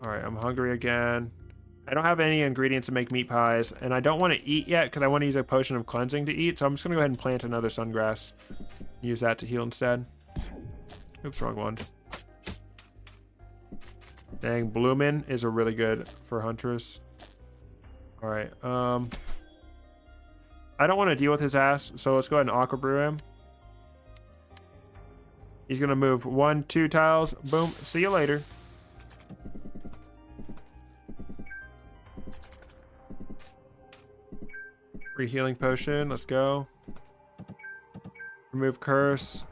Alright, I'm hungry again. I don't have any ingredients to make meat pies, and I don't want to eat yet because I want to use a potion of cleansing to eat, so I'm just going to go ahead and plant another sungrass. Use that to heal instead. Oops, wrong one. Dang, Bloomin' is a really good for Huntress. Alright, I don't want to deal with his ass, so let's go ahead and aqua brew him. He's going to move 1, 2 tiles. Boom. See you later. Free healing potion. Let's go. Remove curse.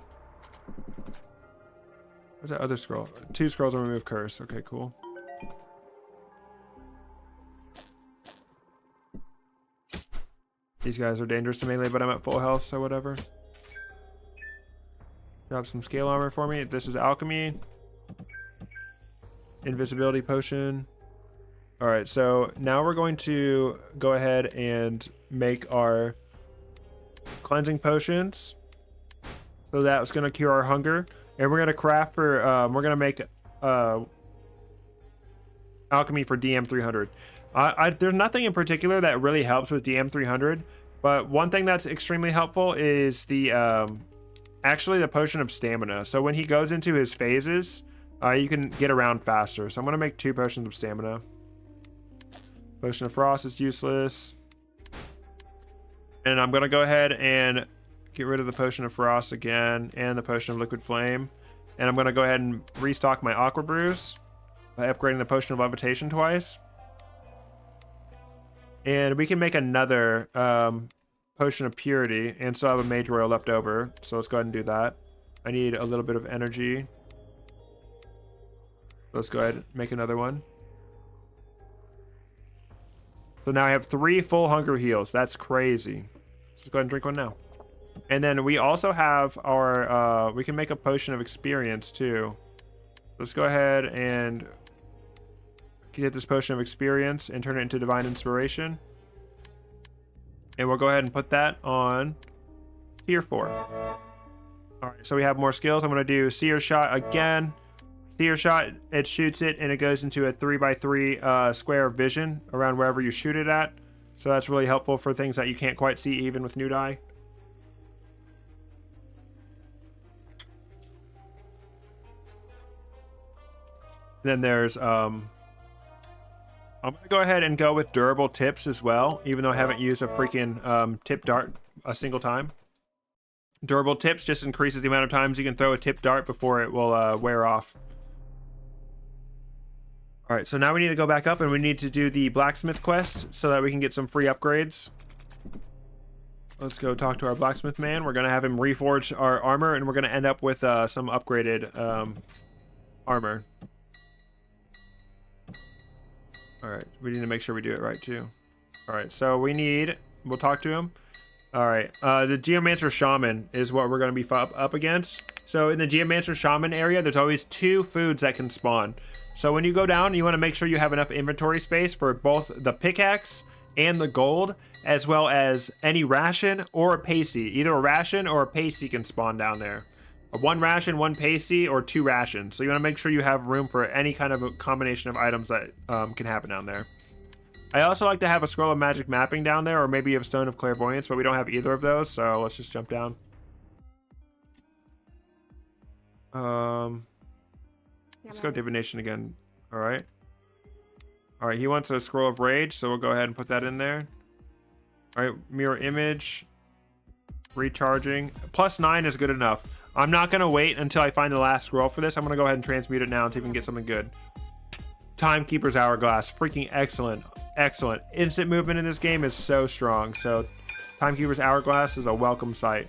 What's that other scroll? 2 scrolls and remove curse. Okay, cool. These guys are dangerous to melee, but I'm at full health, so whatever. Drop some scale armor for me. This is alchemy. Invisibility potion. All right, so now we're going to go ahead and make our cleansing potions. So that's going to cure our hunger. And we're going to craft for, we're going to make alchemy for DM300. There's nothing in particular that really helps with DM300, but one thing that's extremely helpful is the, actually the potion of stamina. So when he goes into his phases, you can get around faster. So I'm going to make 2 potions of stamina. Potion of frost is useless. And I'm going to go ahead and get rid of the potion of frost again and the potion of liquid flame. And I'm going to go ahead and restock my aqua brews by upgrading the potion of levitation twice. And we can make another potion of purity and still have a mage royal left over. So let's go ahead and do that. I need a little bit of energy. Let's go ahead and make another one. So now I have 3 full hunger heals. That's crazy. Let's go ahead and drink one now. And then we also have our, we can make a potion of experience too. Let's go ahead and get this potion of experience and turn it into divine inspiration. And we'll go ahead and put that on tier 4. All right, so we have more skills. I'm going to do seer shot again. Seer shot, it shoots it and it goes into a 3x3 square of vision around wherever you shoot it at. So that's really helpful for things that you can't quite see even with new dye. Then there's I'm gonna go ahead and go with durable tips as well, even though I haven't used a freaking tip dart a single time. Durable tips just increases the amount of times you can throw a tip dart before it will wear off. All right, so now we need to go back up and we need to do the blacksmith quest so that we can get some free upgrades. Let's go talk to our blacksmith man. We're gonna have him reforge our armor and we're gonna end up with some upgraded armor. All right, we need to make sure we do it right too. All right, so we'll talk to him. All right, the Geomancer Shaman is what we're going to be up against. So in the Geomancer Shaman area, there's always 2 foods that can spawn. So when you go down, you want to make sure you have enough inventory space for both the pickaxe and the gold, as well as any ration or a pasty. Either a ration or a pasty can spawn down there. 1 ration, 1 pasty, or 2 rations. So you want to make sure you have room for any kind of a combination of items that can happen down there. I also like to have a scroll of magic mapping down there, or maybe a stone of clairvoyance, but we don't have either of those, so let's just jump down. Let's go divination again. All right. All right, he wants a scroll of rage, so we'll go ahead and put that in there. All right, mirror image, recharging. +9 is good enough. I'm not gonna wait until I find the last scroll for this. I'm gonna go ahead and transmute it now and see if we can get something good. Timekeeper's Hourglass, freaking excellent. Excellent. Instant movement in this game is so strong. So Timekeeper's Hourglass is a welcome sight.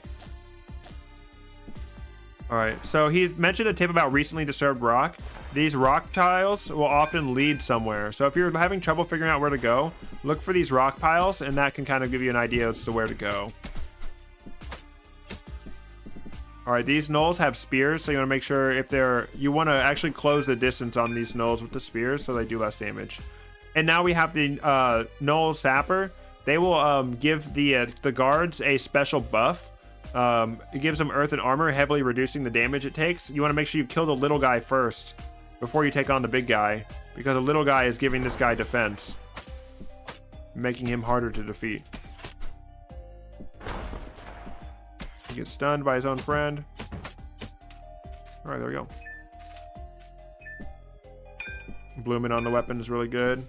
All right, so he mentioned a tip about recently disturbed rock. These rock tiles will often lead somewhere. So if you're having trouble figuring out where to go, look for these rock piles, and that can kind of give you an idea as to where to go. All right, these gnolls have spears, so you want to make sure if you want to actually close the distance on these gnolls with the spears so they do less damage. And now we have the Gnoll Sapper. They will give the guards a special buff. It gives them earth and armor, heavily reducing the damage it takes. You want to make sure you kill the little guy first before you take on the big guy, because the little guy is giving this guy defense, making him harder to defeat. He gets stunned by his own friend. All right, there we go. Blooming on the weapon is really good.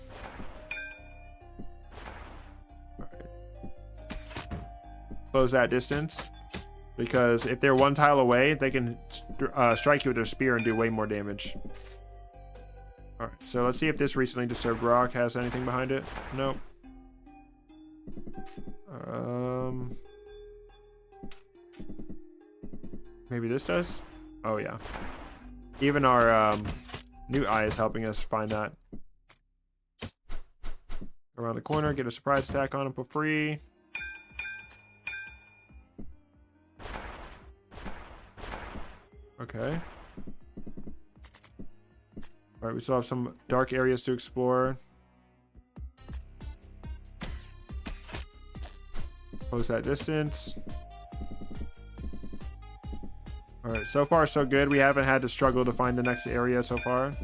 All right. Close that distance, because if they're 1 tile away, they can strike you with their spear and do way more damage. All right, so let's see if this recently disturbed rock has anything behind it. Nope. Maybe this does? Oh yeah. Even our new eye is helping us find that. Around the corner, get a surprise attack on him for free. Okay. Alright, we still have some dark areas to explore. Close that distance. Alright, so far so good. We haven't had to struggle to find the next area so far.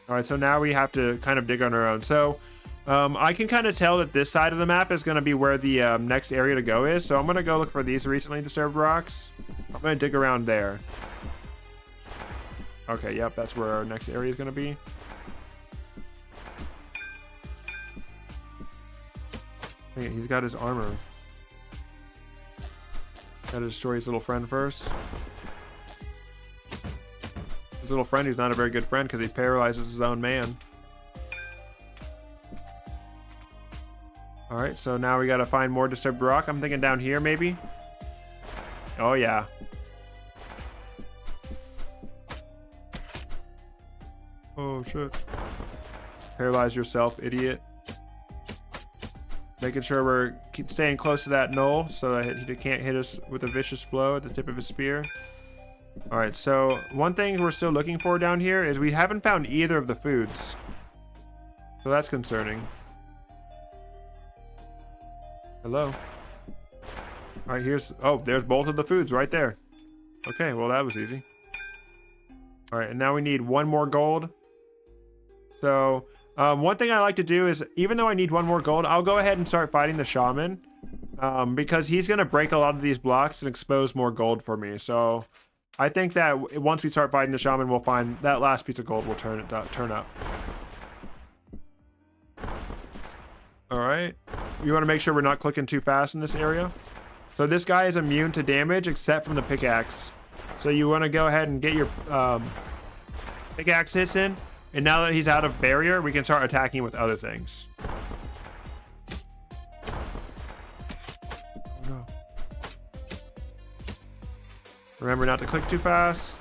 Alright, so now we have to kind of dig on our own. So, I can kind of tell that this side of the map is going to be where the next area to go is. So I'm going to go look for these recently disturbed rocks. I'm going to dig around there. Okay, yep, that's where our next area is going to be. Hey, he's got his armor. Gotta destroy his little friend first. His little friend, who's not a very good friend because he paralyzes his own man. Alright, so now we gotta find more disturbed rock. I'm thinking down here, maybe? Oh, yeah. Oh, shit. Paralyze yourself, idiot. Making sure we're staying close to that gnoll so that he can't hit us with a vicious blow at the tip of his spear. Alright, so one thing we're still looking for down here is we haven't found either of the foods. So that's concerning. Hello? Alright, here's... Oh, there's both of the foods right there. Okay, well that was easy. Alright, and now we need 1 more gold. So... one thing I like to do is, even though I need 1 more gold, I'll go ahead and start fighting the shaman, because he's going to break a lot of these blocks and expose more gold for me. So I think that once we start fighting the shaman, we'll find that last piece of gold will turn up. All right. You want to make sure we're not clicking too fast in this area. So this guy is immune to damage except from the pickaxe. So you want to go ahead and get your pickaxe hits in. And now that he's out of barrier, we can start attacking with other things. Oh, no. Remember not to click too fast.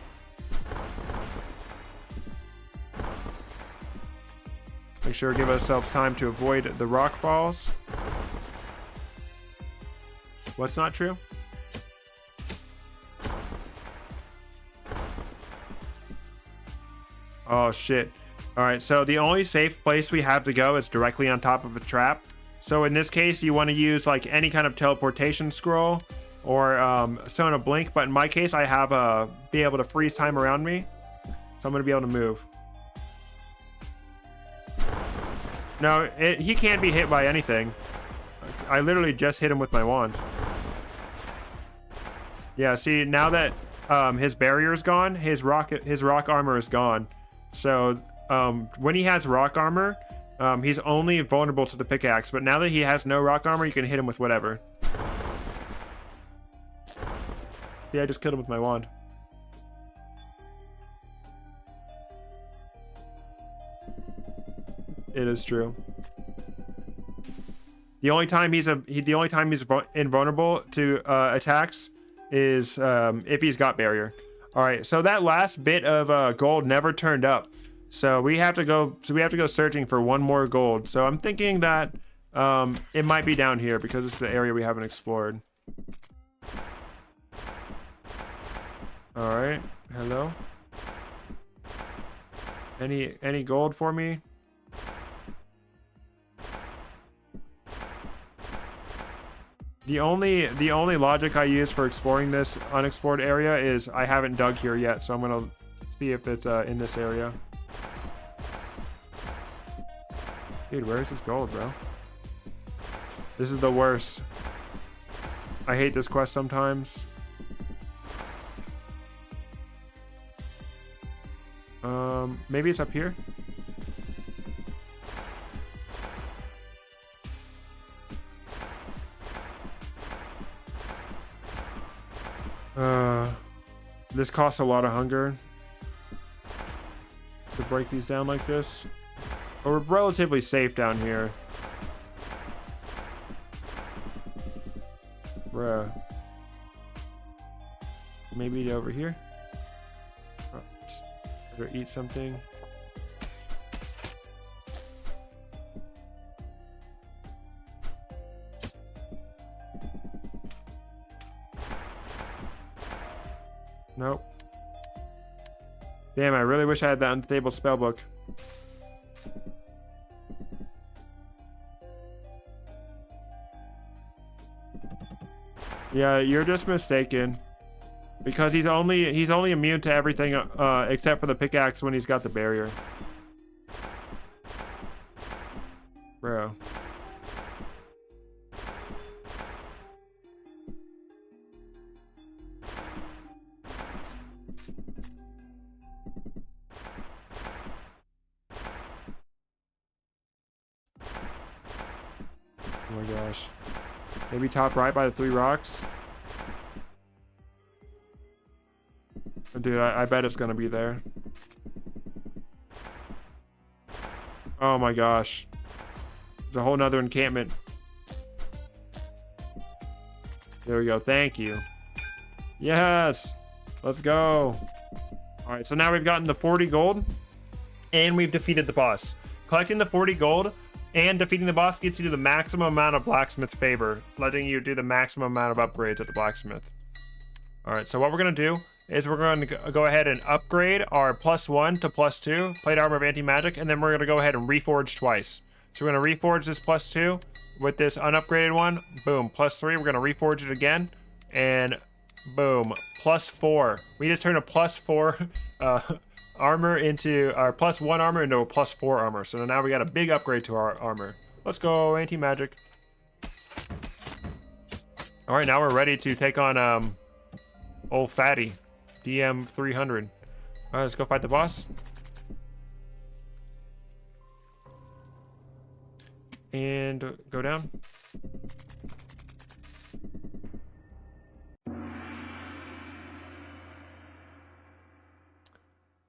Make sure to give ourselves time to avoid the rock falls. What's not true? Oh, shit. Alright, so the only safe place we have to go is directly on top of a trap. So in this case, you want to use like any kind of teleportation scroll or Stone of Blink. But in my case, I have be able to freeze time around me. So I'm going to be able to move. No, he can't be hit by anything. I literally just hit him with my wand. Yeah, see, now that his barrier is gone, his rock armor is gone. So when he has rock armor, he's only vulnerable to the pickaxe. But now that he has no rock armor, you can hit him with whatever. Yeah, I just killed him with my wand. It is true. The only time he's invulnerable to attacks is if he's got barrier. All right, so that last bit of gold never turned up, so we have to go searching for one more gold. So I'm thinking that it might be down here because it's the area we haven't explored. All right, hello. Any gold for me? The only logic I use for exploring this unexplored area is I haven't dug here yet, so I'm gonna see if it's in this area. Dude, where's this gold, bro? This is the worst. I hate this quest sometimes. Maybe it's up here. This costs a lot of hunger to break these down like this. But we're relatively safe down here. Bruh. Maybe over here? Better eat something. Nope. Damn, I really wish I had that unstable spellbook. Yeah, you're just mistaken. Because he's only immune to everything except for the pickaxe when he's got the barrier. Bro. Oh my gosh. Maybe top right by the 3 rocks. Dude, I bet it's gonna be there. Oh my gosh. There's a whole nother encampment. There we go. Thank you. Yes. Let's go. Alright, so now we've gotten the 40 gold. And we've defeated the boss. Collecting the 40 gold and defeating the boss gets you the maximum amount of Blacksmith favor, letting you do the maximum amount of upgrades at the Blacksmith. Alright, so what we're going to do is we're going to go ahead and upgrade our +1 to +2, plate armor of anti-magic, and then we're going to go ahead and reforge twice. So we're going to reforge this +2 with this unupgraded one. Boom, +3. We're going to reforge it again, and boom, +4. We just turned a +4 armor into our +1 armor into a +4 armor. So now we got a big upgrade to our armor. Let's go, anti-magic. All right, now we're ready to take on old fatty DM 300. All right, let's go fight the boss. And go down.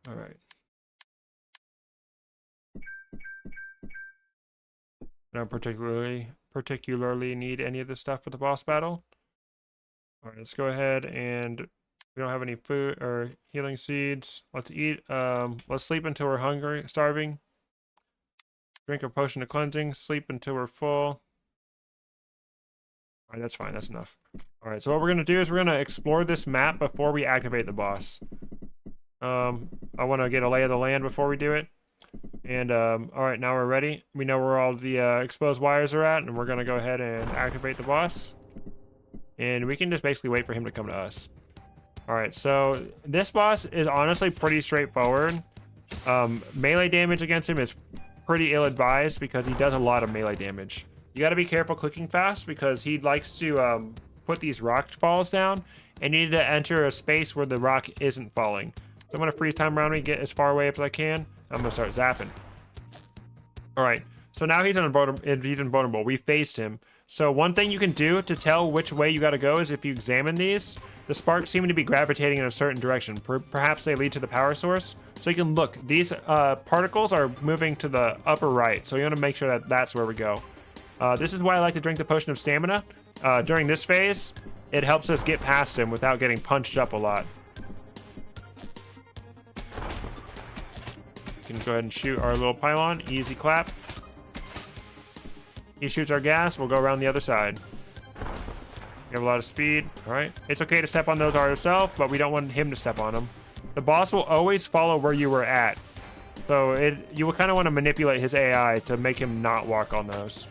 All right. I don't particularly need any of this stuff for the boss battle. All right, let's go ahead and we don't have any food or healing seeds. Let's eat. Let's sleep until we're hungry, starving. Drink a potion of cleansing. Sleep until we're full. All right, that's fine. That's enough. All right, so what we're gonna do is we're gonna explore this map before we activate the boss. I want to get a lay of the land before we do it. And all right, now we're ready. We know where all the exposed wires are at, and we're gonna go ahead and activate the boss. And we can just basically wait for him to come to us. All right, so this boss is honestly pretty straightforward. Melee damage against him is pretty ill-advised because he does a lot of melee damage. You got to be careful clicking fast because he likes to put these rock falls down, and you need to enter a space where the rock isn't falling. So I'm going to freeze time around me, get as far away as I can. I'm going to start zapping. All right, so now he's invulnerable. We phased him. So one thing you can do to tell which way you got to go is if you examine these, the sparks seem to be gravitating in a certain direction. Perhaps they lead to the power source. So you can look, these particles are moving to the upper right. So you want to make sure that that's where we go. This is why I like to drink the potion of stamina. During this phase, it helps us get past him without getting punched up a lot. We can go ahead and shoot our little pylon. Easy clap. He shoots our gas. We'll go around the other side. We have a lot of speed. All right. It's okay to step on those ourselves, but we don't want him to step on them. The boss will always follow where you were at. So you will kind of want to manipulate his AI to make him not walk on those.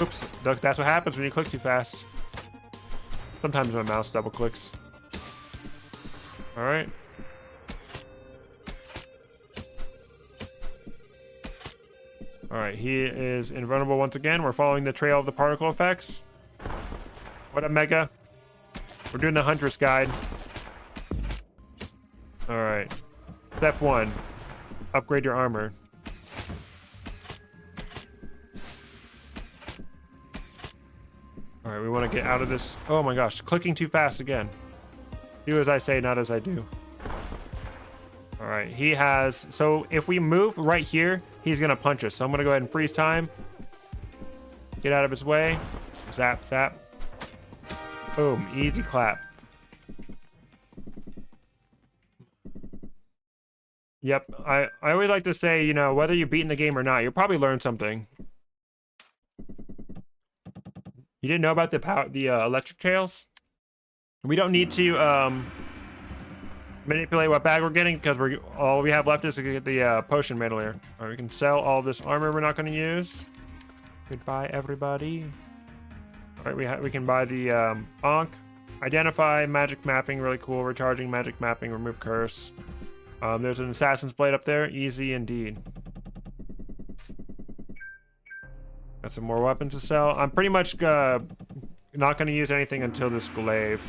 Oops. Look, that's what happens when you click too fast. Sometimes my mouse double clicks. All right. All right, he is invulnerable once again. We're following the trail of the particle effects. What up, Mega? We're doing the Huntress guide. All right. Step 1. Upgrade your armor. All right, we want to get out of this. Oh my gosh, clicking too fast again. Do as I say, not as I do. All right, he has... So if we move right here, he's going to punch us. So I'm going to go ahead and freeze time. Get out of his way. Zap, zap. Boom, easy clap. Yep, I always like to say, you know, whether you've beaten the game or not, you'll probably learn something. You didn't know about the electric tails? We don't need to manipulate what bag we're getting because all we have left is to get the potion medalier. All right, we can sell all this armor we're not going to use. Goodbye, everybody. All right, we can buy the Ankh. Identify, magic mapping, really cool. Recharging, magic mapping, remove curse. There's an assassin's blade up there. Easy indeed. Got some more weapons to sell. I'm pretty much not going to use anything until this glaive.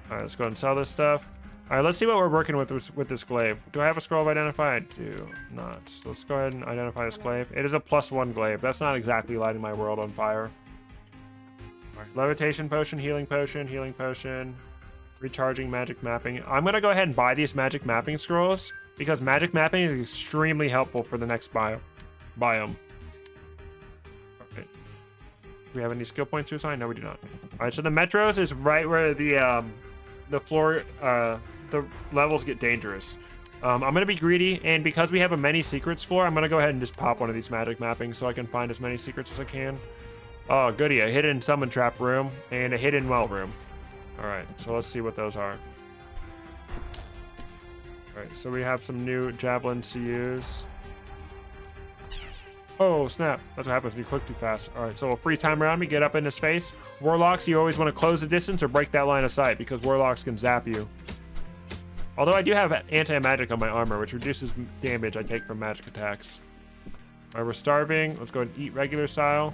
All right, let's go ahead and sell this stuff. All right, let's see what we're working with this glaive. Do I have a scroll of identify? I do not. So let's go ahead and identify this glaive. It is a +1 glaive. That's not exactly lighting my world on fire. All right, levitation potion, healing potion, recharging, magic mapping. I'm going to go ahead and buy these magic mapping scrolls because magic mapping is extremely helpful for the next biome. Okay. Do we have any skill points to assign? No, we do not. All right, so the metros is right where the floor, the levels get dangerous. I'm going to be greedy, and because we have a many secrets floor, I'm going to go ahead and just pop one of these magic mappings so I can find as many secrets as I can. Oh, goody, a hidden summon trap room and a hidden well room. All right, so let's see what those are. All right, so we have some new javelins to use. Oh, snap. That's what happens when you click too fast. All right, so we'll freeze time around me, get up in his face. Warlocks, you always want to close the distance or break that line of sight because warlocks can zap you. Although I do have anti-magic on my armor, which reduces damage I take from magic attacks. All right, we're starving. Let's go ahead and eat regular style.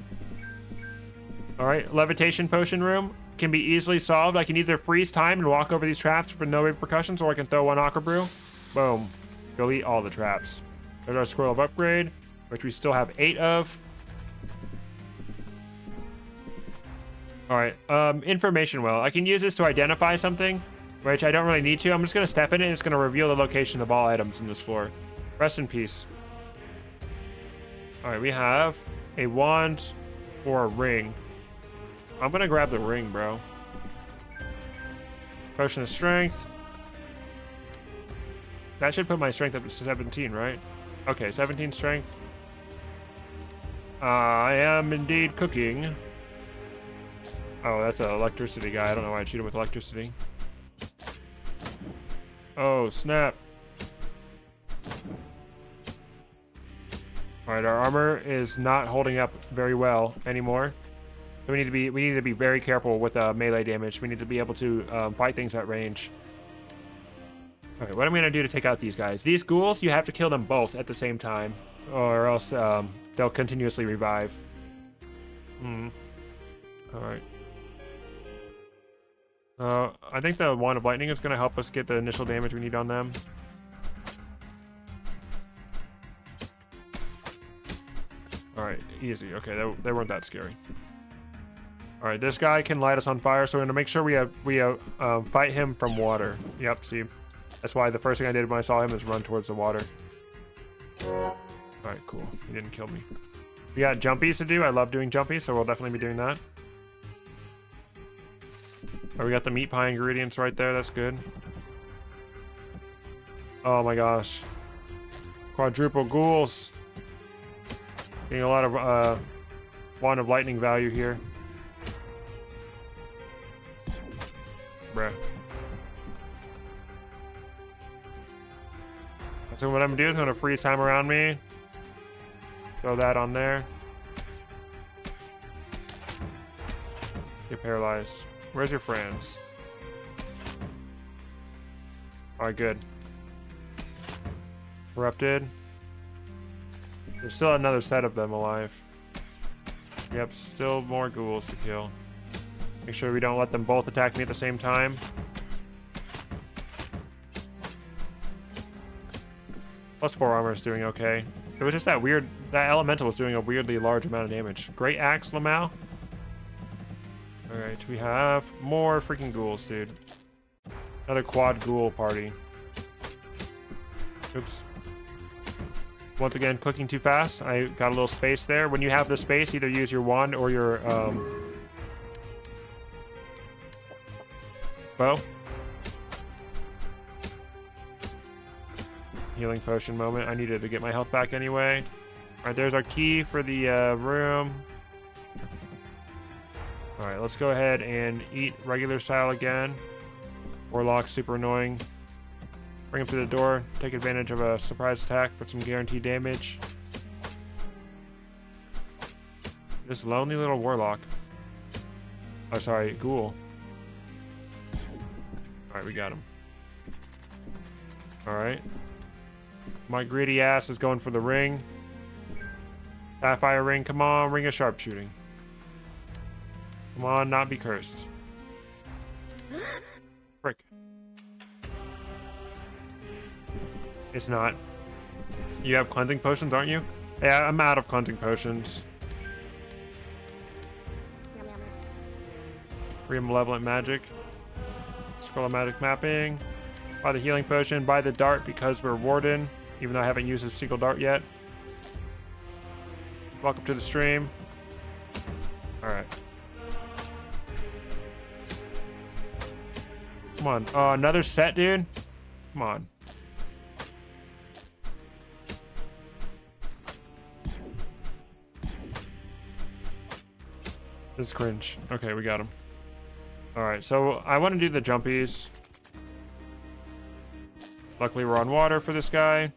All right, levitation potion room can be easily solved. I can either freeze time and walk over these traps for no repercussions, or I can throw one aqua brew. Boom. Go eat all the traps. There's our scroll of upgrade, which we still have 8 of. All right, information well. I can use this to identify something, which I don't really need to. I'm just gonna step in it and it's gonna reveal the location of all items in this floor. Rest in peace. All right, we have a wand or a ring. I'm gonna grab the ring, bro. Potion of strength. That should put my strength up to 17, right? Okay, 17 strength. I am indeed cooking. Oh, that's an electricity guy. I don't know why I shoot him with electricity. Oh, snap. Alright, our armor is not holding up very well anymore. So we need to be very careful with melee damage. We need to be able to fight things at range. Alright, what am I going to do to take out these guys? These ghouls, you have to kill them both at the same time, or else they'll continuously revive. Alright. I think the Wand of Lightning is going to help us get the initial damage we need on them. Alright, easy. Okay, they weren't that scary. Alright, this guy can light us on fire, so we're going to make sure we fight him from water. Yep, see? That's why the first thing I did when I saw him is run towards the water. Alright, cool. He didn't kill me. We got jumpies to do. I love doing jumpies, so we'll definitely be doing that. Oh, we got the meat pie ingredients right there. That's good. Oh my gosh. Quadruple ghouls. Getting a lot of Wand of Lightning value here. Bruh. So what I'm gonna do is I'm gonna freeze time around me. Throw that on there. Get paralyzed. Where's your friends? Alright, good. Corrupted. There's still another set of them alive. Yep, still more ghouls to kill. Make sure we don't let them both attack me at the same time. Plus 4 armor is doing okay. It was just that elemental was doing a weirdly large amount of damage. Great axe, Lamau. Alright, we have more freaking ghouls, dude. Another quad ghoul party. Oops. Once again, clicking too fast. I got a little space there. When you have the space, either use your wand or your bow. Healing potion moment. I needed to get my health back anyway. Alright, there's our key for the room. Alright, let's go ahead and eat regular style again. Warlock's super annoying. Bring him through the door. Take advantage of a surprise attack for some guaranteed damage. This lonely little warlock. Oh, sorry, ghoul. Alright, we got him. Alright. My greedy ass is going for the ring. Sapphire ring, come on, ring of sharpshooting. Come on, not be cursed. Frick. It's not. You have cleansing potions, aren't you? Yeah, I'm out of cleansing potions. Free malevolent magic. Scroll of magic mapping. Buy the healing potion. Buy the dart because we're Warden. Even though I haven't used a single dart yet. Welcome to the stream. Alright. Come on. Oh, another set, dude? Come on. This is cringe. Okay, we got him. Alright, so I want to do the jumpies. Luckily, we're on water for this guy.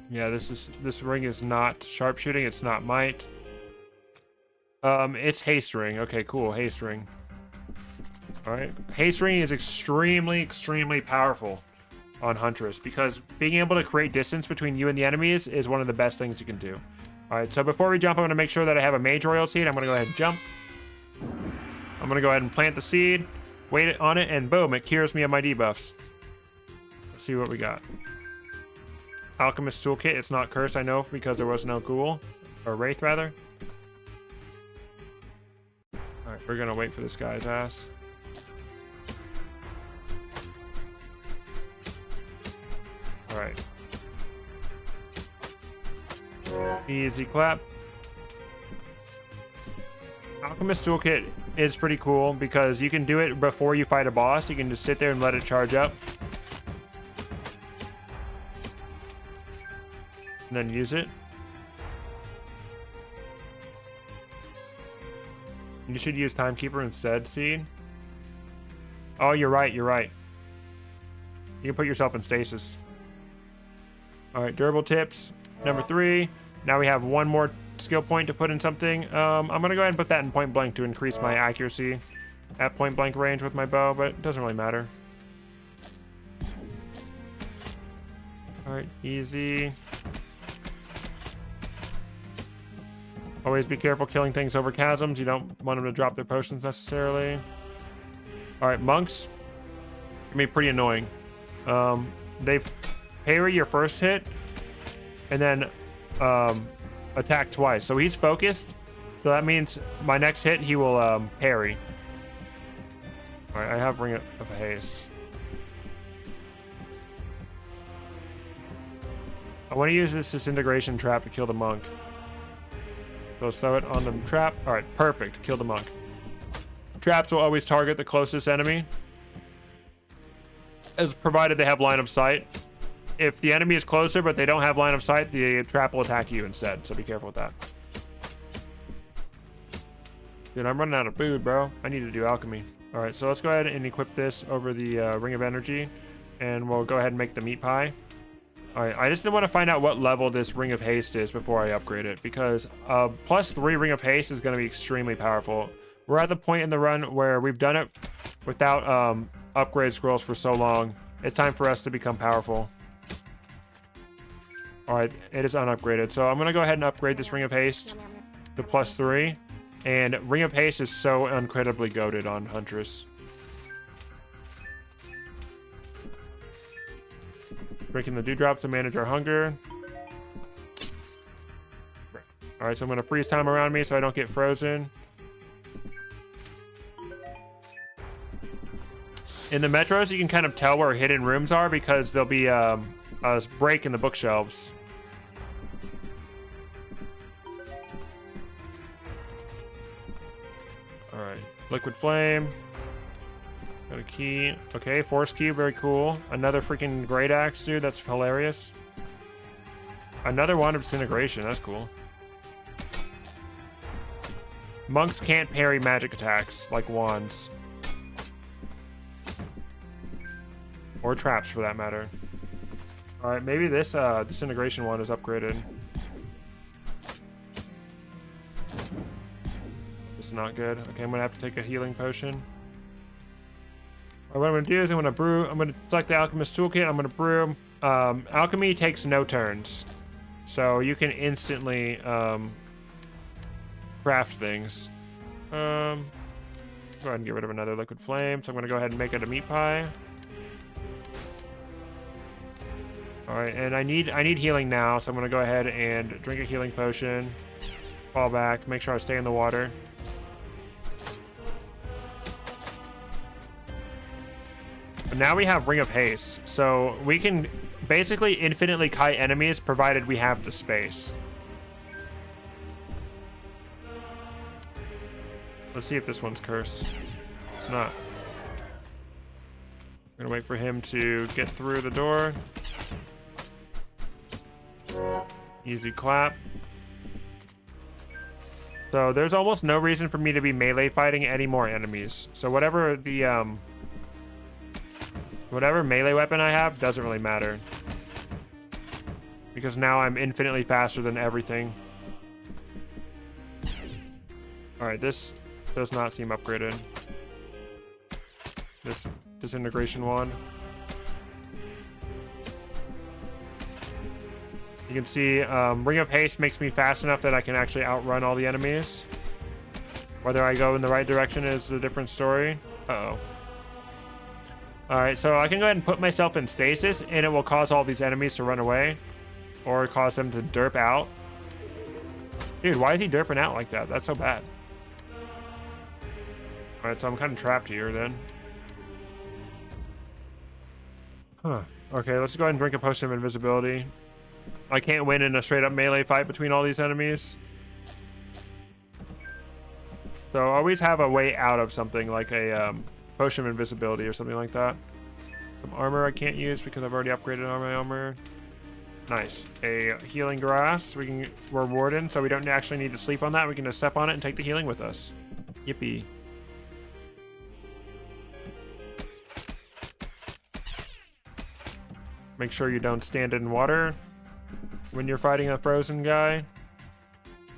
Yeah, this ring is not sharpshooting. It's not might. It's haste ring. Okay, cool. Haste ring. All right. Haste ring is extremely powerful on Huntress because being able to create distance between you and the enemies is one of the best things you can do. All right. So before we jump, I'm going to make sure that I have a mage royal seed. I'm going to go ahead and jump. I'm going to go ahead and plant the seed, wait on it, and boom, it cures me of my debuffs. Let's see what we got. Alchemist toolkit. It's not cursed, I know, because there was no ghoul. Or wraith, rather. Alright, we're going to wait for this guy's ass. Alright. Easy clap. Alchemist toolkit is pretty cool because you can do it before you fight a boss. You can just sit there and let it charge up. and then use it. You should use Timekeeper instead, Seed. Oh, you're right, you're right. You can put yourself in stasis. All right, durable tips. Number 3. Now we have one more skill point to put in something. I'm gonna go ahead and put that in point blank to increase my accuracy at point blank range with my bow, but it doesn't really matter. All right, easy. Always be careful killing things over chasms. You don't want them to drop their potions necessarily. All right, monks can be pretty annoying. They parry your first hit and then attack twice. So he's focused. So that means my next hit he will parry. All right, I have Ring of Haste. I want to use this disintegration trap to kill the monk. So let's throw it on the trap. All right, perfect. Kill the monk. Traps will always target the closest enemy, as provided they have line of sight. If the enemy is closer but they don't have line of sight, the trap will attack you instead. So be careful with that. Dude, I'm running out of food, bro. I need to do alchemy. All right, so let's go ahead and equip this over the Ring of Energy, and we'll go ahead and make the meat pie. All right, I just want to find out what level this Ring of Haste is before I upgrade it, because +3 Ring of Haste is going to be extremely powerful. We're at the point in the run where we've done it without upgrade scrolls for so long. It's time for us to become powerful. All right, it is unupgraded. So I'm going to go ahead and upgrade this Ring of Haste to +3. And Ring of Haste is so incredibly goated on Huntress. Drinking the dewdrop to manage our hunger. All right, so I'm going to freeze time around me so I don't get frozen. In the metros, you can kind of tell where hidden rooms are because there'll be a break in the bookshelves. All right, liquid flame. Got a key. Okay, force key, very cool. Another freaking great axe, dude. That's hilarious. Another wand of disintegration. That's cool. Monks can't parry magic attacks like wands. Or traps, for that matter. All right, maybe this disintegration wand is upgraded. This is not good. Okay, I'm gonna have to take a healing potion. What I'm going to do is I'm going to brew. I'm going to select the Alchemist toolkit. I'm going to brew. Alchemy takes no turns. So you can instantly craft things. Go ahead and get rid of another liquid flame. So I'm going to go ahead and make it a meat pie. All right, and I need healing now. So I'm going to go ahead and drink a healing potion. Fall back. Make sure I stay in the water. But now we have Ring of Haste, so we can basically infinitely kite enemies provided we have the space. Let's see if this one's cursed. It's not. I'm gonna wait for him to get through the door. Easy clap. So there's almost no reason for me to be melee fighting any more enemies. So whatever the whatever melee weapon I have doesn't really matter. Because now I'm infinitely faster than everything. Alright, this does not seem upgraded. This disintegration wand. You can see Ring of Haste makes me fast enough that I can actually outrun all the enemies. Whether I go in the right direction is a different story. Uh-oh. Alright, so I can go ahead and put myself in stasis, and it will cause all these enemies to run away. Or cause them to derp out. Dude, why is he derping out like that? That's so bad. Alright, so I'm kind of trapped here then. Huh. Okay, let's go ahead and drink a potion of invisibility. I can't win in a straight up melee fight between all these enemies. So always have a way out of something like a potion of invisibility or something like that. Some armor I can't use because I've already upgraded all my armor. Nice. A healing grass. We're Warden, so we don't actually need to sleep on that. We can just step on it and take the healing with us. Yippee. Make sure you don't stand in water when you're fighting a frozen guy.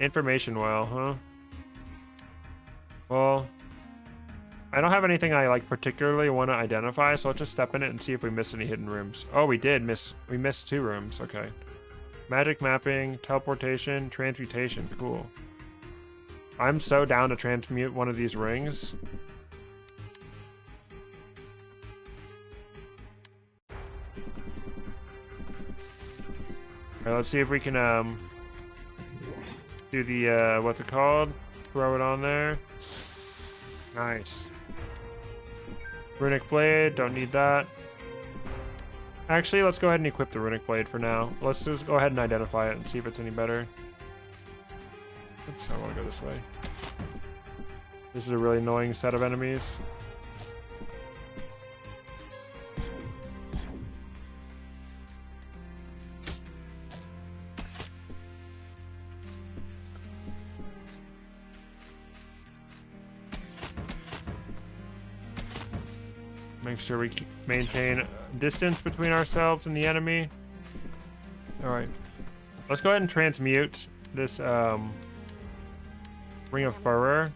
Information well, huh? Well, I don't have anything I like particularly want to identify, so let's just step in it and see if we miss any hidden rooms. Oh, we did miss. We missed 2 rooms. Okay. Magic mapping, teleportation, transmutation. Cool. I'm so down to transmute one of these rings. Alright, let's see if we can do the what's it called? Throw it on there. Nice. Runic blade, don't need that. Actually, let's go ahead and equip the runic blade for now. Let's just go ahead and identify it and see if it's any better. Oops, I want to go this way. This is a really annoying set of enemies. Make sure we maintain distance between ourselves and the enemy. Alright. Let's go ahead and transmute this Ring of Furor.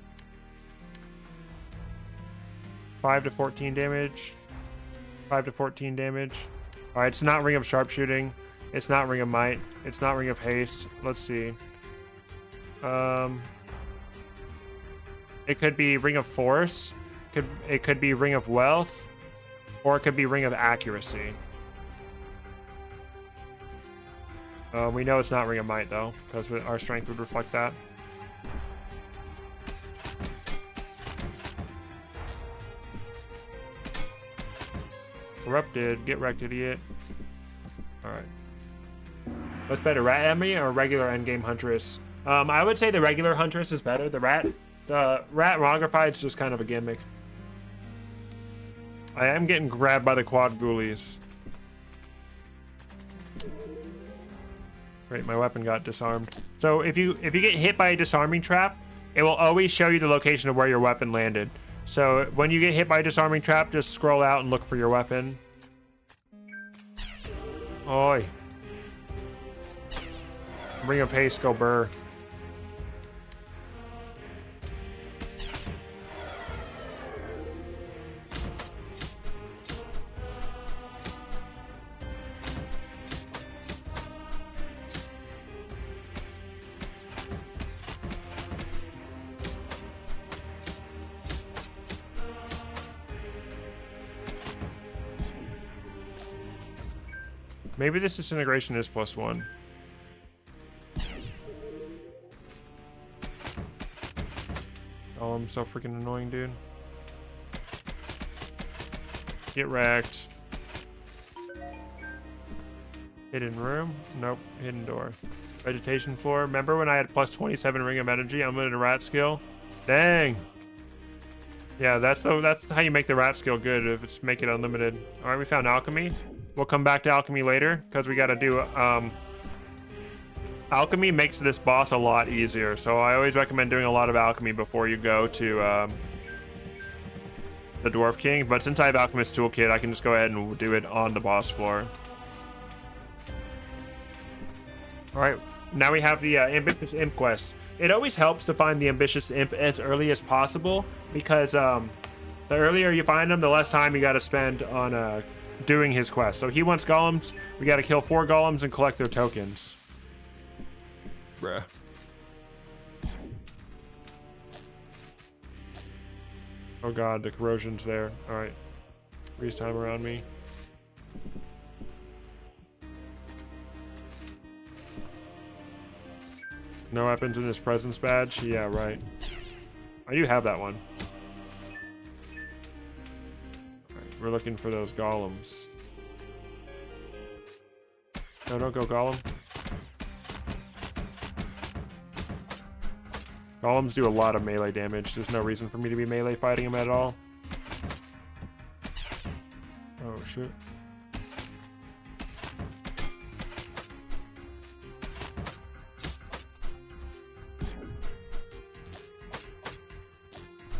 5 to 14 damage. 5 to 14 damage. Alright, it's not Ring of Sharpshooting. It's not Ring of Might. It's not Ring of Haste. Let's see. It could be Ring of Force. It could be Ring of Wealth. Or it could be Ring of Accuracy. We know it's not Ring of Might, though, because our strength would reflect that. Corrupted. Get wrecked, idiot. Alright. What's better, rat enemy or regular endgame huntress? I would say the regular huntress is better. The rat Rogrified's just kind of a gimmick. I am getting grabbed by the quad ghoulies. Great, my weapon got disarmed. So if you get hit by a disarming trap, it will always show you the location of where your weapon landed. So when you get hit by a disarming trap, just scroll out and look for your weapon. Oi. Ring of Haste, go burr. Maybe this disintegration is +1. Oh, I'm so freaking annoying, dude. Get wrecked. Hidden room? Nope. Hidden door. Vegetation floor. Remember when I had +27 ring of energy? Unlimited rat skill? Dang! Yeah, that's how you make the rat skill good, if it's make it unlimited. Alright, we found alchemy. We'll come back to alchemy later, because we gotta do, alchemy makes this boss a lot easier, so I always recommend doing a lot of alchemy before you go to, the Dwarf King, but since I have Alchemist toolkit, I can just go ahead and do it on the boss floor. Alright, now we have the, Ambitious Imp quest. It always helps to find the Ambitious Imp as early as possible, because, the earlier you find him, the less time you gotta spend on, doing his quest. So he wants golems. We got to kill 4 golems and collect their tokens. Bruh. Oh god, the corrosion's there. Alright. Freeze time around me. No weapons in his presence badge? Yeah, right. I do have that one. We're looking for those golems. No, don't go golem. Golems do a lot of melee damage. There's no reason for me to be melee fighting them at all. Oh, shit.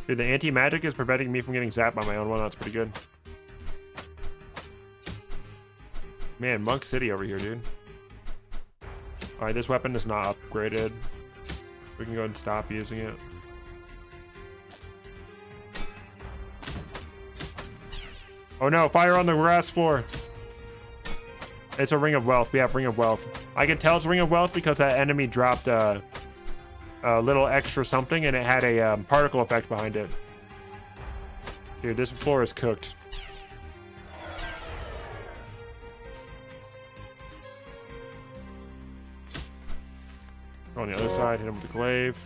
Dude, the anti-magic is preventing me from getting zapped by my own one. That's pretty good. Man, Monk City over here, dude. Alright, this weapon is not upgraded. We can go ahead and stop using it. Oh no, fire on the grass floor. It's a Ring of Wealth. We have Ring of Wealth. I can tell it's Ring of Wealth because that enemy dropped a little extra something and it had a particle effect behind it. Dude, this floor is cooked. On the other side, hit him with the glaive.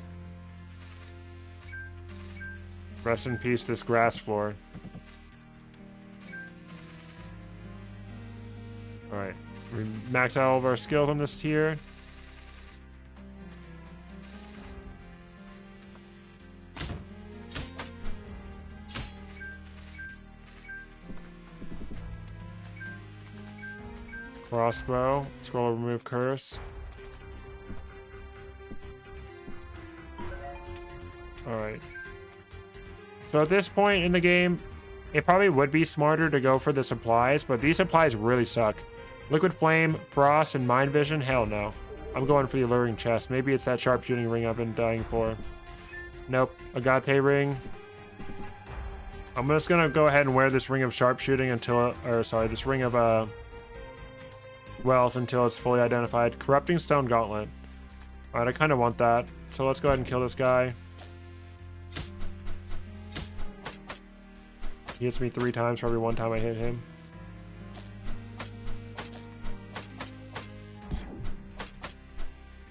Rest in peace, this grass floor. Alright, we max out all of our skills on this tier. Crossbow, scroll remove curse. Alright. So at this point in the game, it probably would be smarter to go for the supplies, but these supplies really suck. Liquid Flame, Frost, and Mind Vision? Hell no. I'm going for the Alluring chest. Maybe it's that sharpshooting ring I've been dying for. Nope. Agate ring. I'm just gonna go ahead and wear this ring of sharpshooting until, or sorry, this ring of wealth until it's fully identified. Corrupting Stone Gauntlet. Alright, I kind of want that. So let's go ahead and kill this guy. He hits me 3 times for every 1 time I hit him.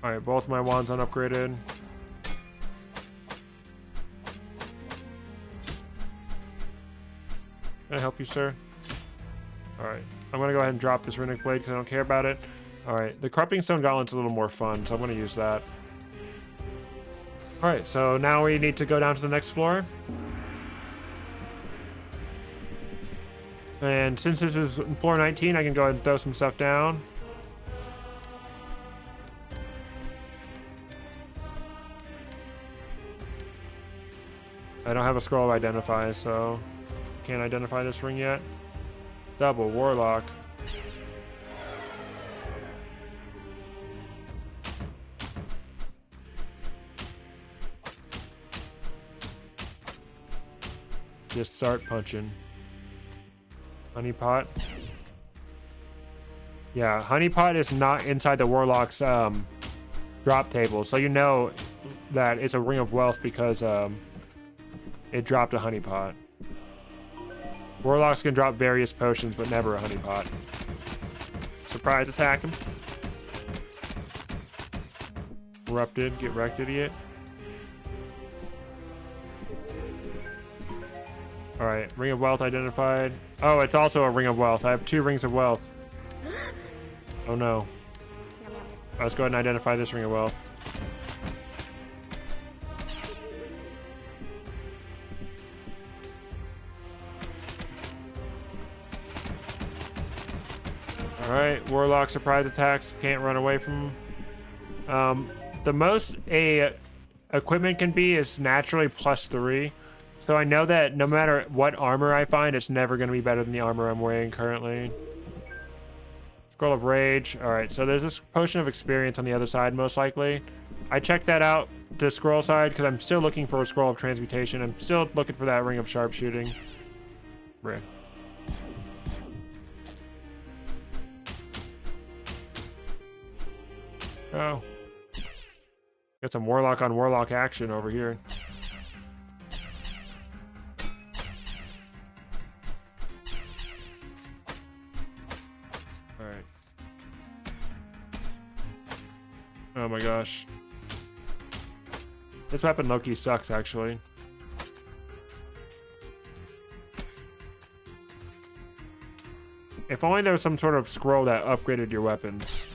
Alright, both my wands unupgraded. Can I help you, sir? Alright, I'm gonna go ahead and drop this Runic Blade because I don't care about it. Alright, the Corrupting Stone Gauntlet's a little more fun, so I'm gonna use that. Alright, so now we need to go down to the next floor. And since this is floor 19, I can go ahead and throw some stuff down. I don't have a scroll of identify, so can't identify this ring yet. Double Warlock. Just start punching. Honeypot. Yeah, Honeypot is not inside the Warlock's drop table, so you know that it's a Ring of Wealth because it dropped a Honeypot. Warlocks can drop various potions, but never a Honeypot. Surprise attack him. Corrupted, get wrecked, idiot. Alright, Ring of Wealth identified. Oh, it's also a Ring of Wealth. I have 2 Rings of Wealth. Oh no. Let's go ahead and identify this Ring of Wealth. Alright, Warlock surprise attacks. Can't run away from them. The most a equipment can be is naturally +3. So I know that no matter what armor I find, it's never going to be better than the armor I'm wearing currently. Scroll of Rage. Alright, so there's this Potion of Experience on the other side, most likely. I checked that out, the scroll side, because I'm still looking for a Scroll of Transmutation. I'm still looking for that Ring of Sharpshooting. Right. Oh. Got some Warlock on Warlock action over here. Alright. Oh my gosh. This weapon low-key sucks, actually. If only there was some sort of scroll that upgraded your weapons.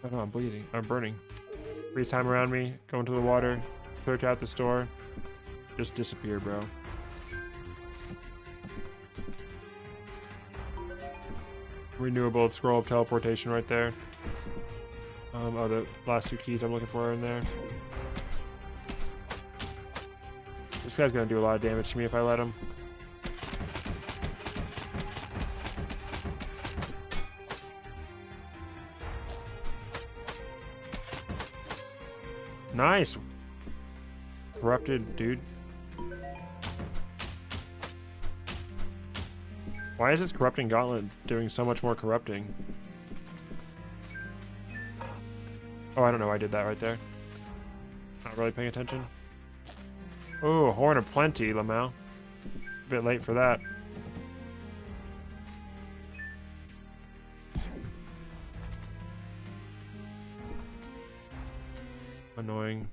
Oh no, I'm bleeding. I'm burning. Freeze time around me. Go into the water. Search out the store. Just disappear, bro. Renewable scroll of teleportation right there. Oh, the last 2 keys I'm looking for are in there. This guy's gonna do a lot of damage to me if I let him. Nice. Corrupted, dude. Why is this corrupting gauntlet doing so much more corrupting? Oh, I don't know why I did that right there. Not really paying attention. Oh, Horn of Plenty, Lamau. A bit late for that. Annoying.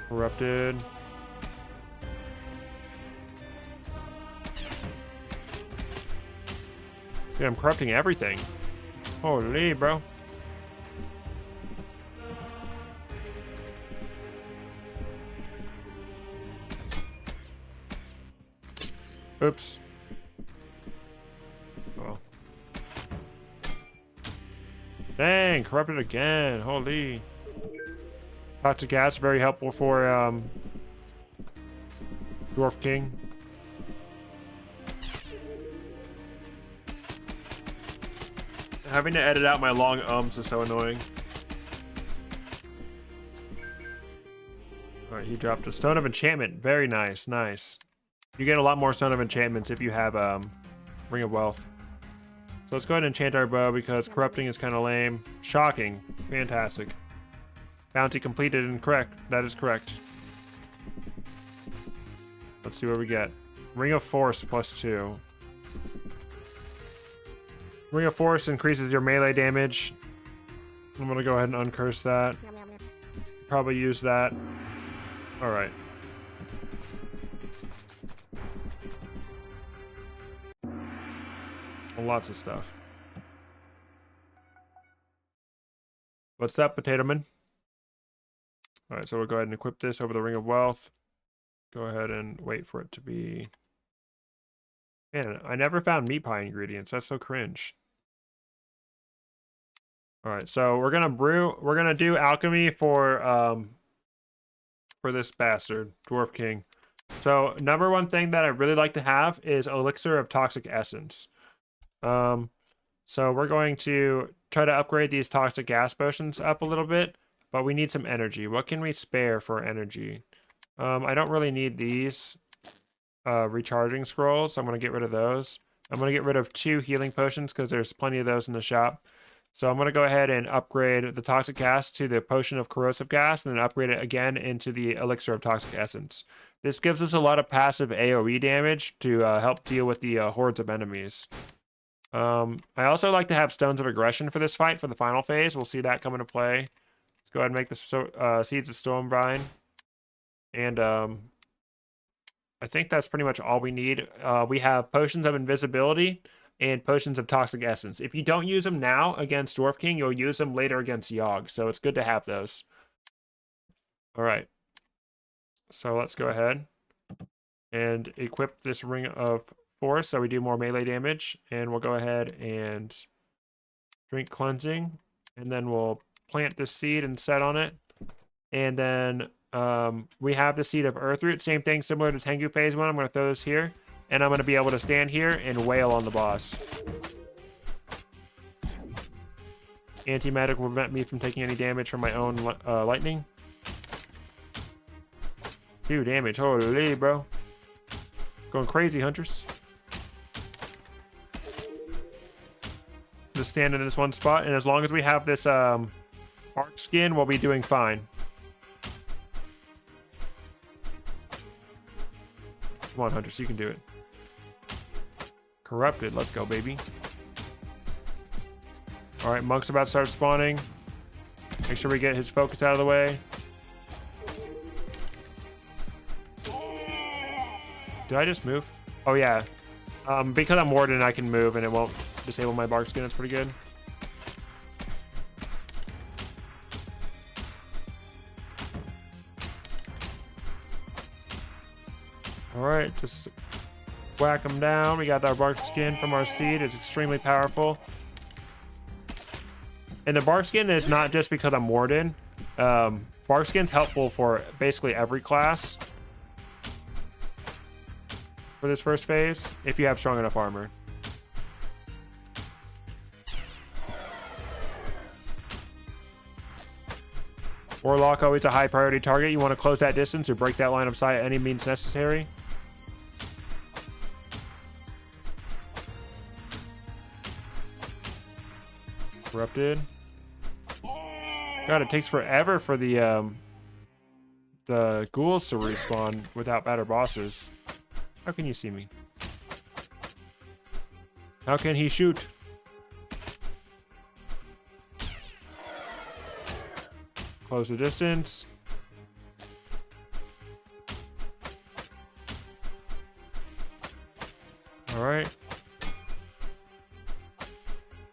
Corrupted. Dude, I'm corrupting everything. Holy, bro. Oops. Oh. Dang, corrupted again. Holy. Toxic gas, very helpful for Dwarf King. Having to edit out my long ums is so annoying. Alright, he dropped a Stone of Enchantment. Very nice, nice. You get a lot more Stone of Enchantments if you have Ring of Wealth. So let's go ahead and enchant our bow because corrupting is kind of lame. Shocking. Fantastic. Bounty completed and correct. That is correct. Let's see what we get. Ring of Force +2. Ring of Force increases your melee damage. I'm gonna go ahead and uncurse that. Probably use that. Alright. Lots of stuff. What's up, Potato Man? Alright, so we'll go ahead and equip this over the Ring of Wealth. Go ahead and wait for it to be... Man, I never found meat pie ingredients. That's so cringe. Alright, so we're gonna do alchemy for this bastard, Dwarf King. So, number one thing that I really like to have is Elixir of Toxic Essence. So we're going to try to upgrade these toxic gas potions up a little bit. But we need some energy. What can we spare for energy? I don't really need these recharging scrolls, so I'm going to get rid of those. I'm going to get rid of 2 healing potions because there's plenty of those in the shop. So I'm going to go ahead and upgrade the toxic gas to the potion of corrosive gas and then upgrade it again into the elixir of toxic essence. This gives us a lot of passive AoE damage to help deal with the hordes of enemies. I also like to have stones of aggression for this fight for the final phase. We'll see that come into play. Go ahead and make the Seeds of Stormbrine. And I think that's pretty much all we need. We have Potions of Invisibility and Potions of Toxic Essence. If you don't use them now against Dwarf King, you'll use them later against Yog. So it's good to have those. Alright. So let's go ahead and equip this Ring of Force so we do more melee damage. And we'll go ahead and drink Cleansing. And then we'll plant this seed and set on it. And then we have the Seed of Earthroot. Same thing, similar to Tangu Phase 1. I'm going to throw this here. And I'm going to be able to stand here and wail on the boss. Anti-magic will prevent me from taking any damage from my own lightning. 2 damage. Holy, bro. Going crazy, Huntress. Just stand in this one spot. And as long as we have this... Arc skin will be doing fine. Come on, Huntress, you can do it. Corrupted, let's go, baby. Alright, Monk's about to start spawning. Make sure we get his focus out of the way. Did I just move? Oh, yeah. Because I'm Warden, I can move and it won't disable my bark skin. It's pretty good. Alright, just Whack them down. We got our bark skin from our seed. It's extremely powerful. And the bark skin is not just because I'm Warden. Bark skin's helpful for basically every class for this first phase, if you have strong enough armor. Warlock, always a high priority target. You want to close that distance or break that line of sight at any means necessary. Corrupted. God, it takes forever for the ghouls to respawn without better bosses. How can you see me? How can he shoot? Close the distance. All right.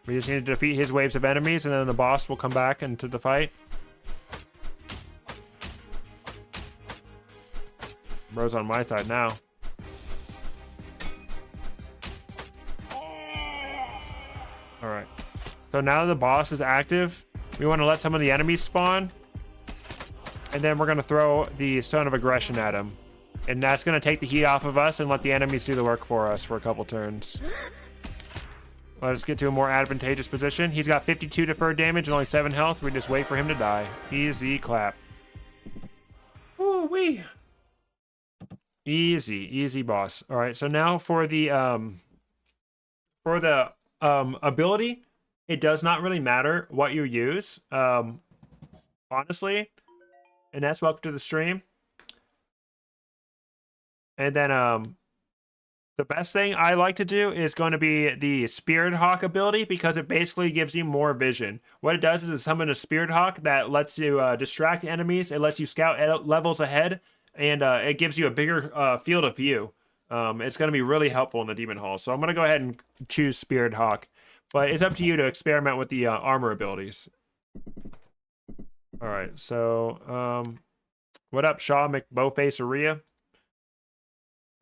We just need to defeat his waves of enemies, and then the boss will come back into the fight. Bro's on my side now. All right. So now the boss is active. We want to let some of the enemies spawn. And then we're going to throw the Stone of Aggression at him. And that's going to take the heat off of us and let the enemies do the work for us for a couple turns. Let's get to a more advantageous position. He's got 52 deferred damage and only 7 health. We just wait for him to die. Easy clap. Ooh-wee. Easy boss. All right, so now for the ability, it does not really matter what you use. Honestly. And that's welcome to the stream. And then the best thing I like to do is going to be the Spirit Hawk ability, because it basically gives you more vision. What it does is it summons a Spirit Hawk that lets you distract enemies. It lets you scout levels ahead, and it gives you a bigger field of view. It's going to be really helpful in the Demon Hall. So I'm going to go ahead and choose Spirit Hawk. But it's up to you to experiment with the armor abilities. All right, so what up, Shaw McBowface Aria?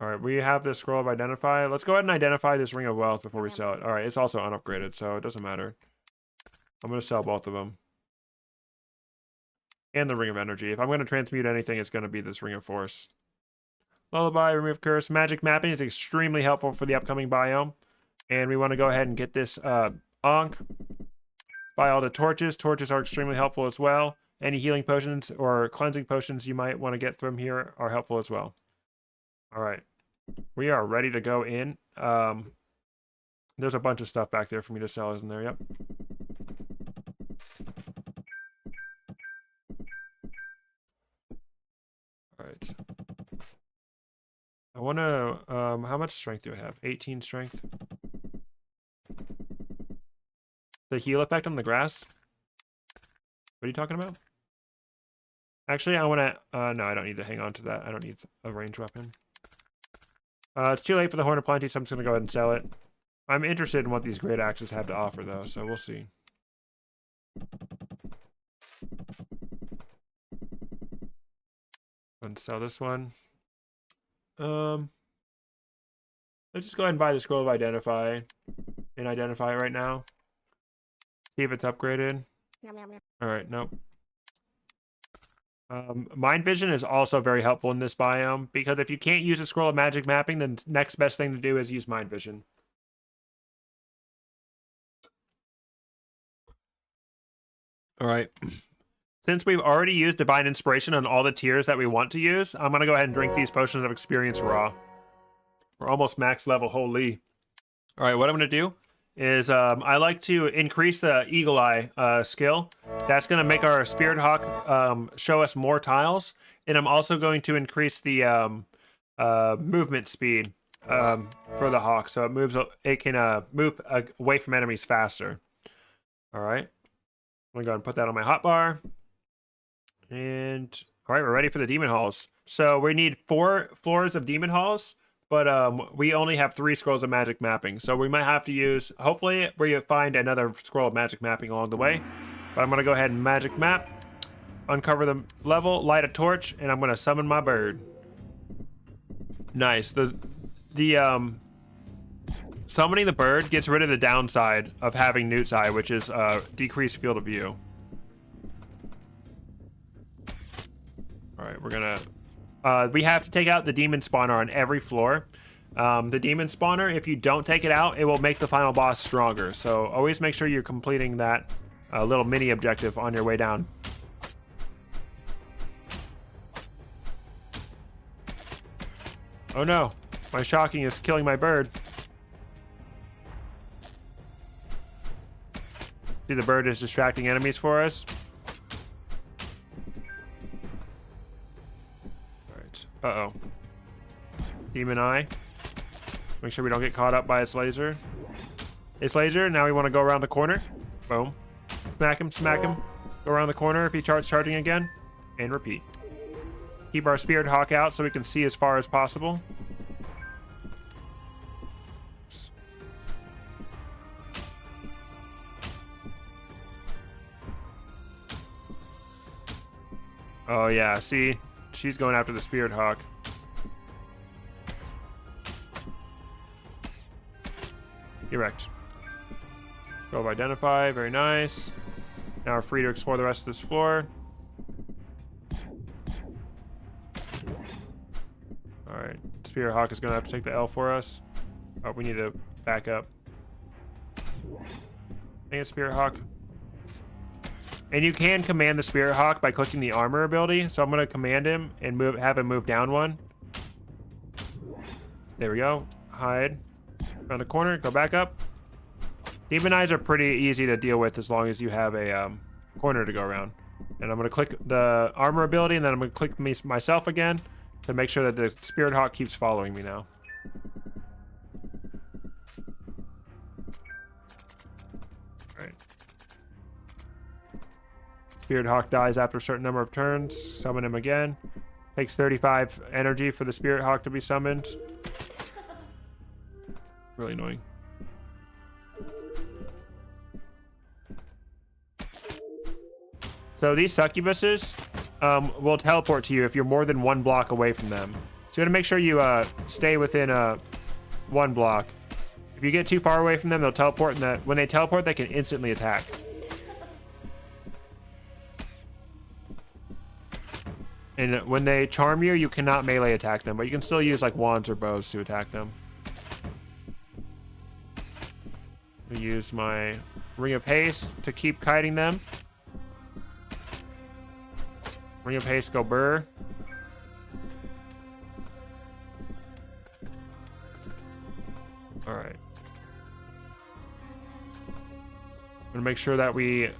All right, we have this scroll of identify. Let's go ahead and identify this ring of wealth before we sell it. All right, it's also unupgraded, so it doesn't matter. I'm going to sell both of them. And the ring of energy. If I'm going to transmute anything, it's going to be this ring of force. Lullaby, remove curse. Magic mapping is extremely helpful for the upcoming biome. And we want to go ahead and get this Ankh. Buy all the torches. Torches are extremely helpful as well. Any healing potions or cleansing potions you might want to get from here are helpful as well. All right. We are ready to go in. There's a bunch of stuff back there for me to sell, isn't there? Yep. All right. I want to, how much strength do I have? 18 strength. The heal effect on the grass? What are you talking about? Actually, I want to, no, I don't need to hang on to that. I don't need a ranged weapon. It's too late for the Horn of Plenty, so I'm just going to go ahead and sell it. I'm interested in what these great axes have to offer, though, so we'll see. And sell this one. Let's just go ahead and buy the Scroll of Identify and identify it right now. See if it's upgraded. All right, nope. Mind Vision is also very helpful in this biome, because if you can't use a Scroll of Magic Mapping, then the next best thing to do is use Mind Vision. All right. Since we've already used Divine Inspiration on all the tiers that we want to use, I'm going to go ahead and drink these Potions of Experience raw. We're almost max level, holy. All right, what I'm going to do is I like to increase the Eagle Eye skill. That's going to make our Spirit Hawk show us more tiles. And I'm also going to increase the movement speed for the Hawk, so it can move away from enemies faster. All right. I'm going to go ahead and put that on my hotbar. And all right, we're ready for the Demon Halls. So we need 4 floors of Demon Halls, but we only have 3 scrolls of magic mapping. So we might have to use, hopefully we find another scroll of magic mapping along the way. But I'm going to go ahead and magic map, uncover the level, light a torch, and I'm going to summon my bird. Nice. The summoning the bird gets rid of the downside of having Newt's Eye, which is decreased field of view. All right, we're gonna we have to take out the demon spawner on every floor. The demon spawner, if you don't take it out, it will make the final boss stronger. So always make sure you're completing that little mini objective on your way down. Oh no, my shocking is killing my bird. See, the bird is distracting enemies for us. Alright, uh-oh. Demon Eye. Make sure we don't get caught up by its laser. Its laser, now we want to go around the corner. Boom. Smack him, smack him. Go around the corner if he starts charging again. And repeat. Keep our Spirit Hawk out so we can see as far as possible. Oh yeah, see? She's going after the Spirit Hawk. Erect. Go of Identify, very nice. Now we're free to explore the rest of this floor. Alright, Spirit Hawk is going to have to take the L for us. Oh, we need to back up. Dang it, Spirit Hawk. And you can command the Spirit Hawk by clicking the armor ability. So I'm going to command him and have him move down one. There we go. Hide. Around the corner. Go back up. Demon Eyes are pretty easy to deal with as long as you have a corner to go around. And I'm going to click the armor ability, and then I'm going to click myself again to make sure that the Spirit Hawk keeps following me now. Alright. Spirit Hawk dies after a certain number of turns. Summon him again. Takes 35 energy for the Spirit Hawk to be summoned. Really annoying. So these succubuses will teleport to you if you're more than 1 block away from them. So you gotta make sure you stay within 1 block. If you get too far away from them, they'll teleport, and when they teleport, they can instantly attack. And when they charm you, you cannot melee attack them, but you can still use like wands or bows to attack them. I use my Ring of Haste to keep kiting them. Ring of Haste, go burr. Alright. I'm gonna make sure that we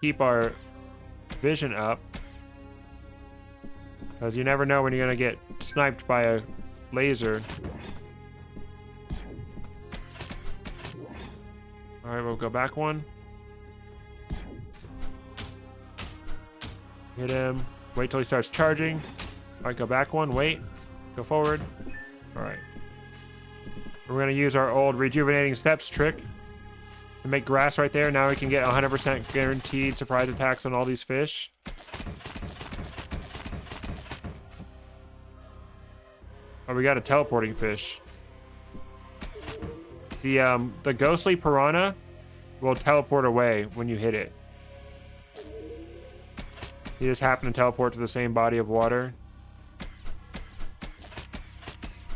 keep our vision up, because you never know when you're gonna get sniped by a laser. Alright, we'll go back one. Hit him. Wait till he starts charging. Alright, go back one. Wait. Go forward. Alright. We're going to use our old rejuvenating steps trick to make grass right there. Now we can get 100% guaranteed surprise attacks on all these fish. Oh, we got a teleporting fish. The ghostly piranha will teleport away when you hit it. You just happen to teleport to the same body of water.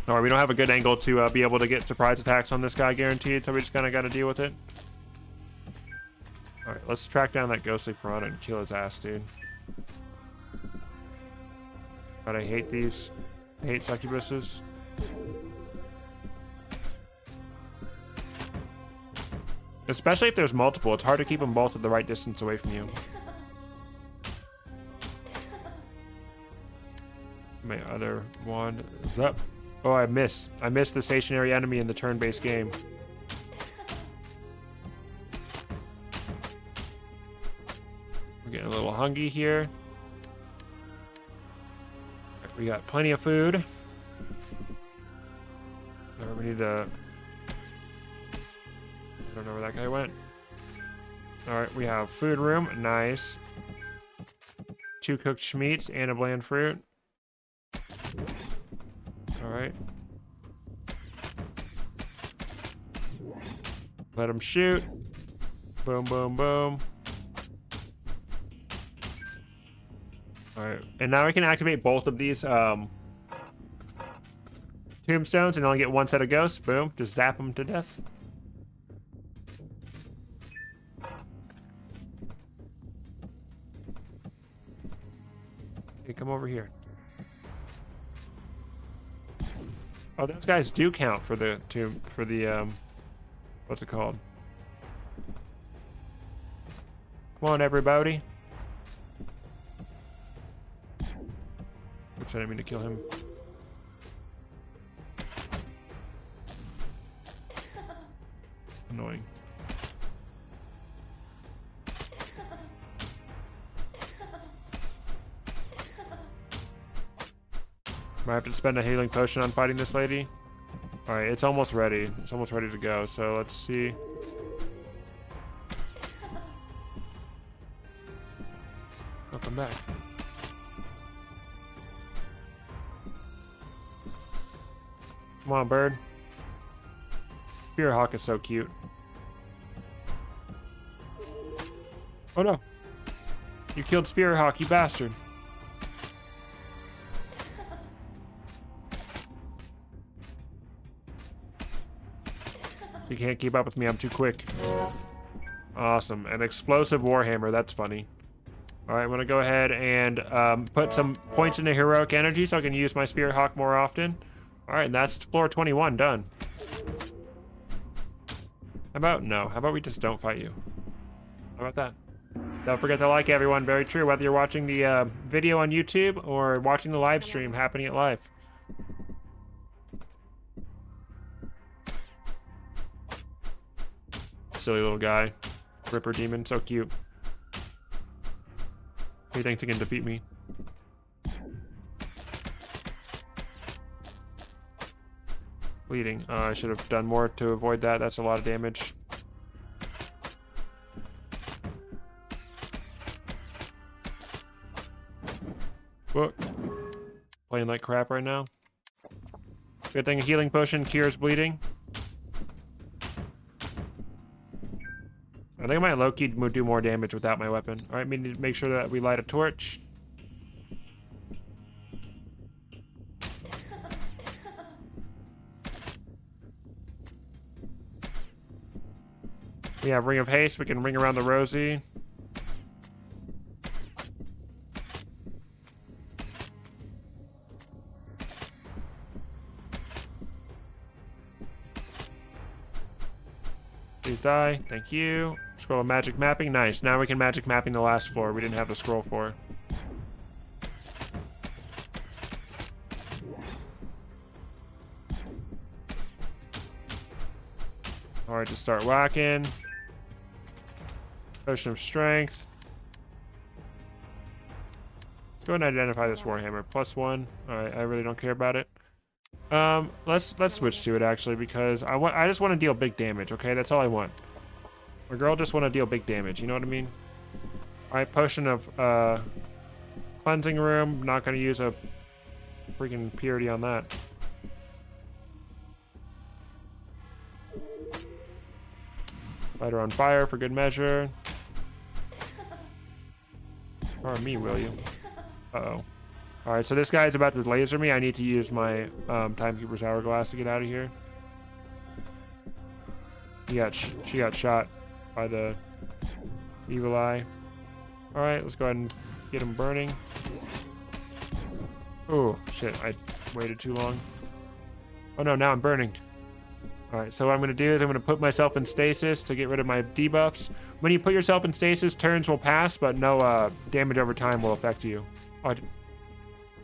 Alright, we don't have a good angle to be able to get surprise attacks on this guy guaranteed, so we just kind of got to deal with it. Alright, let's track down that ghostly piranha and kill his ass, dude. But I hate these. I hate succubuses. Especially if there's multiple. It's hard to keep them both at the right distance away from you. My other one is up. Oh, I missed. I missed the stationary enemy in the turn-based game. We're getting a little hungry here. We got plenty of food. We need to... I don't know where that guy went. Alright, we have food room. Nice. 2 cooked schmeats and a bland fruit. Alright. Let him shoot. Boom, boom, boom. Alright, and now we can activate both of these tombstones and only get one set of ghosts. Boom, just zap them to death. Okay, come over here. Oh, those guys do count for the what's it called? Come on, everybody. Oops, I didn't mean to kill him. Annoying. Might have to spend a healing potion on fighting this lady. Alright, it's almost ready. It's almost ready to go, so let's see. Oh, come back. Come on, bird. Spearhawk is so cute. Oh no! You killed Spearhawk, you bastard! You can't keep up with me, I'm too quick. Awesome. An explosive warhammer, that's funny. Alright, I'm gonna go ahead and put some points into heroic energy so I can use my Spearhawk more often. Alright, and that's floor 21 done. How about no? How about we just don't fight you? How about that? Don't forget to like everyone, very true, whether you're watching the video on YouTube or watching the live stream happening at live. Silly little guy. Ripper demon, so cute. He thinks he can defeat me. Bleeding. I should have done more to avoid that. That's a lot of damage. What? Playing like crap right now. Good thing a healing potion cures bleeding. I think I might low-key do more damage without my weapon. Alright, we need to make sure that we light a torch. We have Ring of Haste, we can ring around the Rosie. Please die, thank you. Scroll of magic mapping, nice. Now we can magic mapping the last floor we didn't have the scroll for. Alright, just start whacking. Potion of strength. Let's go ahead and identify this warhammer. +1. Alright, I really don't care about it. Let's switch to it actually because I just want to deal big damage, okay? That's all I want. My girl just want to deal big damage, you know what I mean? Alright, potion of cleansing room. Not gonna use a freaking purity on that. Light her on fire for good measure. Or me, will you? Uh-oh. Alright, so this guy's about to laser me. I need to use my Timekeeper's Hourglass to get out of here. She got shot by the evil eye. Alright, let's go ahead and get him burning. Oh, shit, I waited too long. Oh no, now I'm burning. Alright, so what I'm going to do is I'm going to put myself in stasis to get rid of my debuffs. When you put yourself in stasis, turns will pass, but no damage over time will affect you. Oh, I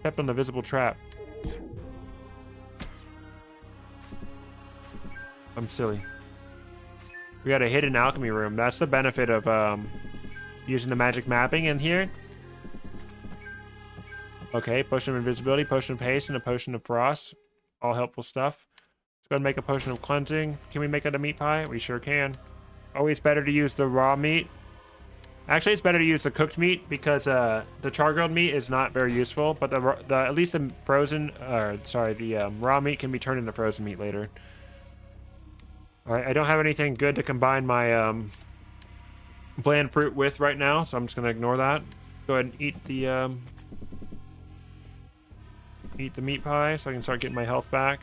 stepped on the visible trap. I'm silly. We got a hidden alchemy room. That's the benefit of using the magic mapping in here. Okay, potion of invisibility, potion of haste, and a potion of frost. All helpful stuff. Let's go ahead and make a potion of cleansing. Can we make it a meat pie? We sure can. Always better to use the raw meat. Actually, it's better to use the cooked meat because the char-grilled meat is not very useful. But at least the frozen, the raw meat can be turned into frozen meat later. Alright, I don't have anything good to combine my bland fruit with right now, so I'm just gonna ignore that. Go ahead and eat the meat pie so I can start getting my health back.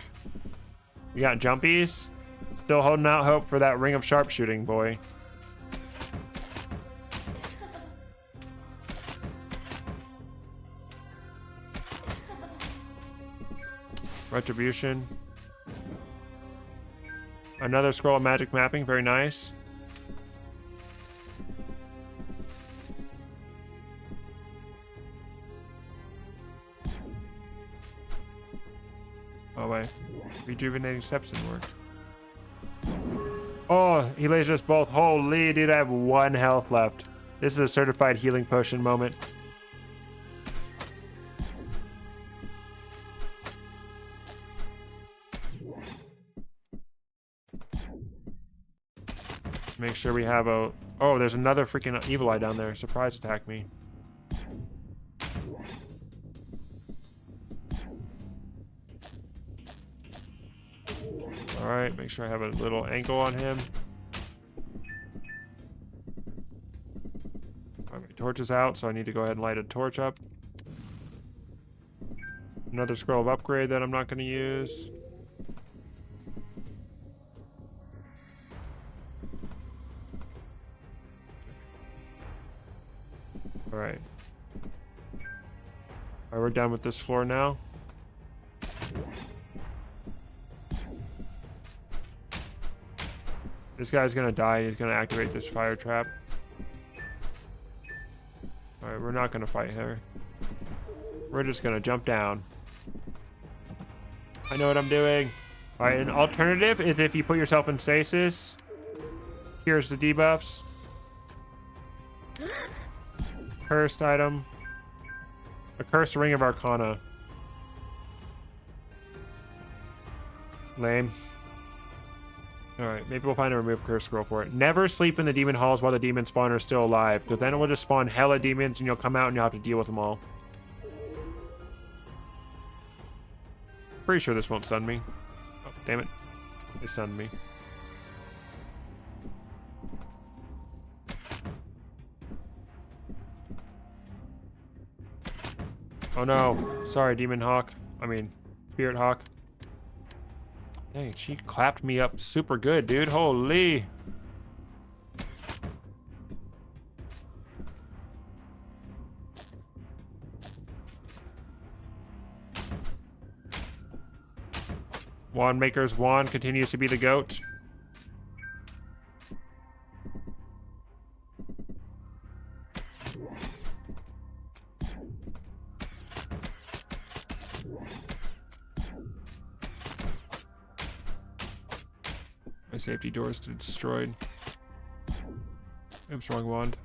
We got jumpies. Still holding out hope for that ring of sharpshooting, boy. Retribution. Another scroll of magic mapping, very nice. Oh wait, rejuvenating steps didn't work. Oh, he lasered us both. Holy dude, I have 1 health left. This is a certified healing potion moment. Make sure we have a... Oh, there's another freaking evil eye down there. Surprise attack me. Alright, make sure I have a little angle on him. Alright, my torch is out, so I need to go ahead and light a torch up. Another scroll of upgrade that I'm not going to use. Alright. Alright, we're done with this floor now. This guy's gonna die. He's gonna activate this fire trap. Alright, we're not gonna fight her. We're just gonna jump down. I know what I'm doing. Alright, an alternative is if you put yourself in stasis. Here's the debuffs. Cursed item. A cursed ring of arcana. Lame. Alright, maybe we'll find a remove curse scroll for it. Never sleep in the demon halls while the demon spawner is still alive, because then it will just spawn hella demons and you'll come out and you'll have to deal with them all. Pretty sure this won't stun me. Oh, damn it. It stunned me. Oh no. Sorry, Demon Hawk. I mean, Spirit Hawk. Dang, she clapped me up super good, dude. Holy. Wand Maker's wand continues to be the GOAT. My safety doors destroyed. Oops, wrong wand.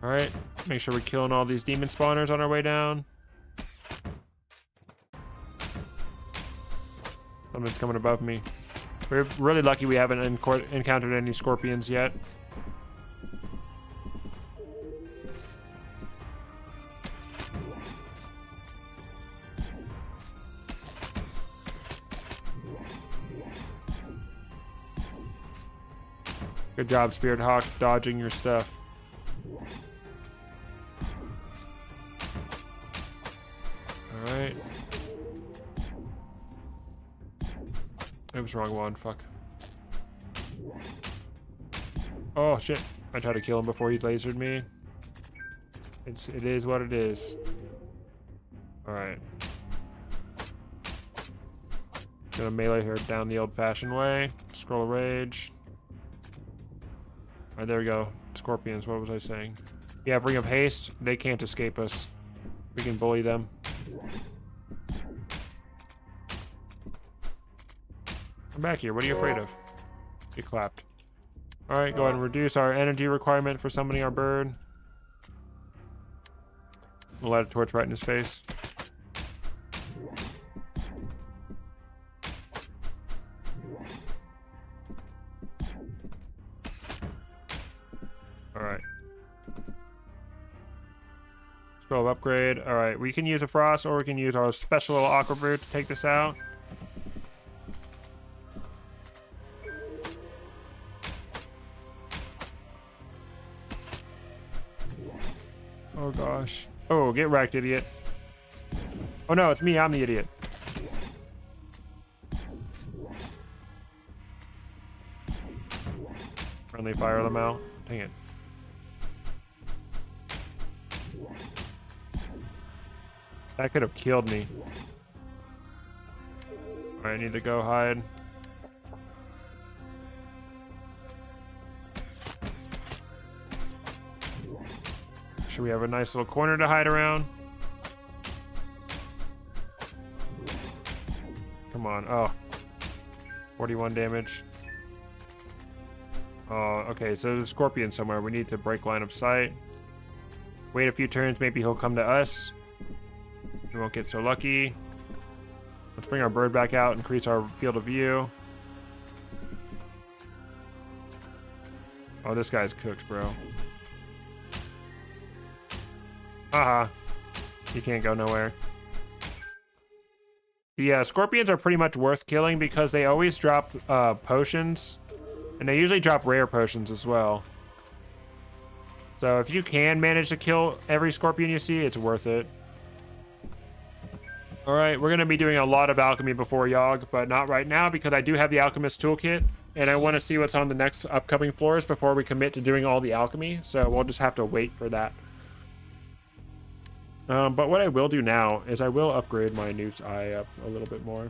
Alright, make sure we're killing all these demon spawners on our way down. Something's coming above me. We're really lucky we haven't encountered any scorpions yet. Good job, Spirit Hawk, dodging your stuff. Alright. Oops, wrong one, fuck. Oh shit, I tried to kill him before he lasered me. It is what it is. Alright. Gonna melee her down the old-fashioned way. Scroll of Rage. Alright, there we go. Scorpions, what was I saying? Yeah, Ring of Haste. They can't escape us. We can bully them. Come back here. What are you afraid of? Get clapped. Alright, go ahead and reduce our energy requirement for summoning our bird. We'll light a torch right in his face. Alright. Scroll of upgrade. All right, we can use a frost, or we can use our special aqua brew to take this out. Oh gosh. Oh, get wrecked, idiot. Oh no, it's me. I'm the idiot. Friendly fire them out. Dang it. That could have killed me. Alright, I need to go hide. Should we have a nice little corner to hide around? Come on. Oh. 41 damage. Okay, so there's a scorpion somewhere. We need to break line of sight. Wait a few turns, maybe he'll come to us. We won't get so lucky. Let's bring our bird back out, increase our field of view. Oh, this guy's cooked, bro. Haha. You can't go nowhere. The scorpions are pretty much worth killing because they always drop potions. And they usually drop rare potions as well. So if you can manage to kill every scorpion you see, it's worth it. Alright, we're going to be doing a lot of alchemy before Yog, but not right now because I do have the Alchemist toolkit. And I want to see what's on the next upcoming floors before we commit to doing all the alchemy. So we'll just have to wait for that. But what I will do now is I will upgrade my Newt's Eye up a little bit more.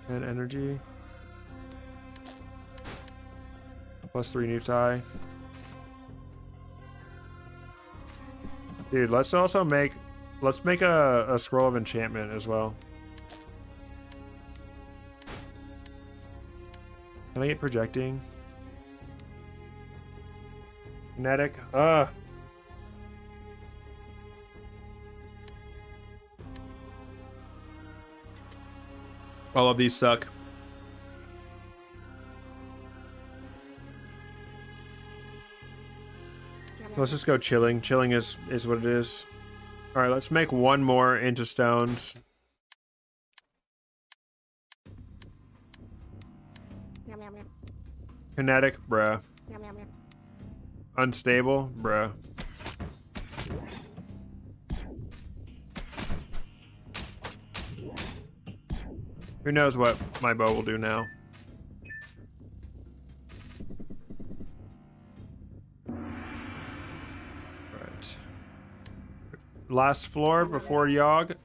And energy. +3 Newt's Eye. Dude, let's also make... Let's make a scroll of enchantment as well. Can I get projecting? Kinetic. All of these suck. Let's just go chilling. Chilling is what it is. All right, let's make one more into stones. Kinetic, bruh. Unstable, bruh. Who knows what my bow will do now. Right. Last floor before Yog.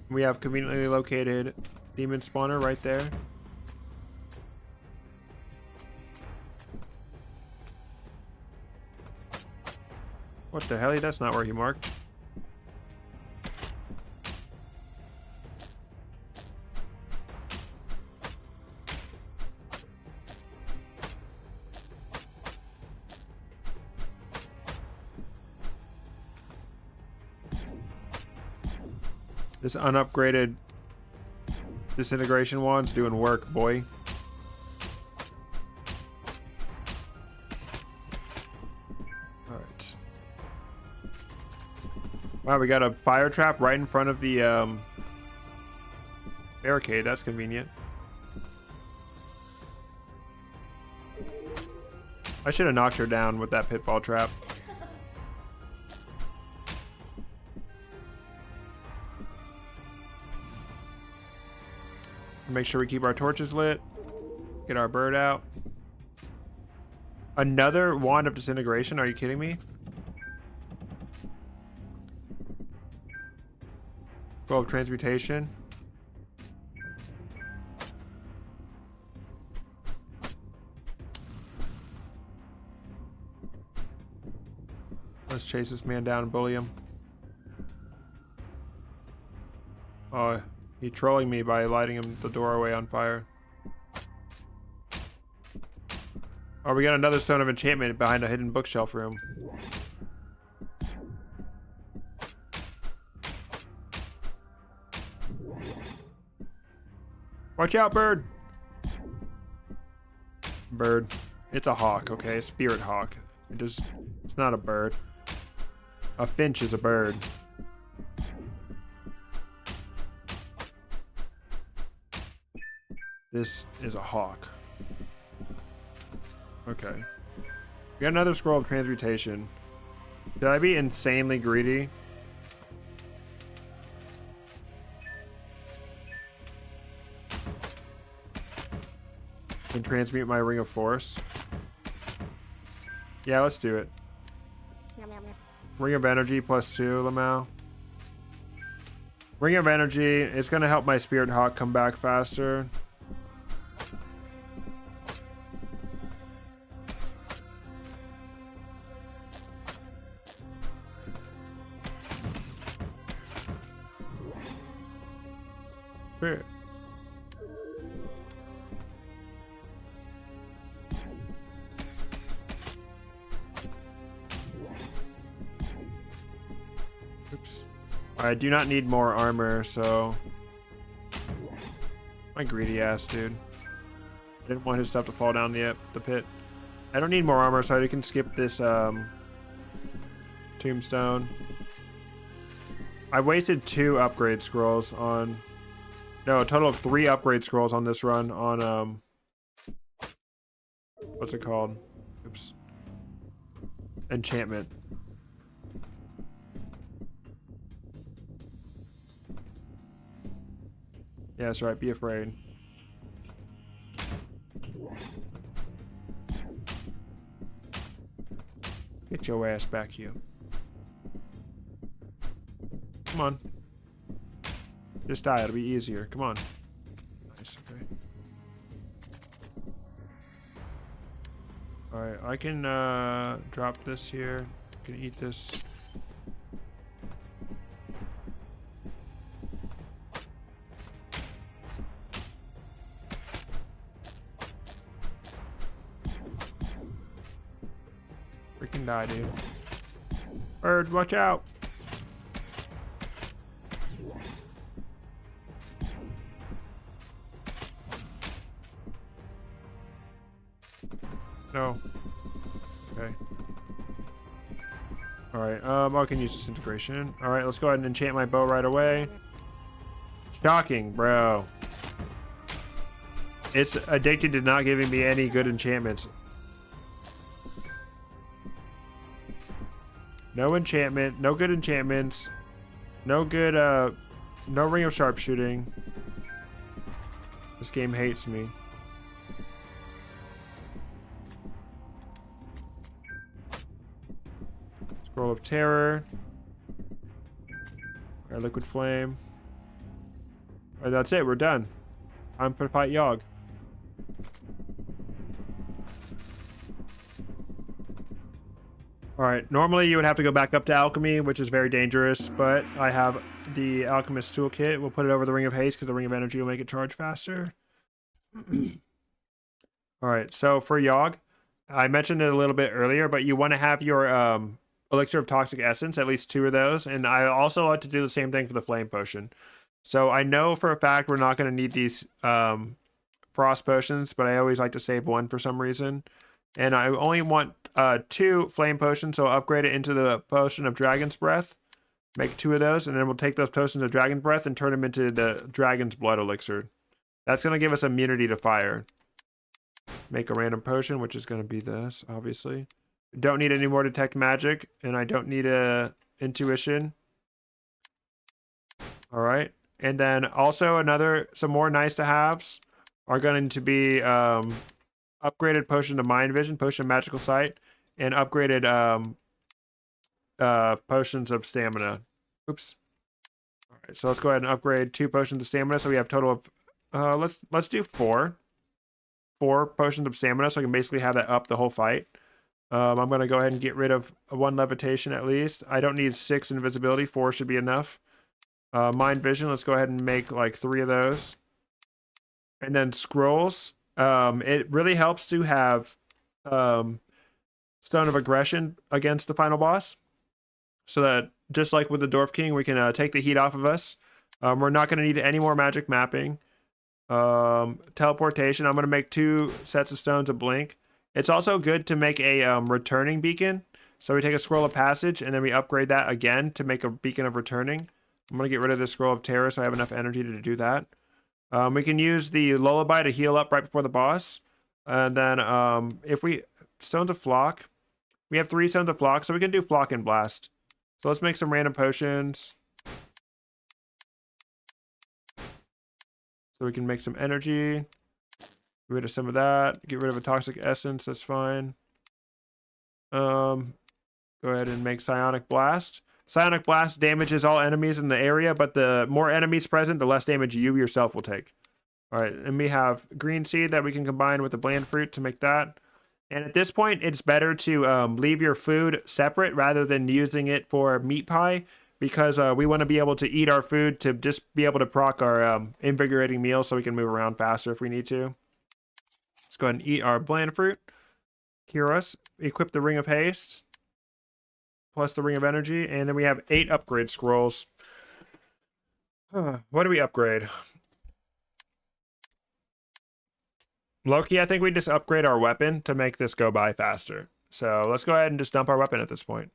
We have conveniently located demon spawner right there. What the hell? That's not where he marked. This unupgraded disintegration wand's doing work, boy. Alright. Wow, we got a fire trap right in front of the barricade. That's convenient. I should have knocked her down with that pitfall trap. Make sure we keep our torches lit. Get our bird out. Another wand of disintegration? Are you kidding me? Bow of transmutation. Let's chase this man down and bully him. Oh, he's trolling me by lighting him the doorway on fire. Oh, we got another stone of enchantment behind a hidden bookshelf room. Watch out, bird! Bird. It's a hawk, okay? A spirit hawk. It just It's not a bird. A finch is a bird. This is a hawk. Okay. We got another scroll of transmutation. Should I be insanely greedy? And transmute my ring of force? Yeah, let's do it. Ring of energy +2, Lamau. Ring of energy, it's gonna help my spirit hawk come back faster. Spirit. Oops. I do not need more armor, so... My greedy ass, dude. I didn't want his stuff to fall down the pit. I don't need more armor, so I can skip this, Tombstone. I wasted 2 upgrade scrolls on... No, a total of 3 upgrade scrolls on this run on, what's it called? Oops. Enchantment. Yeah, that's right. Be afraid. Get your ass back here. Come on. Just die. It'll be easier. Come on. Nice. Okay. Alright. I can drop this here. I can eat this. Freaking die, dude. Bird, watch out. No. Okay. Alright, I can use disintegration. Alright, let's go ahead and enchant my bow right away. Shocking, bro. It's addicted to not giving me any good enchantments. No enchantment, no good enchantments, no good, no ring of sharpshooting. This game hates me. Scroll of Terror. Alright, Liquid Flame. Alright, that's it, we're done. Time to fight Yog. Alright, normally you would have to go back up to Alchemy, which is very dangerous, but I have the Alchemist toolkit. We'll put it over the Ring of Haste because the Ring of Energy will make it charge faster. Alright, so for Yog, I mentioned it a little bit earlier, but you want to have your Elixir of Toxic Essence, at least 2 of those, and I also like to do the same thing for the Flame Potion. So I know for a fact we're not going to need these Frost Potions, but I always like to save 1 for some reason. And I only want 2 Flame Potions, so I'll upgrade it into the Potion of Dragon's Breath. Make 2 of those, and then we'll take those Potions of Dragon's Breath and turn them into the Dragon's Blood Elixir. That's going to give us immunity to fire. Make a random potion, which is going to be this, obviously. Don't need any more Detect Magic, and I don't need a Intuition. Alright. And then also some more nice to haves are going to be upgraded Potion of Mind Vision, Potion of Magical Sight, and upgraded Potions of Stamina. Oops. Alright, so let's go ahead and upgrade 2 Potions of Stamina, so we have a total of let's do 4 Potions of Stamina, so I can basically have that up the whole fight. I'm going to go ahead and get rid of 1 Levitation at least. I don't need 6 Invisibility, 4 should be enough. Mind Vision, let's go ahead and make like 3 of those. And then Scrolls, it really helps to have Stone of Aggression against the final boss. So that, just like with the Dwarf King, we can take the heat off of us. We're not going to need any more magic mapping. Teleportation, I'm going to make 2 sets of Stones of Blink. It's also good to make a returning beacon. So we take a scroll of passage and then we upgrade that again to make a beacon of returning. I'm going to get rid of this scroll of terror so I have enough energy to do that. We can use the lullaby to heal up right before the boss. And then if we... Stones of Flock. We have 3 Stones of Flock, so we can do Flock and Blast. So let's make some random potions. So we can make some energy. Get rid of some of that. Get rid of a Toxic Essence, that's fine. Go ahead and make Psionic Blast. Psionic Blast damages all enemies in the area, but the more enemies present, the less damage you yourself will take. Alright, and we have Green Seed that we can combine with the Bland Fruit to make that. And at this point, it's better to leave your food separate rather than using it for meat pie, because we want to be able to eat our food to just be able to proc our invigorating meals so we can move around faster if we need to. Let's go ahead and eat our Bland Fruit. Cure us. Equip the Ring of Haste. Plus the Ring of Energy. And then we have 8 upgrade scrolls. What do we upgrade? Loki, I think we just upgrade our weapon to make this go by faster. So let's go ahead and just dump our weapon at this point.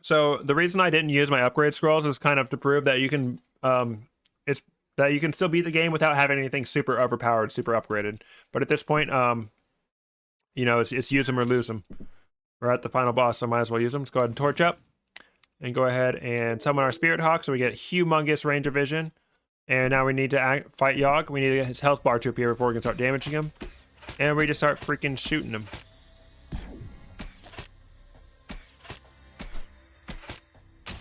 So the reason I didn't use my upgrade scrolls is kind of to prove that you can that you can still beat the game without having anything super overpowered, super upgraded. But at this point, you know, it's use them or lose them. We're at the final boss, so I might as well use them. Let's go ahead and torch up. And go ahead and summon our Spirit Hawk so we get humongous range of vision. And now we need to fight Yog. We need to get his health bar to appear before we can start damaging him. And we just start freaking shooting him.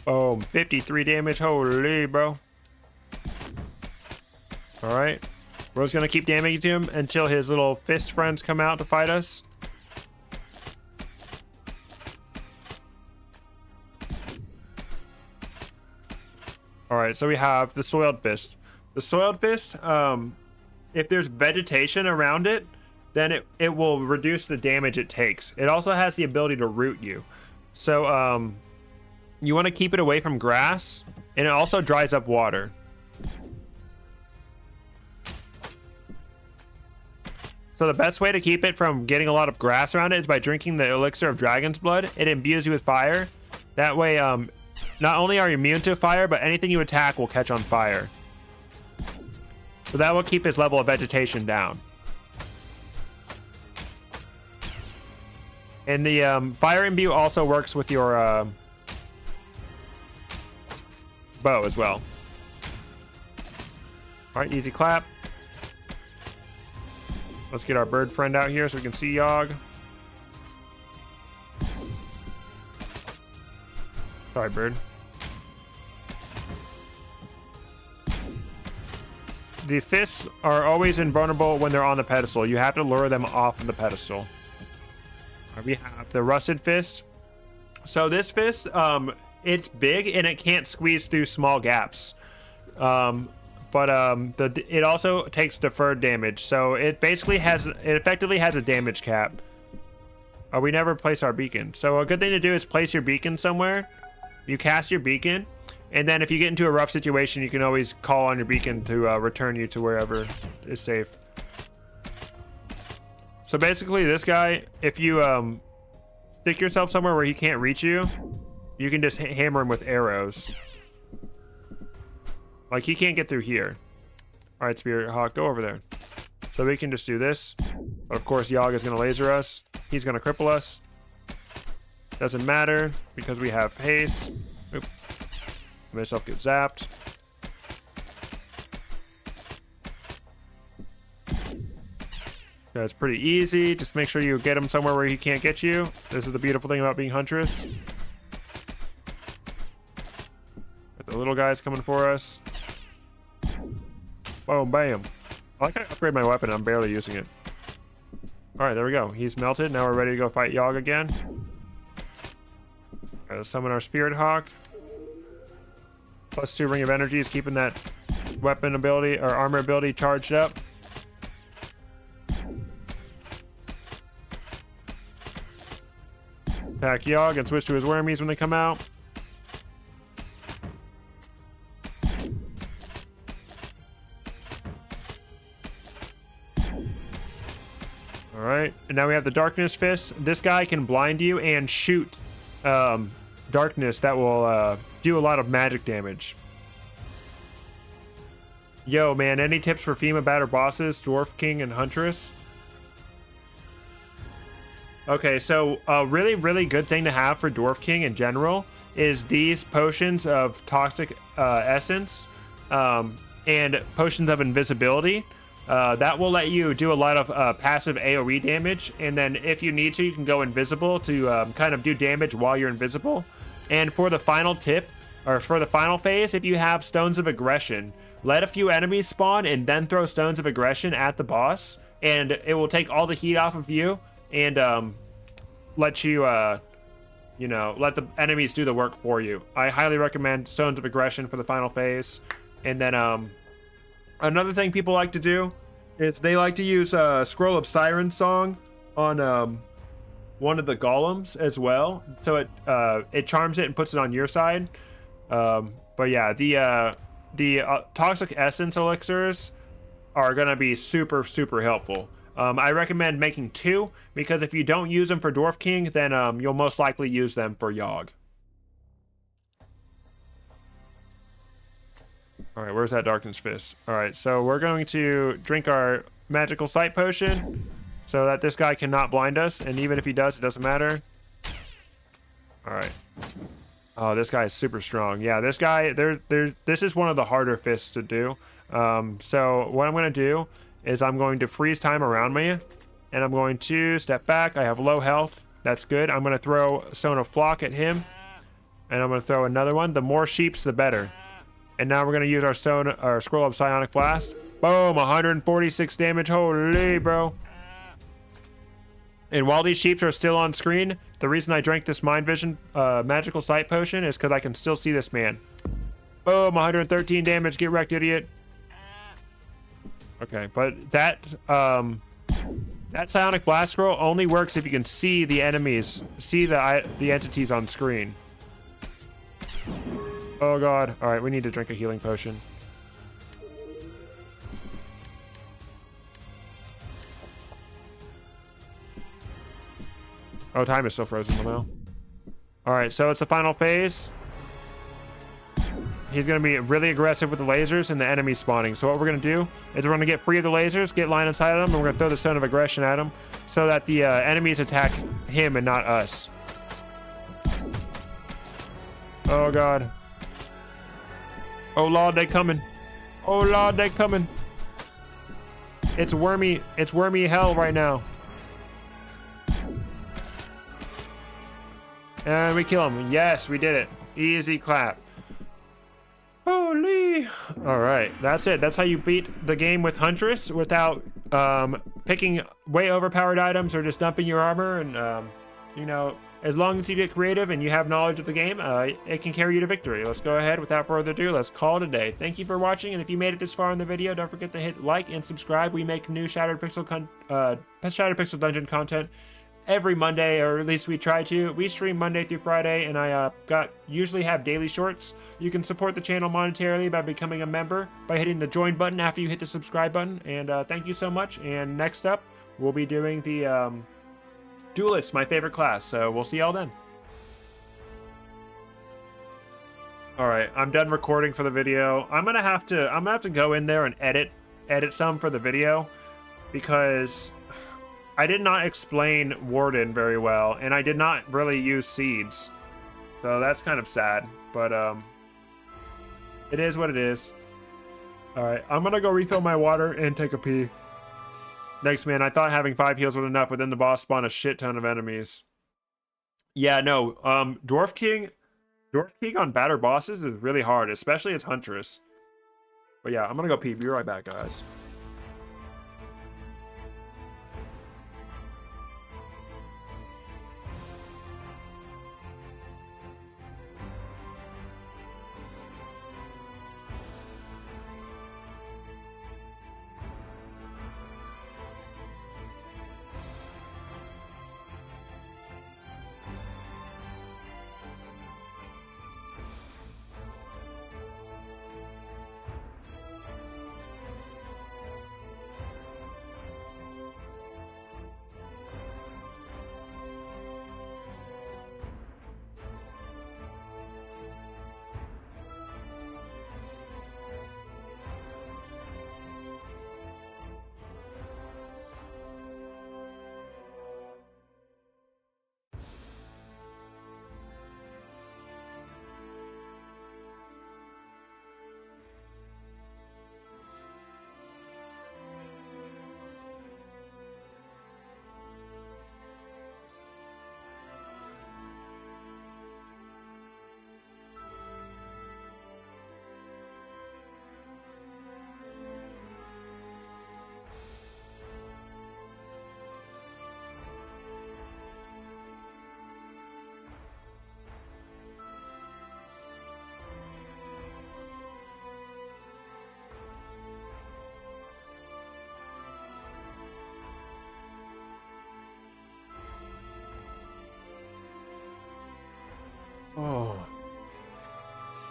Boom. 53 damage. Holy, bro. Alright. We're just going to keep damaging him until his little fist friends come out to fight us. Alright, so we have the Soiled Fist. The Soiled Fist, if there's vegetation around it, then it will reduce the damage it takes. It also has the ability to root you. So, you want to keep it away from grass, and it also dries up water. So the best way to keep it from getting a lot of grass around it is by drinking the Elixir of Dragon's Blood. It imbues you with fire. That way, not only are you immune to fire, but anything you attack will catch on fire. So that will keep his level of vegetation down. And the fire imbue also works with your bow as well. Alright, easy clap. Let's get our bird friend out here so we can see Yog. Sorry, bird. The fists are always invulnerable when they're on the pedestal. You have to lure them off of the pedestal. We have the Rusted Fist. So this fist, it's big and it can't squeeze through small gaps. It also takes deferred damage. So it effectively has a damage cap. We never place our beacon. So a good thing to do is place your beacon somewhere. You cast your beacon, and then if you get into a rough situation, you can always call on your beacon to return you to wherever is safe. So basically, this guy, if you stick yourself somewhere where he can't reach you, you can just hammer him with arrows. Like, he can't get through here. Alright, Spirit Hawk, go over there. So we can just do this. But of course, Yog is going to laser us. He's going to cripple us. Doesn't matter because we have haste. Oop. Myself get zapped. That's pretty easy. Just make sure you get him somewhere where he can't get you. This is the beautiful thing about being Huntress. The little guy's coming for us. Boom, bam. I like how I upgrade my weapon. I'm barely using it. Alright, there we go. He's melted. Now we're ready to go fight Yog again. Alright, let's summon our Spirit Hawk. +2 Ring of Energy is keeping that weapon ability or armor ability charged up. Attack Yog and switch to his wormies when they come out. right, and now we have the Darkness Fist. This guy can blind you and shoot darkness that will do a lot of magic damage. Yo, man, any tips for FEMA batter bosses, Dwarf King and Huntress? Okay, so a really, really good thing to have for Dwarf King in general is these potions of Toxic Essence and potions of invisibility. That will let you do a lot of passive AoE damage, and then if you need to, you can go invisible to kind of do damage while you're invisible. And for the final tip, or for the final phase, if you have Stones of Aggression, let a few enemies spawn and then throw Stones of Aggression at the boss, and it will take all the heat off of you and let you, you know, let the enemies do the work for you. I highly recommend Stones of Aggression for the final phase. And then another thing people like to do is they like to use Scroll of Siren Song on one of the golems as well, so it charms it and puts it on your side. But yeah, the Toxic Essence elixirs are gonna be super helpful. I recommend making 2, because if you don't use them for Dwarf King, then you'll most likely use them for Yog. All right, where's that Darkness Fist? All right, so we're going to drink our Magical Sight Potion so that this guy cannot blind us, and even if he does, it doesn't matter. All right. Oh, this guy is super strong. Yeah, this guy, this is one of the harder fists to do. So what I'm going to do is I'm going to freeze time around me, and I'm going to step back. I have low health. That's good. I'm going to throw Stone of Flock at him, and I'm going to throw another one. The more sheeps, the better. And now we're going to use our Scroll of Psionic Blast. Boom, 146 damage. Holy, bro. And while these sheeps are still on screen, the reason I drank this Mind Vision Magical Sight Potion is because I can still see this man. Boom, 113 damage. Get wrecked, idiot. Okay, but that Psionic Blast Scroll only works if you can see the enemies, see the entities on screen. Oh god. All right, we need to drink a healing potion. Oh, time is still frozen somehow. All right, so it's the final phase. He's going to be really aggressive with the lasers and the enemies spawning. So what we're going to do is we're going to get free of the lasers, get line of sight of them, and we're going to throw the Stone of Aggression at him so that the enemies attack him and not us. Oh god. Oh lord, they coming. Oh lord, they coming. It's wormy hell right now. And we kill him. Yes, we did it. Easy clap. Holy. All right, that's it. That's how you beat the game with Huntress without picking way overpowered items or just dumping your armor. And you know, as long as you get creative and you have knowledge of the game, it can carry you to victory. Let's go ahead, without further ado, let's call it a day. Thank you for watching, and if you made it this far in the video, don't forget to hit like and subscribe. We make new Shattered Pixel Dungeon content every Monday, or at least we try to. We stream Monday through Friday, and I usually have daily shorts. You can support the channel monetarily by becoming a member by hitting the join button after you hit the subscribe button. And thank you so much. And next up, we'll be doing the Duelist, my favorite class. So we'll see y'all then. All right, I'm done recording for the video. I'm gonna have to go in there and edit some for the video, because I did not explain Warden very well, and I did not really use seeds. So that's kind of sad, but it is what it is. All right, I'm gonna go refill my water and take a pee. Thanks, man. I thought having 5 heals was enough, but then the boss spawned a shit ton of enemies. Yeah, no, Dwarf King on batter bosses is really hard, especially as Huntress. But yeah, I'm gonna go pee. Be right back, guys.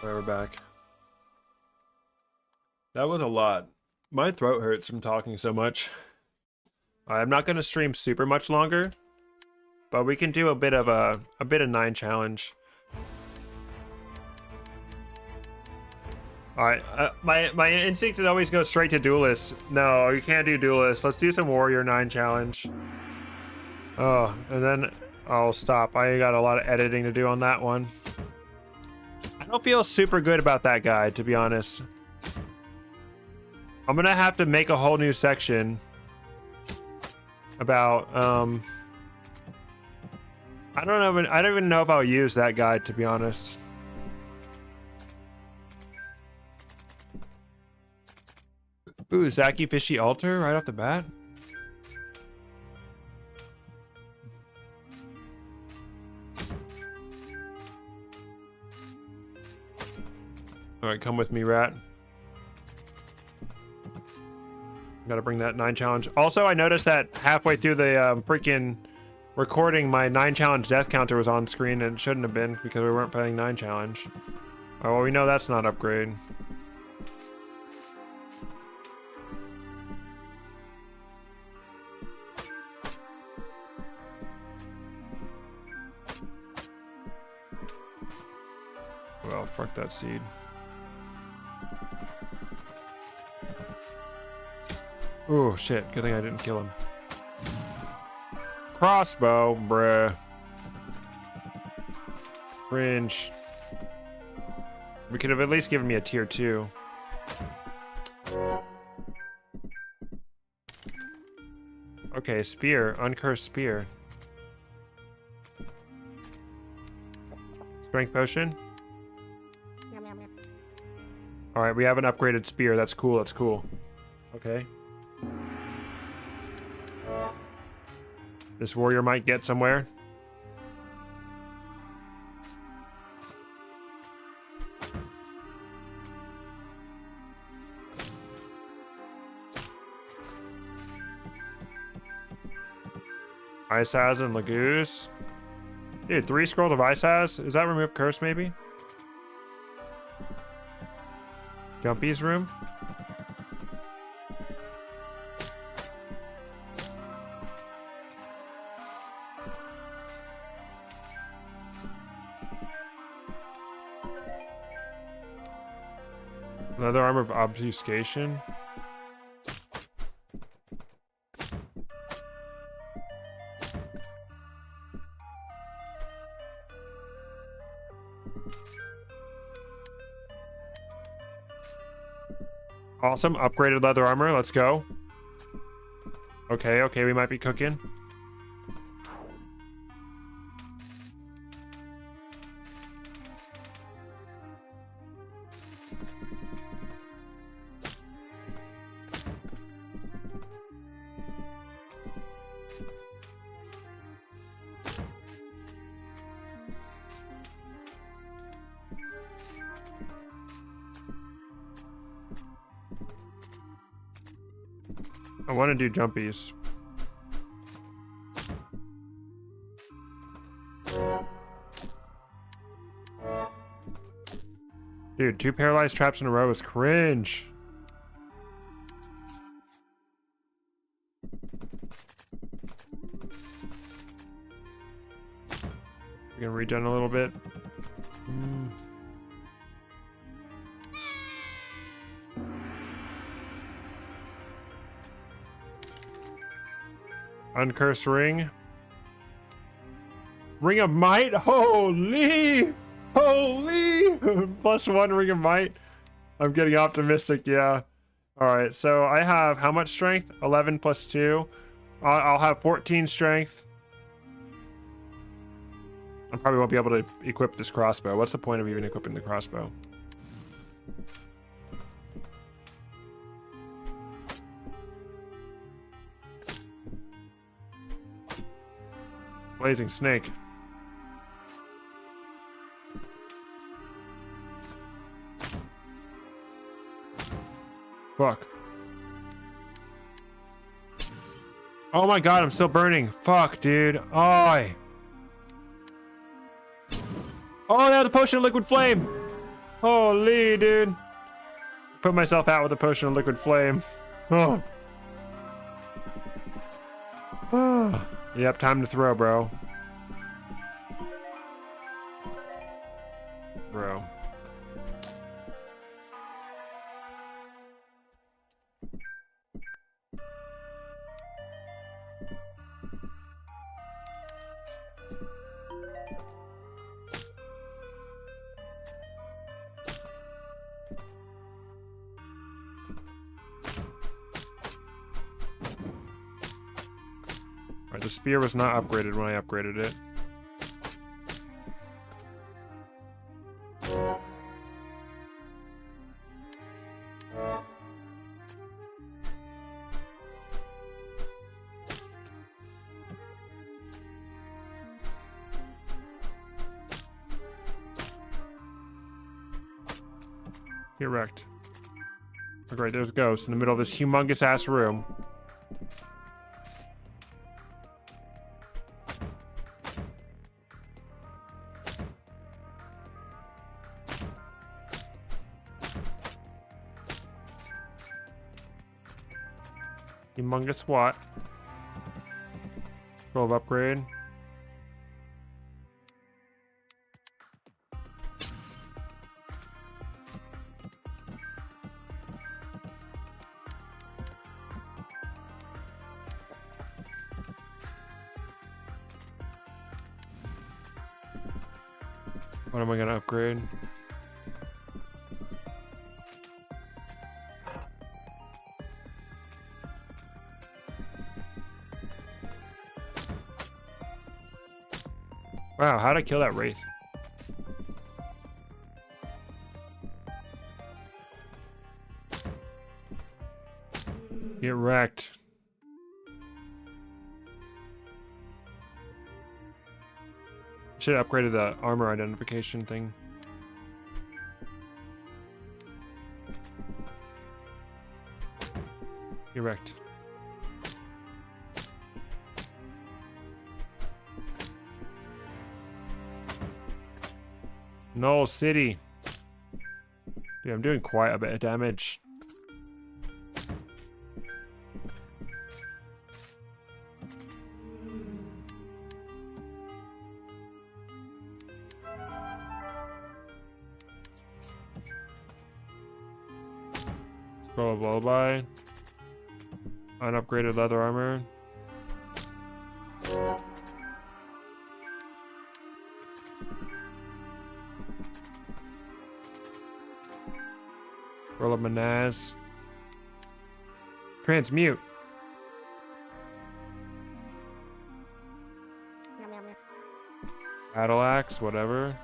Alright, we're back. That was a lot. My throat hurts from talking so much. I'm not going to stream super much longer, but we can do a bit of 9 challenge. Alright, my instinct is always go straight to duelists. No, you can't do duelists. Let's do some warrior 9 challenge. Oh, and then I'll stop. I got a lot of editing to do on that one. I don't feel super good about that guy, to be honest. I'm gonna have to make a whole new section about I don't even know if I'll use that guy, to be honest. Ooh, Sacrificial altar right off the bat. All right, come with me, rat. Gotta bring that 9 challenge. Also, I noticed that halfway through the freaking recording, my 9 challenge death counter was on screen, and it shouldn't have been because we weren't playing 9 challenge. Oh, well, we know that's not upgrade. Well, fuck that seed. Oh shit, good thing I didn't kill him. Crossbow, bruh. Cringe. We could have at least given me a tier 2. Okay, spear, uncursed spear. Strength potion. Alright, we have an upgraded spear. That's cool, that's cool. Okay. This warrior might get somewhere. Ice Has and Lagoose. Dude, 3 scrolls of Ice Has? Is that remove curse maybe? Jumpy's room? Leather armor of obfuscation. Awesome, upgraded leather armor. Let's go. Okay, okay, we might be cooking. I want to do jumpies. Dude, 2 paralyzed traps in a row is cringe. We're gonna regen a little bit. Uncursed ring. Ring of might? Holy! Holy! +1 ring of might. I'm getting optimistic, yeah. Alright, so I have how much strength? 11 plus 2. I'll have 14 strength. I probably won't be able to equip this crossbow. What's the point of even equipping the crossbow? Blazing snake. Fuck. Oh my god, I'm still burning. Fuck, dude. Oh, oh, now the potion of liquid flame. Holy, dude. Put myself out with a potion of liquid flame. Oh. Oh. Yep, time to throw, bro. Bro. Alright, the spear was not upgraded when I upgraded it. Get wrecked. Oh, great, there's a ghost in the middle of this humongous ass room. Humongous what? Scroll of upgrade. What am I gonna upgrade? Wow, how'd I kill that wraith? Get wrecked. Should have upgraded the armor identification thing. Get wrecked. No city. Dude, I'm doing quite a bit of damage. Scroll of lullaby. Unupgraded leather armor. Roll up Manaz. Transmute. Battle axe, whatever.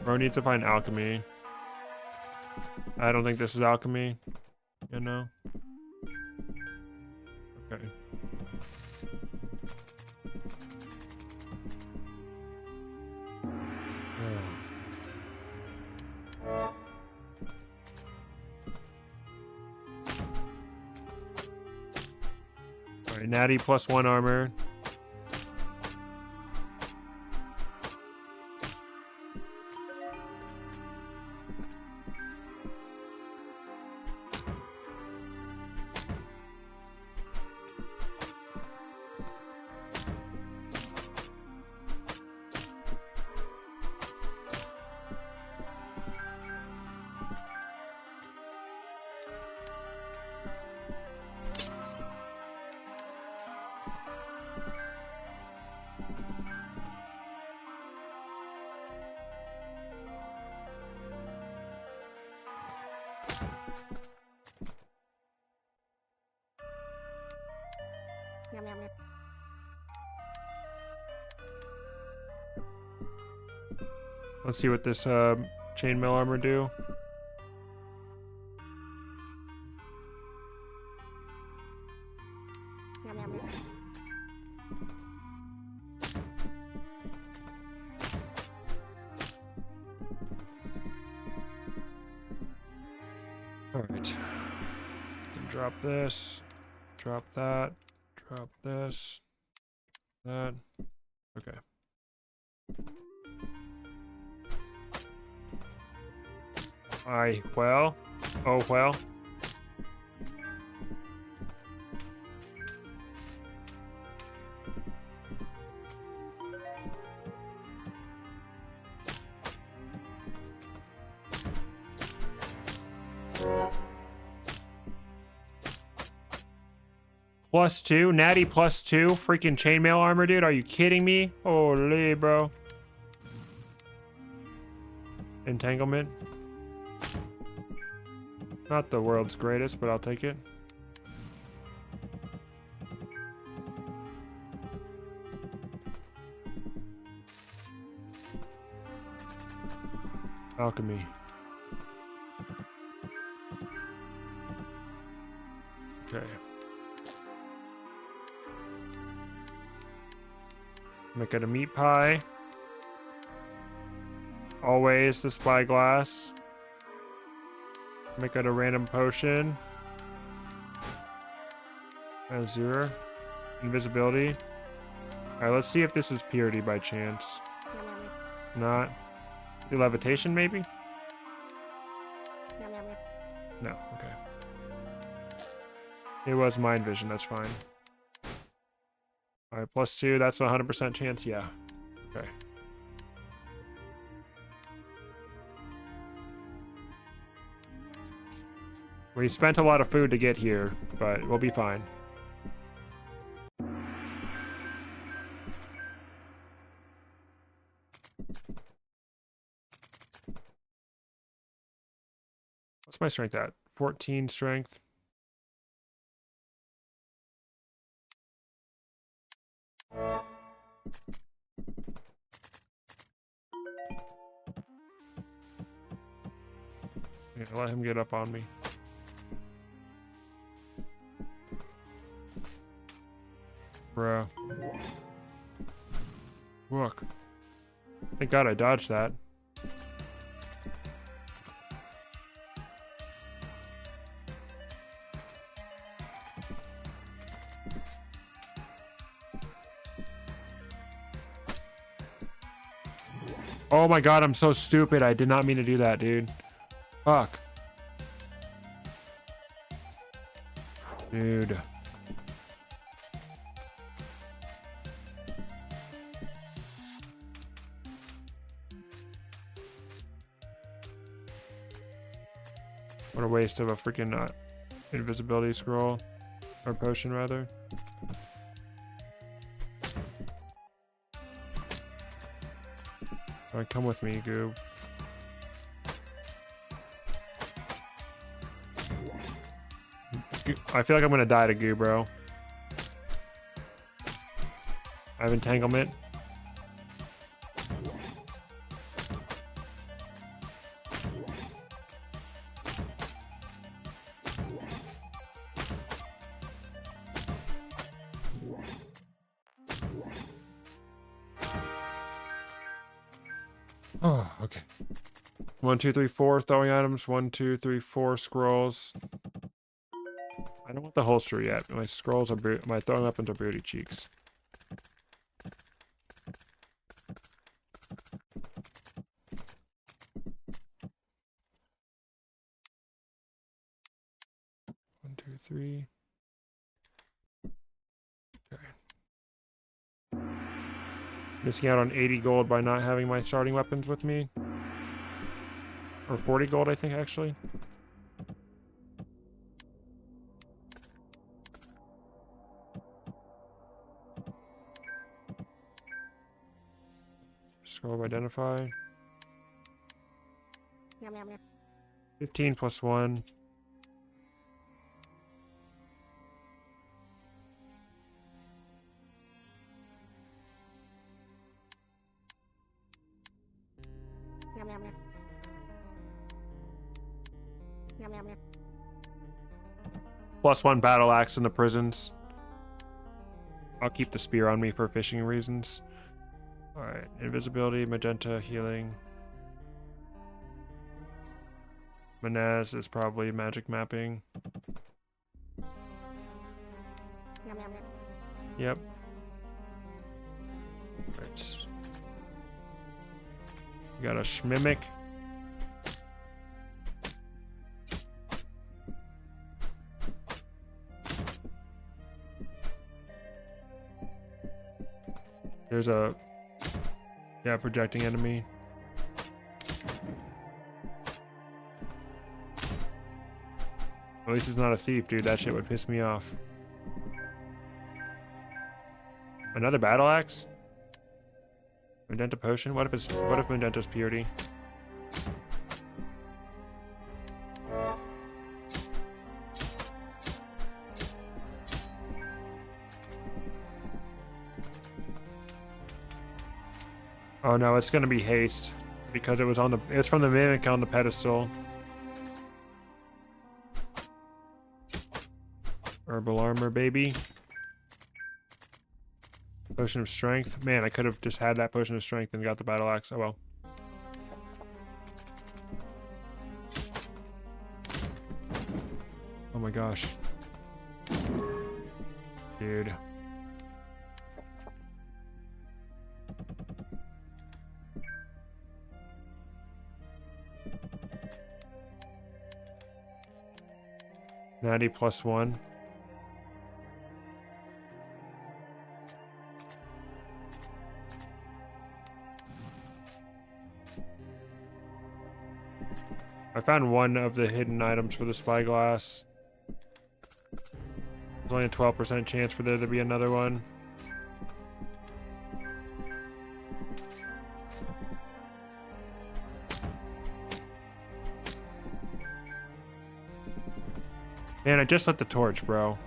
Bro needs to find alchemy. I don't think this is alchemy, you know? Okay. Alright, natty +1 armor. Let's see what this chainmail armor do. Alright. Drop this. Drop that. Drop this. That. Okay. Well. Oh, well. +2, natty +2, freaking chainmail armor, dude. Are you kidding me? Holy, bro. Entanglement. Not the world's greatest, but I'll take it. Alchemy. Okay. Make it a meat pie. Always the spyglass. Make it a random potion. Azure. Invisibility. Alright, let's see if this is purity by chance. Not. The levitation, maybe? No, okay. It was mind vision, that's fine. Alright, +2, that's a 100% chance, yeah. Okay. We spent a lot of food to get here, but we'll be fine. What's my strength at? 14 strength. Yeah, let him get up on me. Bro. Look. Thank God I dodged that. Oh my God, I'm so stupid. I did not mean to do that, dude. Fuck. Dude. What a waste of a freaking invisibility scroll. Or potion, rather. Alright, come with me, Goo. I feel like I'm gonna die to Goo, bro. I have entanglement. Oh, okay. 1, 2, 3, 4 throwing items. 1, 2, 3, 4 scrolls. I don't want the holster yet. My scrolls are my throwing weapons are booty cheeks. One, 2, 3. Okay. Missing out on 80 gold by not having my starting weapons with me. Or 40 gold, I think, actually. Scroll of identify. 15 plus 1. +1 battle axe in the prisons. I'll keep the spear on me for fishing reasons. Alright, invisibility, magenta, healing. Manaz is probably magic mapping. Yep. Right. We got a Shmimic. There's a, yeah, projecting enemy. At least it's not a thief, dude. That shit would piss me off. Another battle axe? Magenta potion? What if Magenta's purity? Oh no, it's gonna be haste because it's from the mimic on the pedestal. Herbal armor, baby. Potion of strength. Man, I could have just had that potion of strength and got the battle axe. Oh well. Oh my gosh. Dude. Natty +1. I found one of the hidden items for the spyglass. There's only a 12% chance for there to be another one. Man, I just lit the torch, bro.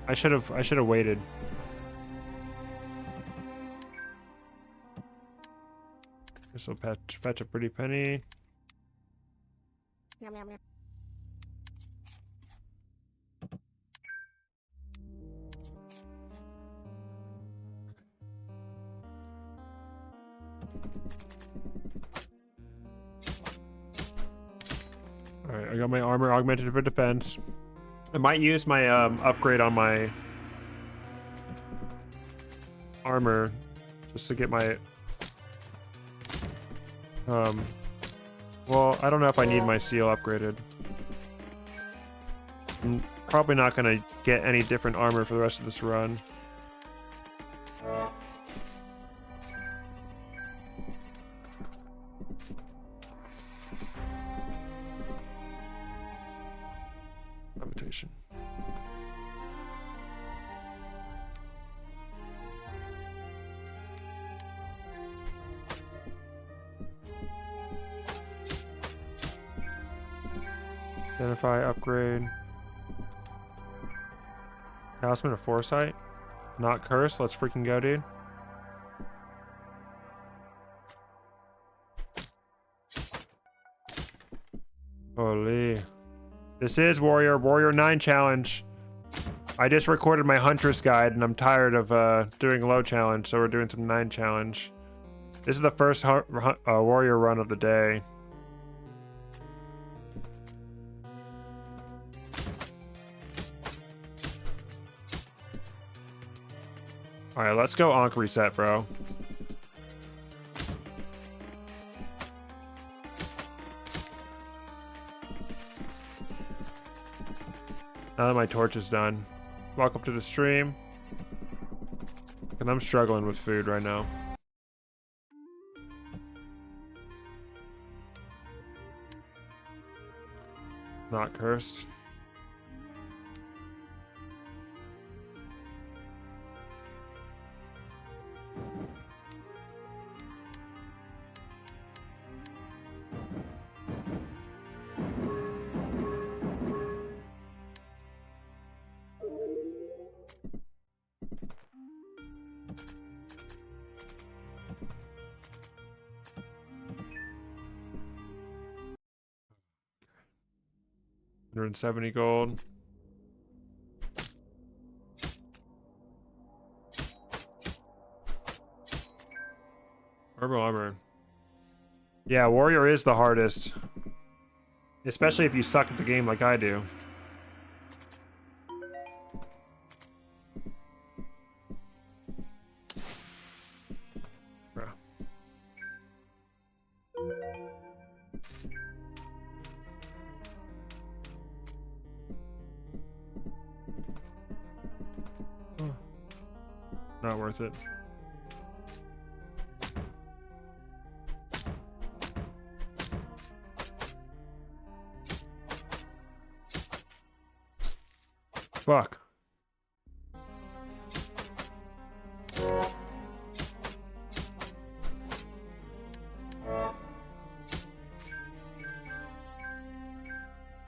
I should have waited. This will fetch a pretty penny. Alright, I got my armor augmented for defense. I might use my upgrade on my armor just to get my well, I don't know if I need my seal upgraded. I'm probably not gonna get any different armor for the rest of this run. Levitation. Identify, upgrade. Talisman of Foresight. Not cursed. Let's freaking go, dude. Holy. This is Warrior 9 challenge. I just recorded my Huntress guide and I'm tired of doing low challenge, so we're doing some 9 challenge. This is the first Warrior run of the day. Alright, let's go Ankh reset, bro. Now that my torch is done. Welcome to the stream. And I'm struggling with food right now. Not cursed. $170 gold. Herbal armor. Yeah, warrior is the hardest. Especially if you suck at the game like I do. Bro. Oh. Not worth it. Fuck.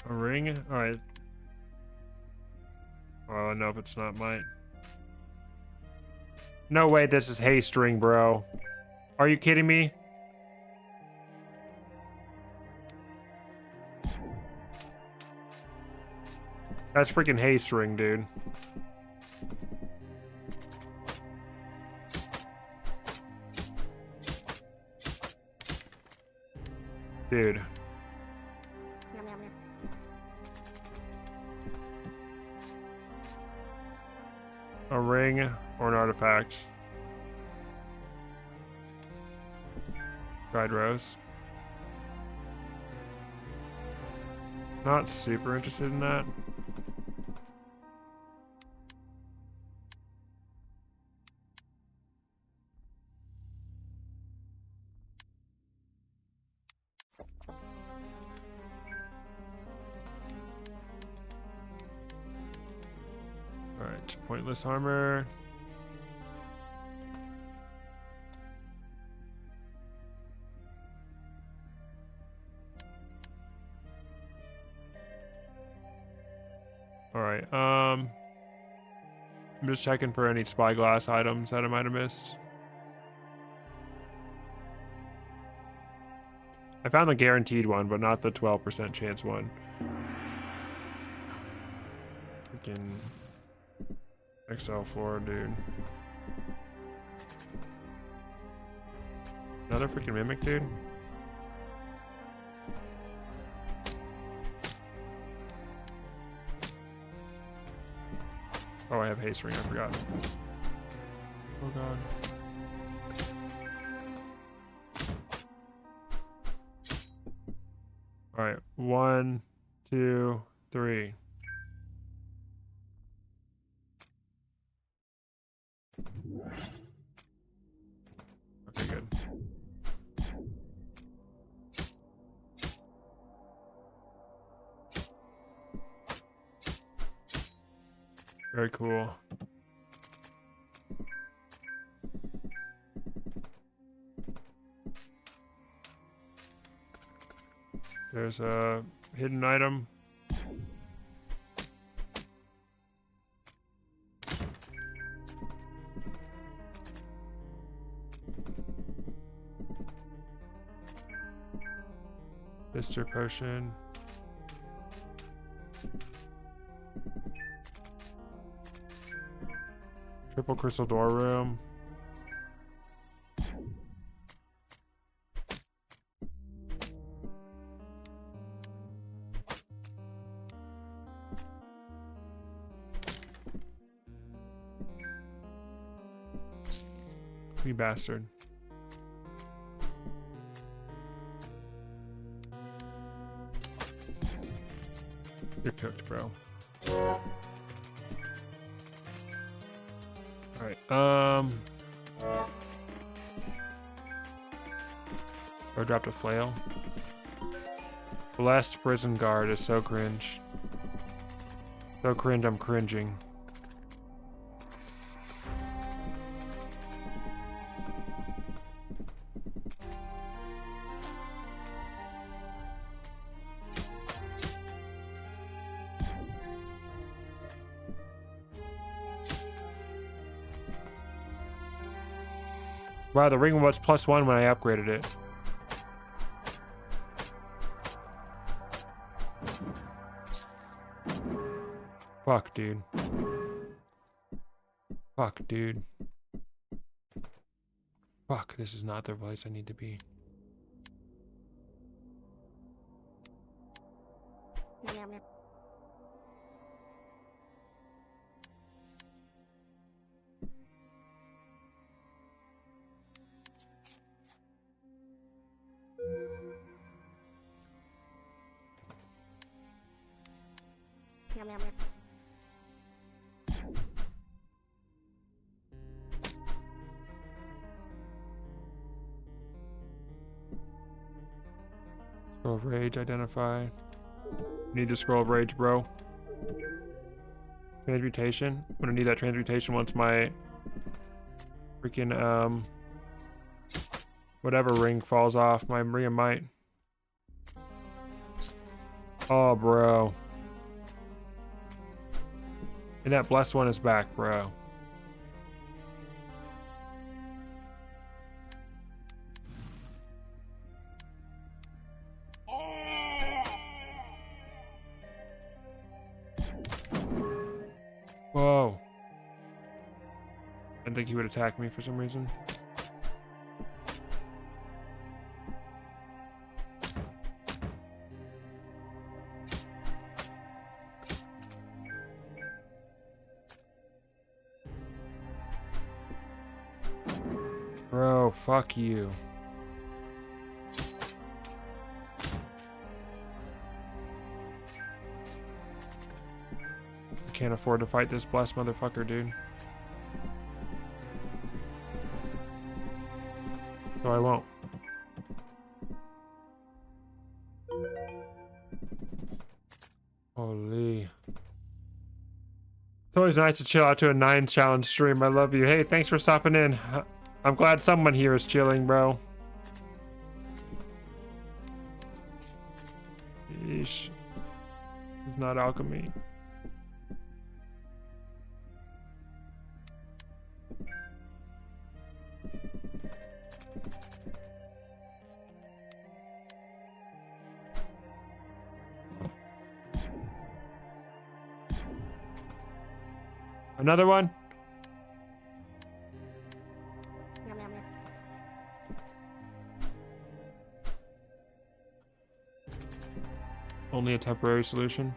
A ring? Alright. Well, I know if it's not mine. No way this is haste ring, bro. Are you kidding me? That's freaking haste ring, dude. Dude. A ring or an artifact. Dried rose. Not super interested in that. Alright, pointless armor. Alright, I'm just checking for any spyglass items that I might have missed. I found the guaranteed one, but not the 12% chance one. Freaking XL4, dude. Another freaking mimic, dude. Oh, I have haste ring, I forgot. Oh god. Alright, 1, 2, 3. Okay, good. Very cool. There's a hidden item. Mr. Potion. Triple crystal door room. You bastard. You're cooked, bro. Alright, I dropped a flail. Blessed prison guard is so cringe. So cringe, I'm cringing. Wow, the ring was +1 when I upgraded it. Fuck, dude. Fuck, dude. Fuck, this is not the place I need to be. Scroll of Rage, identify. Need to scroll of Rage, bro. Transmutation. I'm gonna need that transmutation once my freaking whatever ring falls off. My Maria might. Oh, bro. And that blessed one is back, bro. Whoa. I didn't think he would attack me for some reason. Bro, fuck you. I can't afford to fight this blessed motherfucker, dude. So I won't. Holy. It's always nice to chill out to a 9 challenge stream. I love you. Hey, thanks for stopping in. I'm glad someone here is chilling, bro. Yeesh. This is not alchemy. Another one? Only a temporary solution.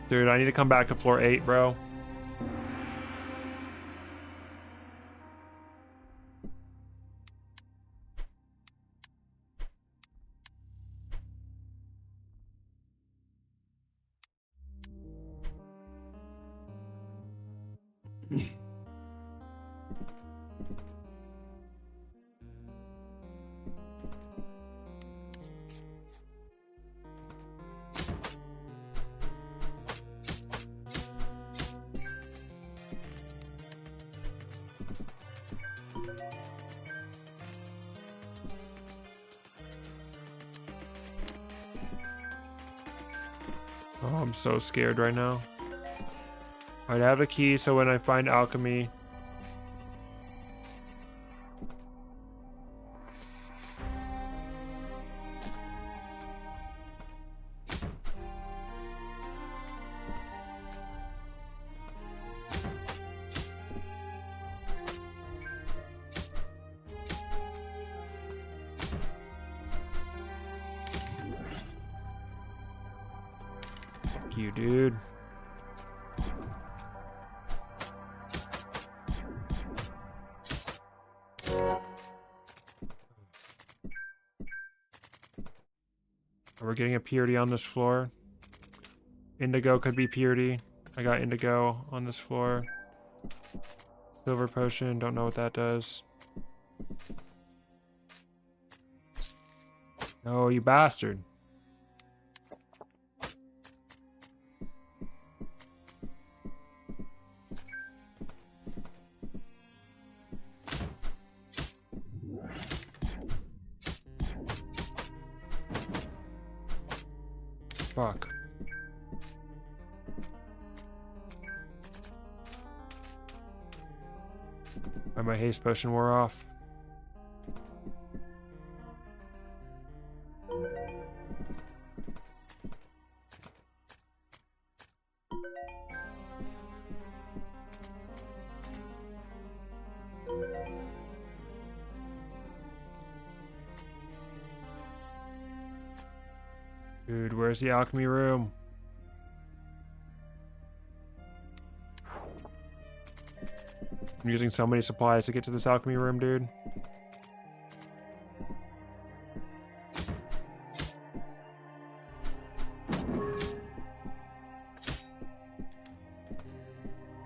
Dude, I need to come back to floor 8, bro. Oh, I'm so scared right now. I'd have a key so when I find alchemy. Fuck you, dude. We're getting a purity on this floor. Indigo could be purity. I got indigo on this floor. Silver potion, don't know what that does. Oh, you bastard. Fuck. My haste potion wore off. where's the alchemy room? I'm using so many supplies to get to this alchemy room, dude.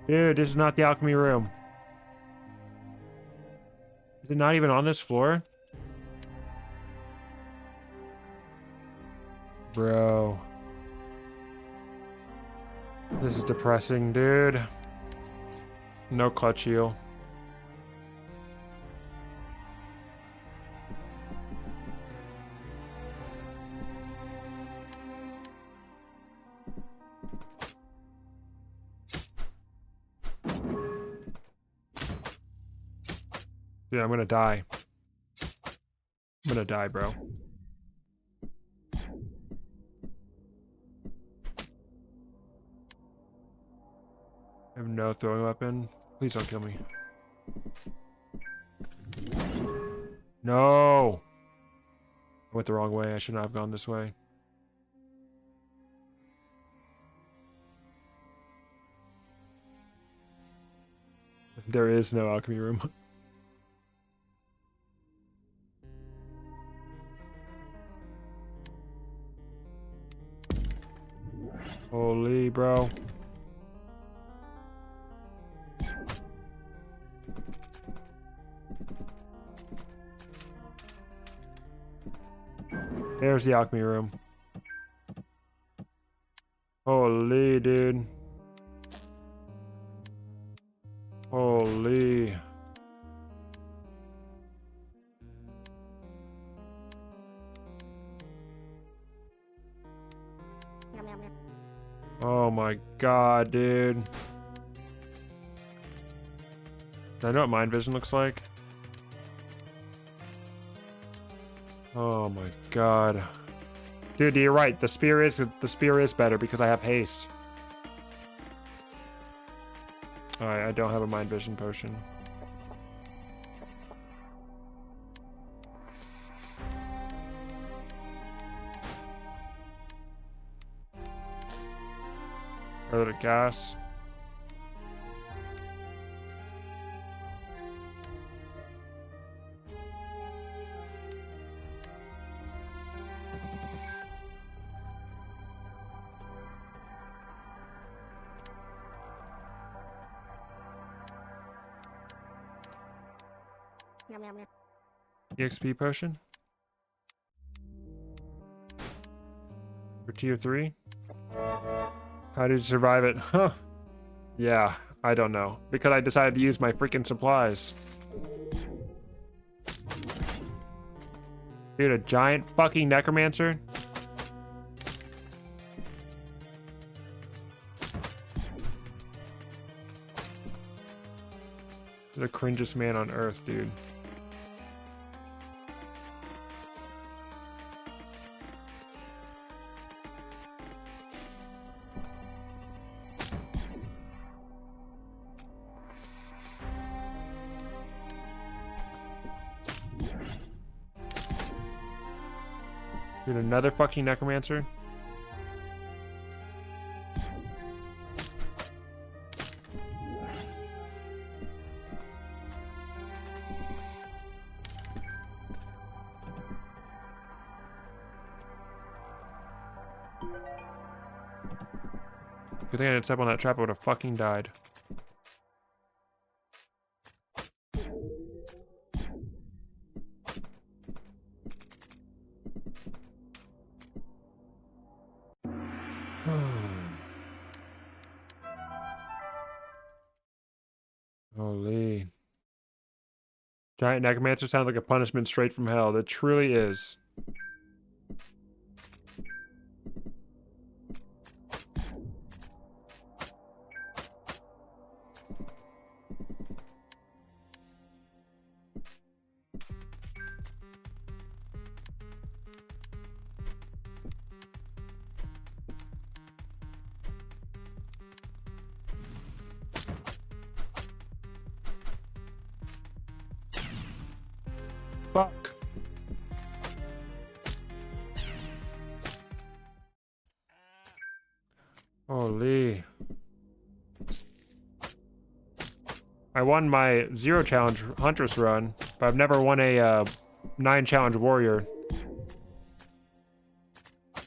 Dude, this is not the alchemy room. Is it not even on this floor? Bro. This is depressing, dude. No clutch heal. Dude, I'm gonna die. I'm gonna die, bro. I have no throwing weapon. Please don't kill me. No! I went the wrong way. I should not have gone this way. There is no alchemy room. Holy, bro. There's the alchemy room. Holy, dude. Holy. Oh my god, dude. Do I know what mind vision looks like? Oh my god. Dude, you're right. The spear is better because I have haste. Alright, I don't have a mind vision potion. A little gas. EXP potion for tier 3. How did you survive it? Huh. Yeah, I don't know. Because I decided to use my freaking supplies. Dude, a giant fucking necromancer? The cringiest man on earth, dude. Dude, another fucking necromancer? Good thing I didn't step on that trap, I would have fucking died. Holy. Giant necromancer sounds like a punishment straight from hell. That truly is. Fuck. Holy. I won my 0 challenge Huntress run, but I've never won a 9 challenge warrior. I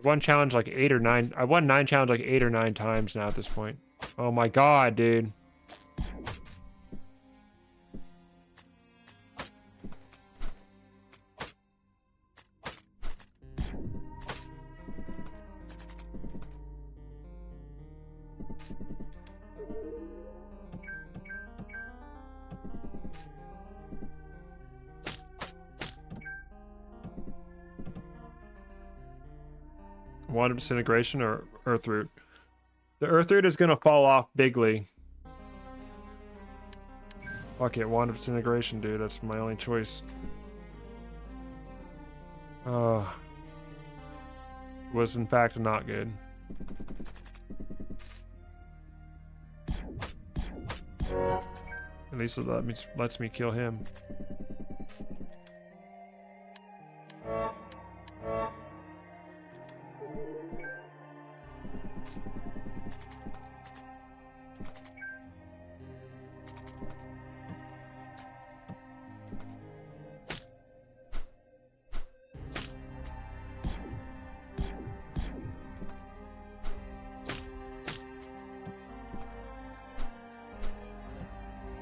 won challenge like 8 or 9. I won 9 challenge like 8 or 9 times now at this point. Oh my god, dude. Wand of Disintegration or Earth Root? The Earth Root is gonna fall off bigly. Fuck it, Wand of Disintegration, dude. That's my only choice. Was in fact not good. At least it lets me kill him.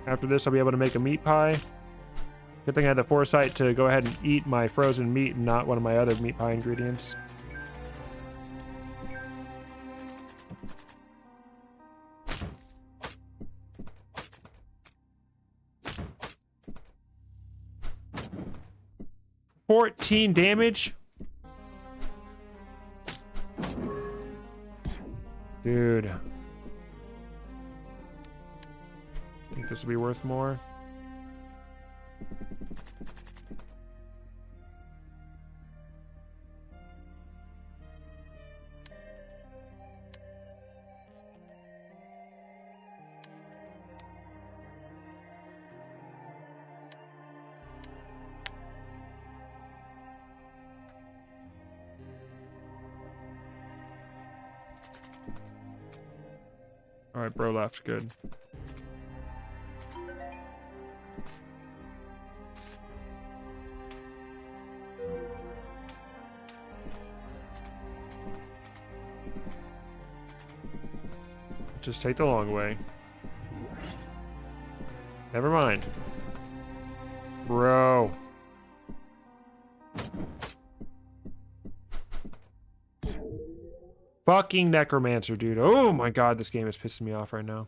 After this, I'll be able to make a meat pie. Good thing I had the foresight to go ahead and eat my frozen meat and not one of my other meat pie ingredients. $14 damage? Dude. Think this will be worth more. All right, bro left. Good. Just take the long way. Never mind. Bro. Fucking Necromancer, dude. Oh my god, this game is pissing me off right now.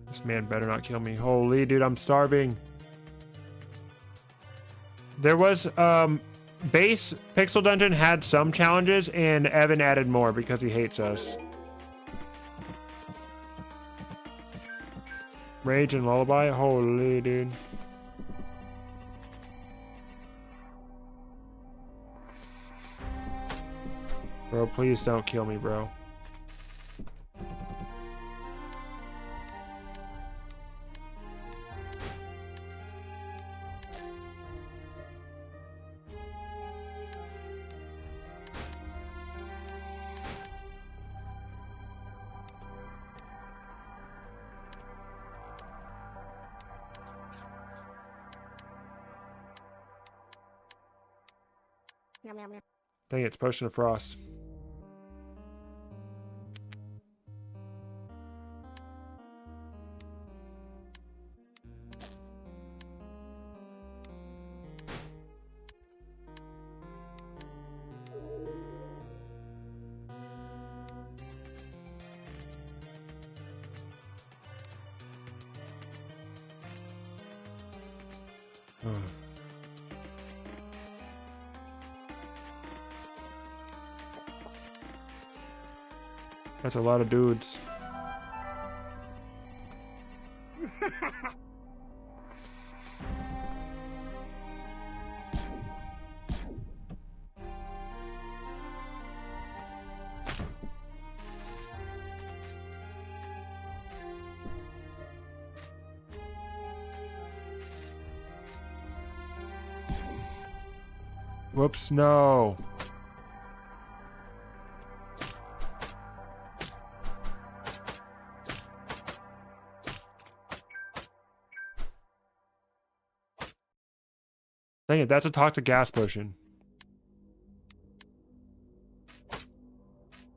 This man better not kill me. Holy, dude, I'm starving. There was, base Pixel Dungeon had some challenges, and Evan added more because he hates us. Rage and Lullaby? Holy, dude. Bro, please don't kill me, bro. Dang it, it's Potion of Frost. That's a lot of dudes. Whoops, no. Dang it, that's a toxic gas potion.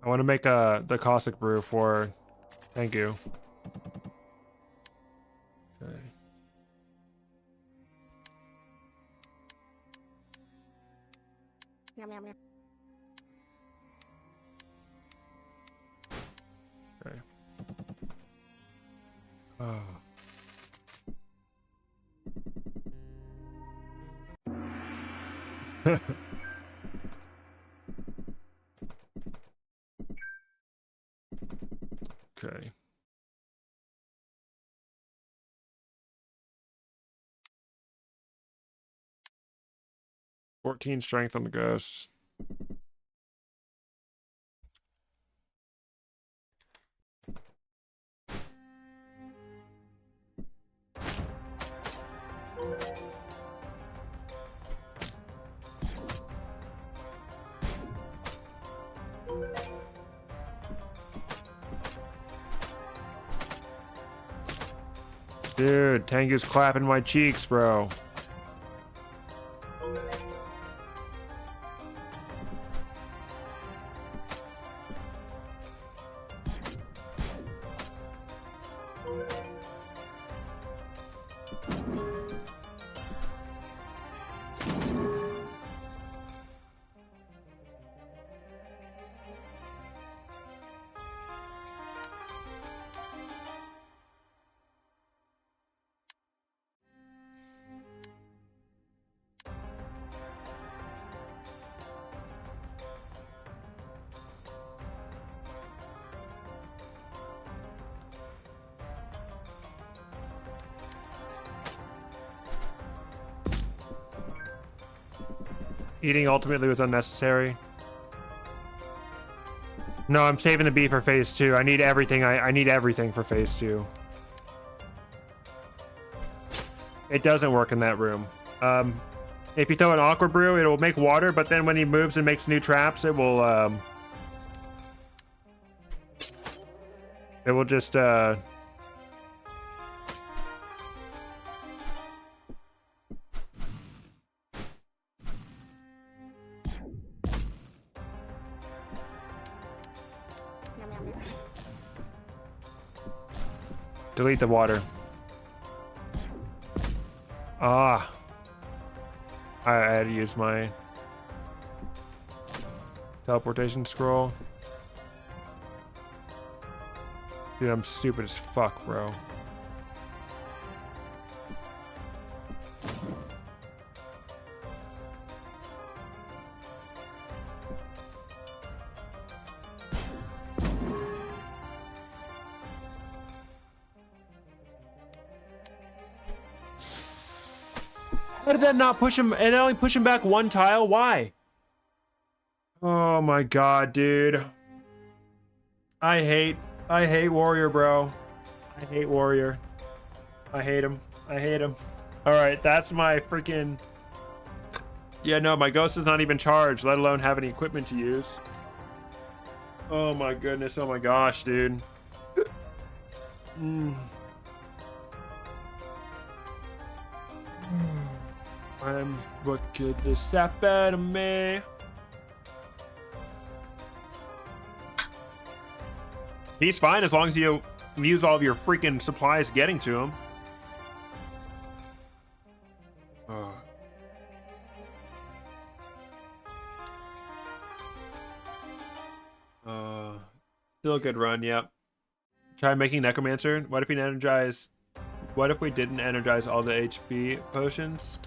I want to make the caustic brew for Tangu. Okay. Yum, yum, yum. Okay. Oh. Okay. "14 strength on the ghost." Dude, Tangu's clapping my cheeks, bro. Eating ultimately was unnecessary. No, I'm saving the bee for phase 2. I need everything. I need everything for phase 2. It doesn't work in that room. If you throw an aqua brew, it will make water, but then when he moves and makes new traps, it will just Yum, yum, yum. delete the water. Ah. I had to use my teleportation scroll. Dude, I'm stupid as fuck, bro. How did that not push him? And only push him back one tile? Why? Oh my god, dude. I hate Warrior, bro. I hate Warrior. I hate him. I hate him. Alright, that's my freaking... Yeah, no, my ghost is not even charged, let alone have any equipment to use. Oh my goodness, oh my gosh, dude. What could this sap out of me? He's fine as long as you use all of your freaking supplies getting to him. Still a good run, yep. Try making Necromancer. What if we didn't energize all the HP potions?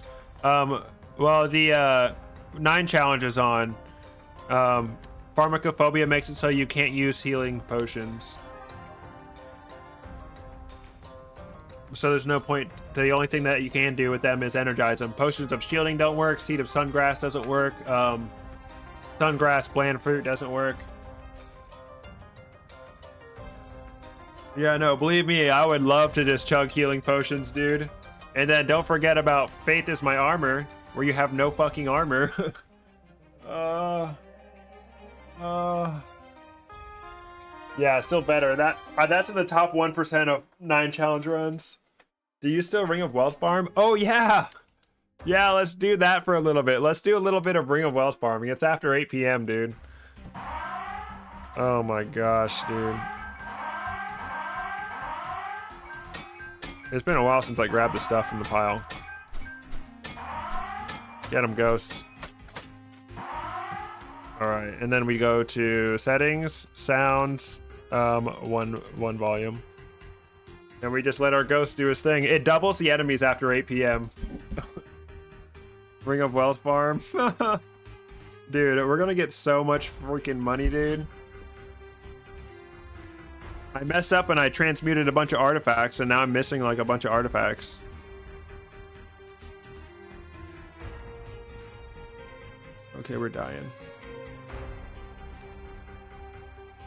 Well, the 9 challenges on Pharmacophobia makes it so you can't use healing potions. So there's no point. The only thing that you can do with them is energize them. Potions of shielding don't work. Seed of sungrass doesn't work. Sungrass bland fruit doesn't work. Yeah, no, believe me, I would love to just chug healing potions, dude. And then don't forget about Faith is my armor, where you have no fucking armor. Yeah, still better. That's in the top 1% of 9 challenge runs. Do you still Ring of Wealth farm? Oh yeah! Yeah, let's do that for a little bit. Let's do a little bit of Ring of Wealth farming. It's after 8 p.m., dude. Oh my gosh, dude. It's been a while since I grabbed the stuff from the pile. Get him, Ghost. Alright, and then we go to settings, sounds, one volume. And we just let our Ghost do his thing. It doubles the enemies after 8 p.m. Ring of Wealth farm. Dude, we're gonna get so much freaking money, dude. I messed up and I transmuted a bunch of artifacts, and now I'm missing like a bunch of artifacts. Okay, we're dying.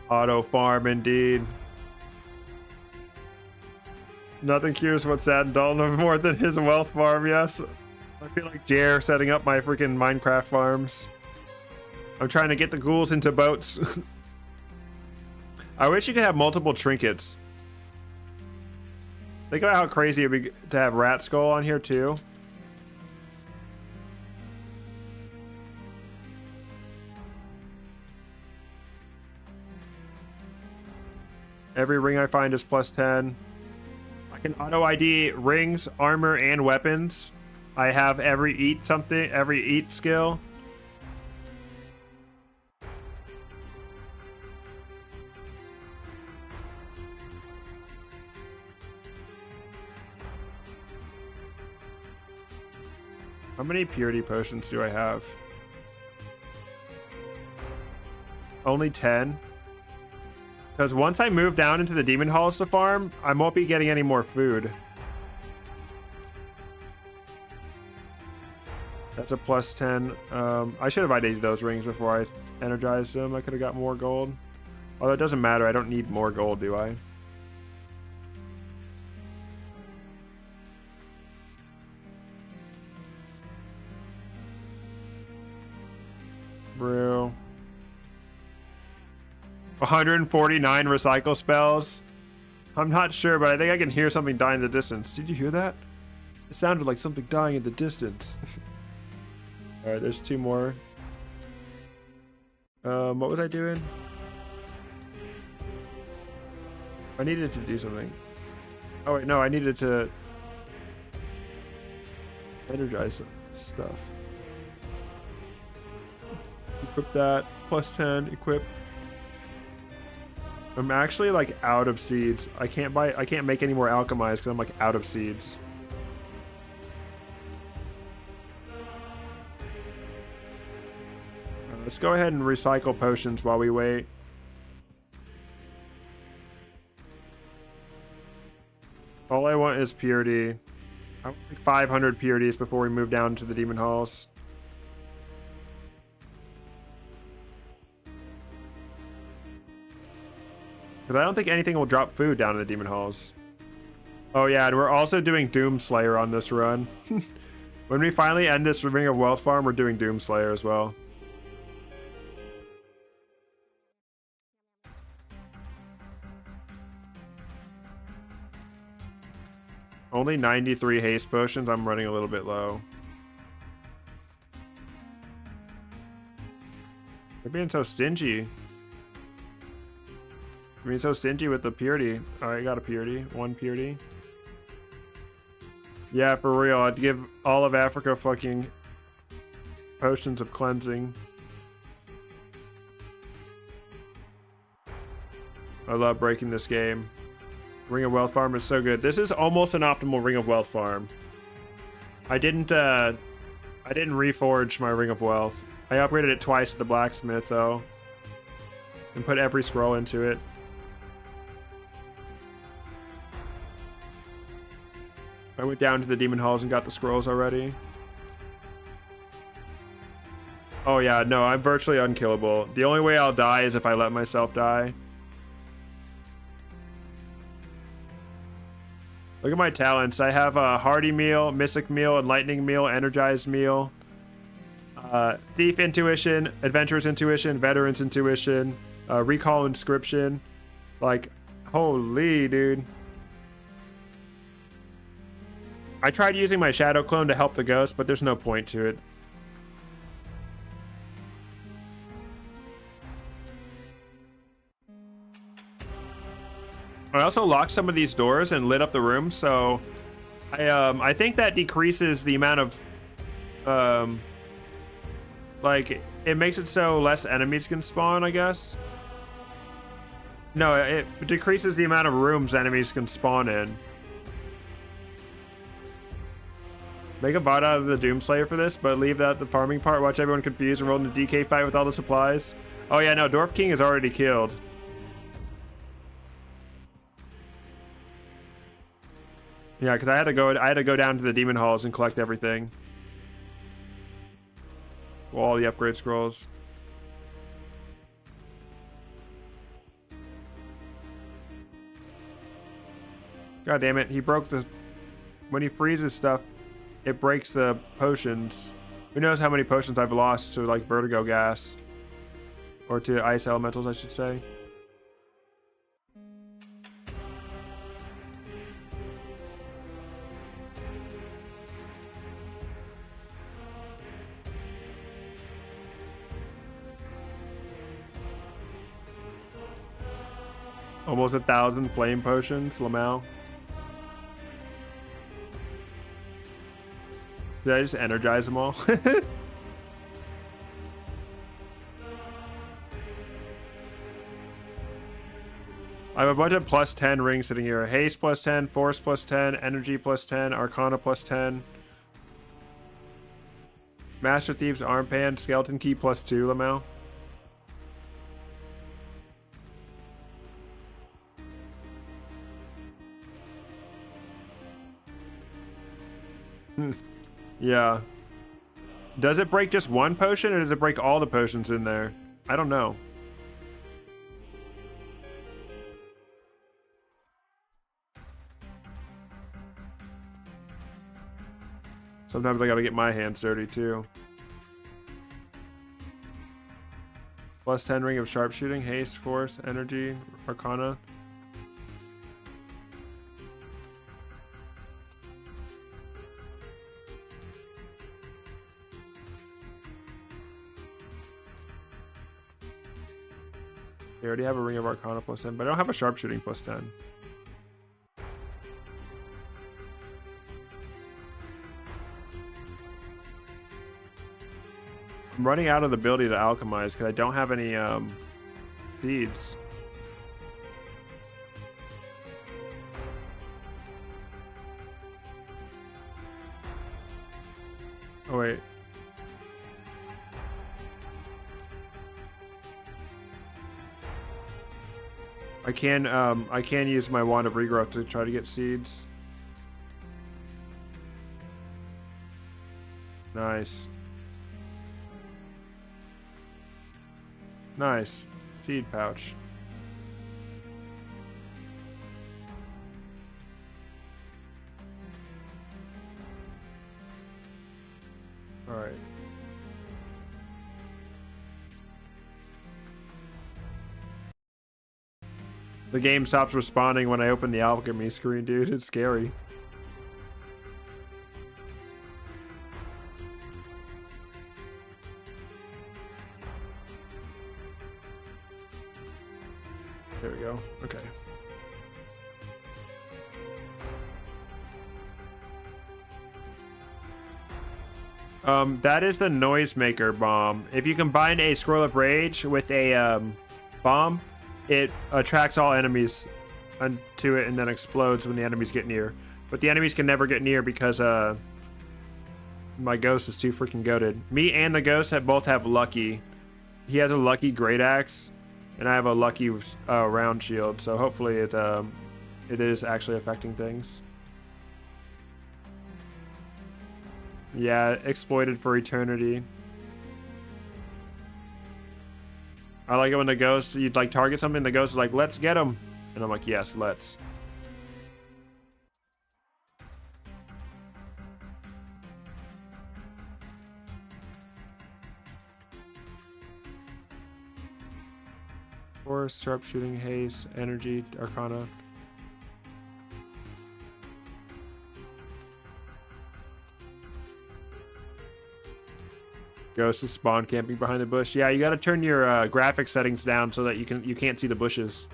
Auto farm indeed. Nothing cures what's sad and dull no more than his wealth farm, yes. I feel like Jer setting up my freaking Minecraft farms. I'm trying to get the ghouls into boats. I wish you could have multiple trinkets. Think about how crazy it'd be to have Rat Skull on here too. Every ring I find is plus 10. I can auto ID rings, armor, and weapons. I have every eat skill. How many purity potions do I have? Only 10. Because once I move down into the demon halls to farm, I won't be getting any more food. That's a plus 10. I should have ID'd those rings before I energized them. I could have got more gold. Although it doesn't matter. I don't need more gold, do I? Brew. 149 recycle spells. I'm not sure, but I think I can hear something dying in the distance. Did you hear that? It sounded like something dying in the distance. Alright, there's 2 more. What was I doing? I needed to do something. Oh wait, no, I needed to energize some stuff. Equip that. Plus 10. Equip. I'm actually like out of seeds. I can't make any more alchemize because I'm like out of seeds. Let's go ahead and recycle potions while we wait. All I want is purity. I want like 500 purities before we move down to the demon halls. Because I don't think anything will drop food down in the demon halls. Oh yeah, and we're also doing Doomsayer on this run. When we finally end this Ring of Wealth farm, we're doing Doomsayer as well. Only 93 haste potions. I'm running a little bit low. They're being so stingy. I mean, so stingy with the purity. Alright, got a purity. 1 purity. Yeah, for real. I'd give all of Africa fucking potions of cleansing. I love breaking this game. Ring of Wealth farm is so good. This is almost an optimal Ring of Wealth farm. I didn't reforge my Ring of Wealth. I upgraded it twice at the Blacksmith though. And put every scroll into it. I went down to the demon halls and got the scrolls already. Oh yeah, no, I'm virtually unkillable. The only way I'll die is if I let myself die. Look at my talents. I have a Hardy Meal, Mystic Meal, Enlightening Meal, Energized Meal, Thief Intuition, Adventurer's Intuition, Veteran's Intuition, Recall Inscription. Like, holy, dude. I tried using my Shadow Clone to help the ghost, but there's no point to it. I also locked some of these doors and lit up the room, so I think that decreases the amount of like, it makes it so less enemies can spawn, I guess. No, it decreases the amount of rooms enemies can spawn in. Make a bot out of the Doomsayer for this, but leave out the farming part. Watch everyone confused and roll in the DK fight with all the supplies. Oh yeah, no, Dwarf King is already killed. Yeah, because I had to go down to the demon halls and collect everything. All the upgrade scrolls. God damn it, he broke the... When he freezes stuff, it breaks the potions. Who knows how many potions I've lost to, like, vertigo gas. Or to ice elementals, I should say. Almost 1,000 flame potions, Lamau. Did I just energize them all? I have a bunch of plus 10 rings sitting here. Haste plus 10, Force plus 10, Energy plus 10, Arcana plus 10. Master Thief's Armband, Skeleton Key plus 2, Lamau. Yeah. Does it break just one potion, or does it break all the potions in there? I don't know. Sometimes I gotta get my hands dirty too. Plus 10 ring of sharpshooting, haste, force, energy, arcana. I already have a ring of arcana plus 10, but I don't have a sharpshooting plus 10. I'm running out of the ability to alchemize because I don't have any seeds. Oh wait. I can use my wand of regrowth to try to get seeds. Nice. Nice. Seed pouch. All right. The game stops responding when I open the alchemy screen, dude. It's scary. There we go. Okay. That is the Noisemaker bomb. If you combine a Scroll of Rage with a bomb, it attracts all enemies to it and then explodes when the enemies get near. But the enemies can never get near because my ghost is too freaking goated. Me and the ghost both have lucky. He has a lucky great axe, and I have a lucky round shield. So hopefully it is actually affecting things. Yeah, exploited for eternity. I like it when the ghost, you'd like target something, the ghost is like, let's get him. And I'm like, yes, let's. Force, sharpshooting, haste, energy, arcana. Ghost is spawn camping behind the bush. Yeah, you gotta turn your graphic settings down so that you can't see the bushes.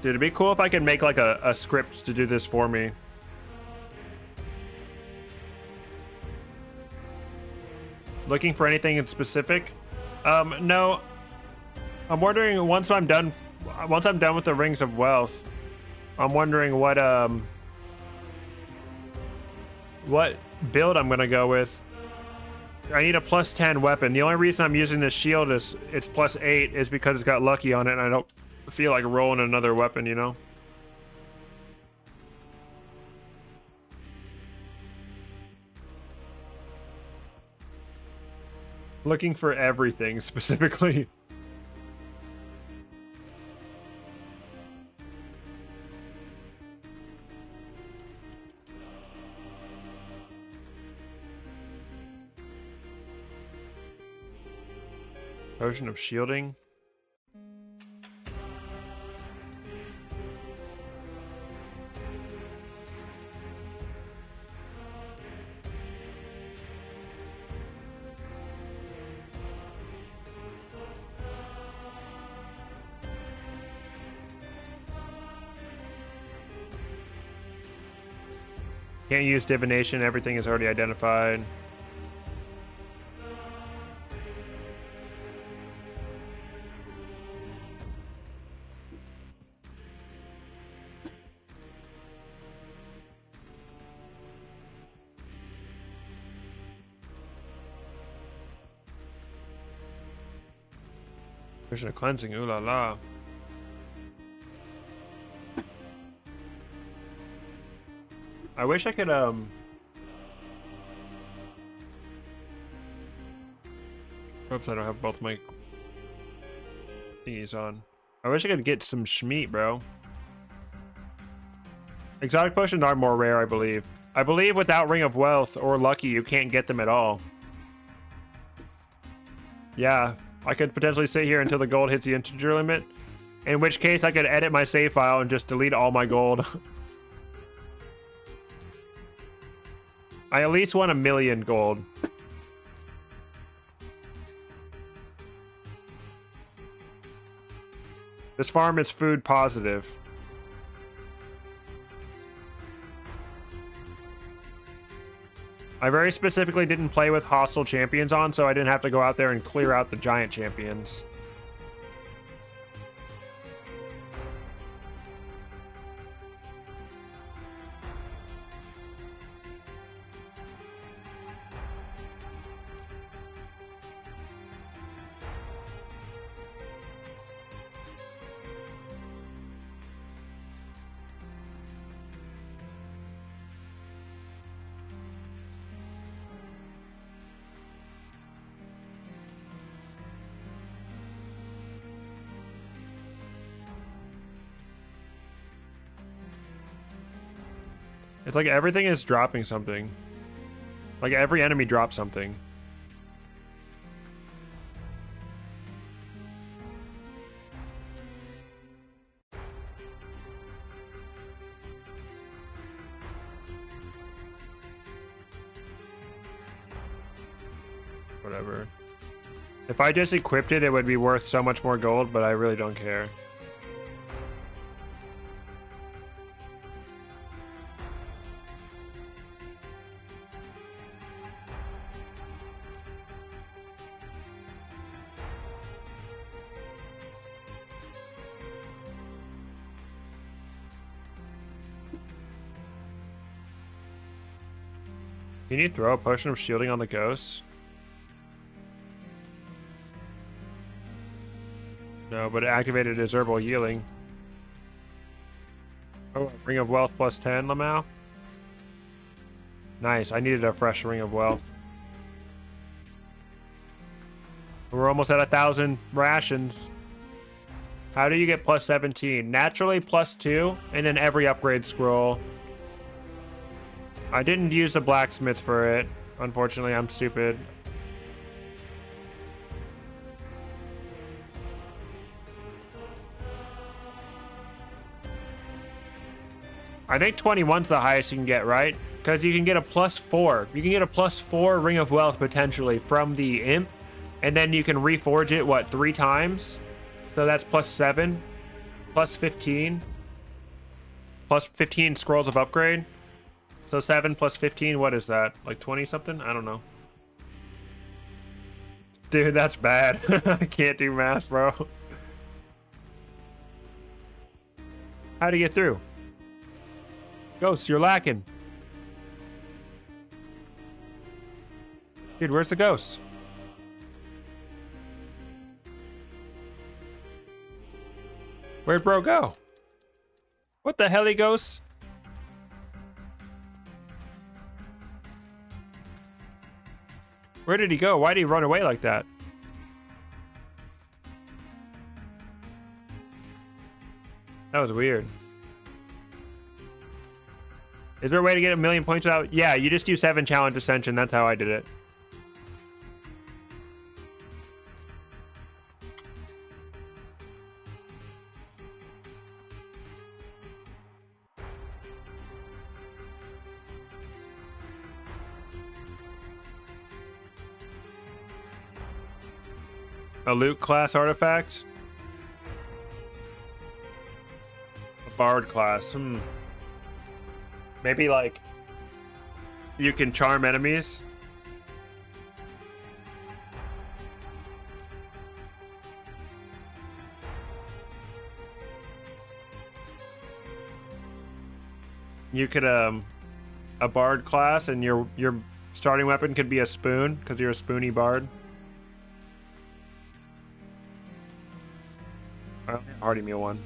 Dude, it'd be cool if I could make like a script to do this for me. Looking for anything in specific? No. I'm wondering once I'm done with the Rings of Wealth, I'm wondering what build I'm gonna go with. I need a +10 weapon. The only reason I'm using this shield is it's +8 is because it's got lucky on it, and I don't feel like rolling another weapon, you know? Looking for everything specifically. Potion of shielding. Can't use divination, everything is already identified. Potion of cleansing, ooh la la. I wish I could, oops, I don't have both my thingies on. I wish I could get some Schmeat, bro. Exotic potions are more rare, I believe. I believe without Ring of Wealth or Lucky, you can't get them at all. Yeah, I could potentially sit here until the gold hits the integer limit. In which case, I could edit my save file and just delete all my gold. I at least want 1,000,000 gold. This farm is food positive. I very specifically didn't play with hostile champions on, so I didn't have to go out there and clear out the giant champions. It's like everything is dropping something. Like every enemy drops something. Whatever. If I just equipped it, it would be worth so much more gold, but I really don't care. Can you throw a potion of shielding on the ghost? No, but it activated his herbal healing. Oh, Ring of Wealth +10, Lamau. Nice, I needed a fresh Ring of Wealth. We're almost at 1,000 rations. How do you get +17? Naturally +2, and then every upgrade scroll. I didn't use the blacksmith for it. Unfortunately, I'm stupid. I think 21's the highest you can get, right? Because you can get a +4. You can get a +4 Ring of Wealth potentially from the Imp. And then you can reforge it, what, 3 times? So that's +7, +15, +15 scrolls of upgrade. So 7 + 15, what is that? Like 20 something? I don't know. Dude, that's bad. I can't do math, bro. How'd you get through? Ghost, you're lacking. Dude, where's the ghost? Where'd bro go? What the hell, he ghost? Where did he go? Why did he run away like that? That was weird. Is there a way to get 1,000,000 points out? Yeah, you just do 7 challenge ascension. That's how I did it. A loot class artifact? A bard class. Maybe like you can charm enemies. You could a bard class, and your starting weapon could be a spoon because you're a spoony bard. Hearty meal one.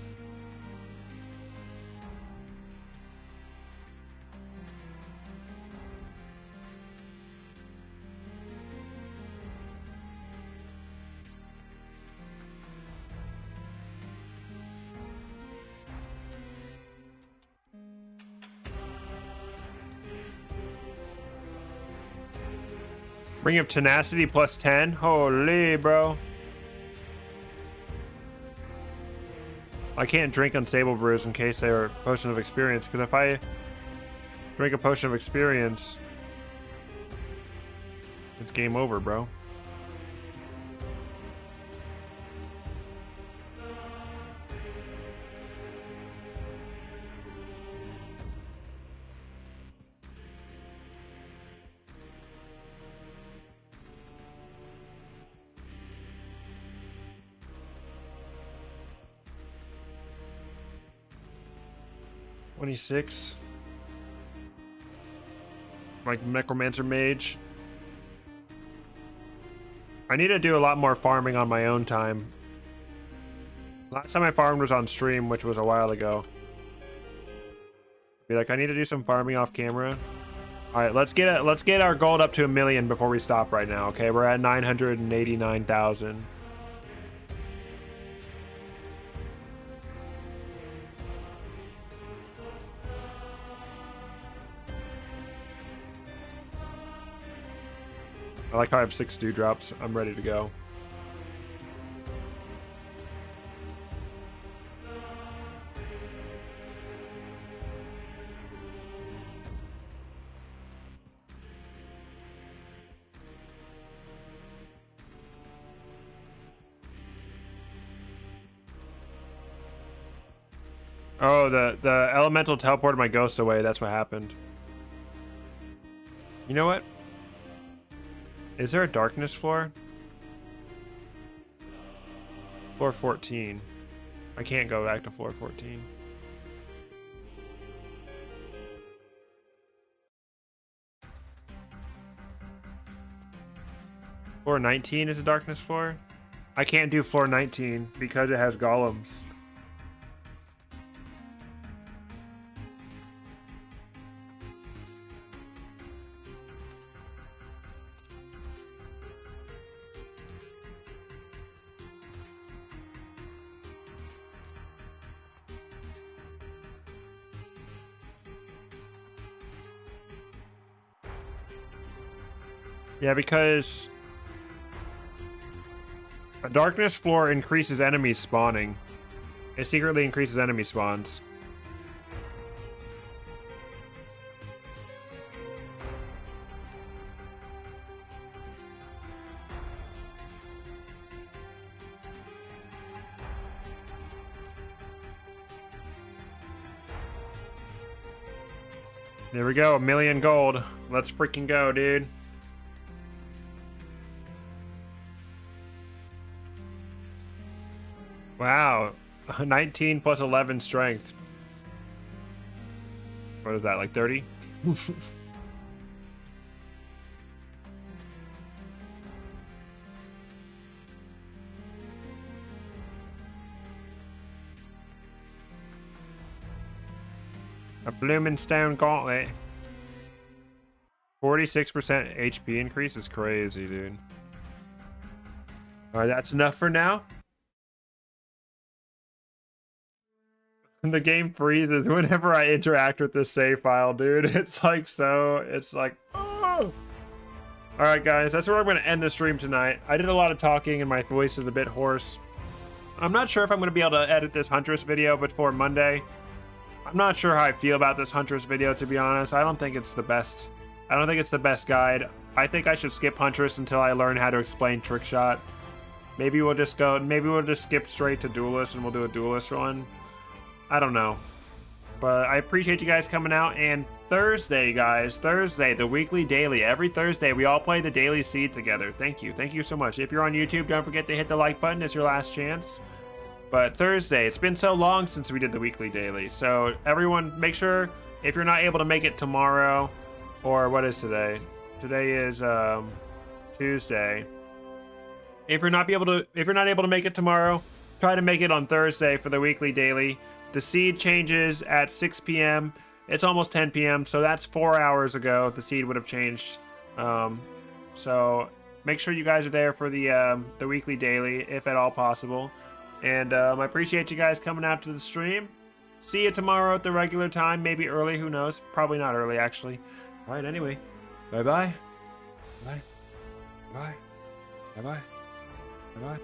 Ring of Tenacity +10. Holy, bro. I can't drink unstable brews in case they are potion of experience, because if I drink a potion of experience, it's game over, bro. $26. Like Necromancer Mage. I need to do a lot more farming on my own time. Last time I farmed was on stream, which was a while ago. Be like, I need to do some farming off camera. All right, let's get our gold up to 1,000,000 before we stop right now. Okay, we're at 989,000. I like how I have 6 dewdrops. I'm ready to go. Oh, the elemental teleported my ghost away. That's what happened. You know what? Is there a darkness floor? Floor 14. I can't go back to floor 14. Floor 19 is a darkness floor? I can't do floor 19 because it has golems. Yeah, because a darkness floor increases enemies spawning. It secretly increases enemy spawns. There we go, 1,000,000 gold. Let's freaking go, dude. Wow, 19 plus 11 strength. What is that, like 30? A blooming stone gauntlet. 46% HP increase is crazy, dude. Alright, that's enough for now. The game freezes whenever I interact with this save file, dude. It's like oh. Alright guys, that's where I'm going to end the stream tonight. I did a lot of talking and my voice is a bit hoarse. I'm not sure if I'm going to be able to edit this Huntress video before Monday. I'm not sure how I feel about this Huntress video, to be honest. I don't think it's the best. I don't think it's the best guide. I think I should skip Huntress until I learn how to explain Trickshot. Maybe we'll just skip straight to Duelist and we'll do a Duelist one. I don't know. But I appreciate you guys coming out. And Thursday, guys, the weekly daily. Every Thursday, we all play the daily seed together. Thank you. Thank you so much. If you're on YouTube, don't forget to hit the like button. It's your last chance. But Thursday, it's been so long since we did the weekly daily. So everyone, make sure, if you're not able to make it tomorrow, or what is today? Today is Tuesday. If you're not able to make it tomorrow, try to make it on Thursday for the weekly daily. The seed changes at 6 p.m. It's almost 10 p.m., so that's 4 hours ago the seed would have changed. So make sure you guys are there for the weekly daily, if at all possible. And I appreciate you guys coming out to the stream. See you tomorrow at the regular time, maybe early, who knows? Probably not early, actually. All right, anyway. Bye-bye. Bye. Bye. Bye-bye. Bye-bye.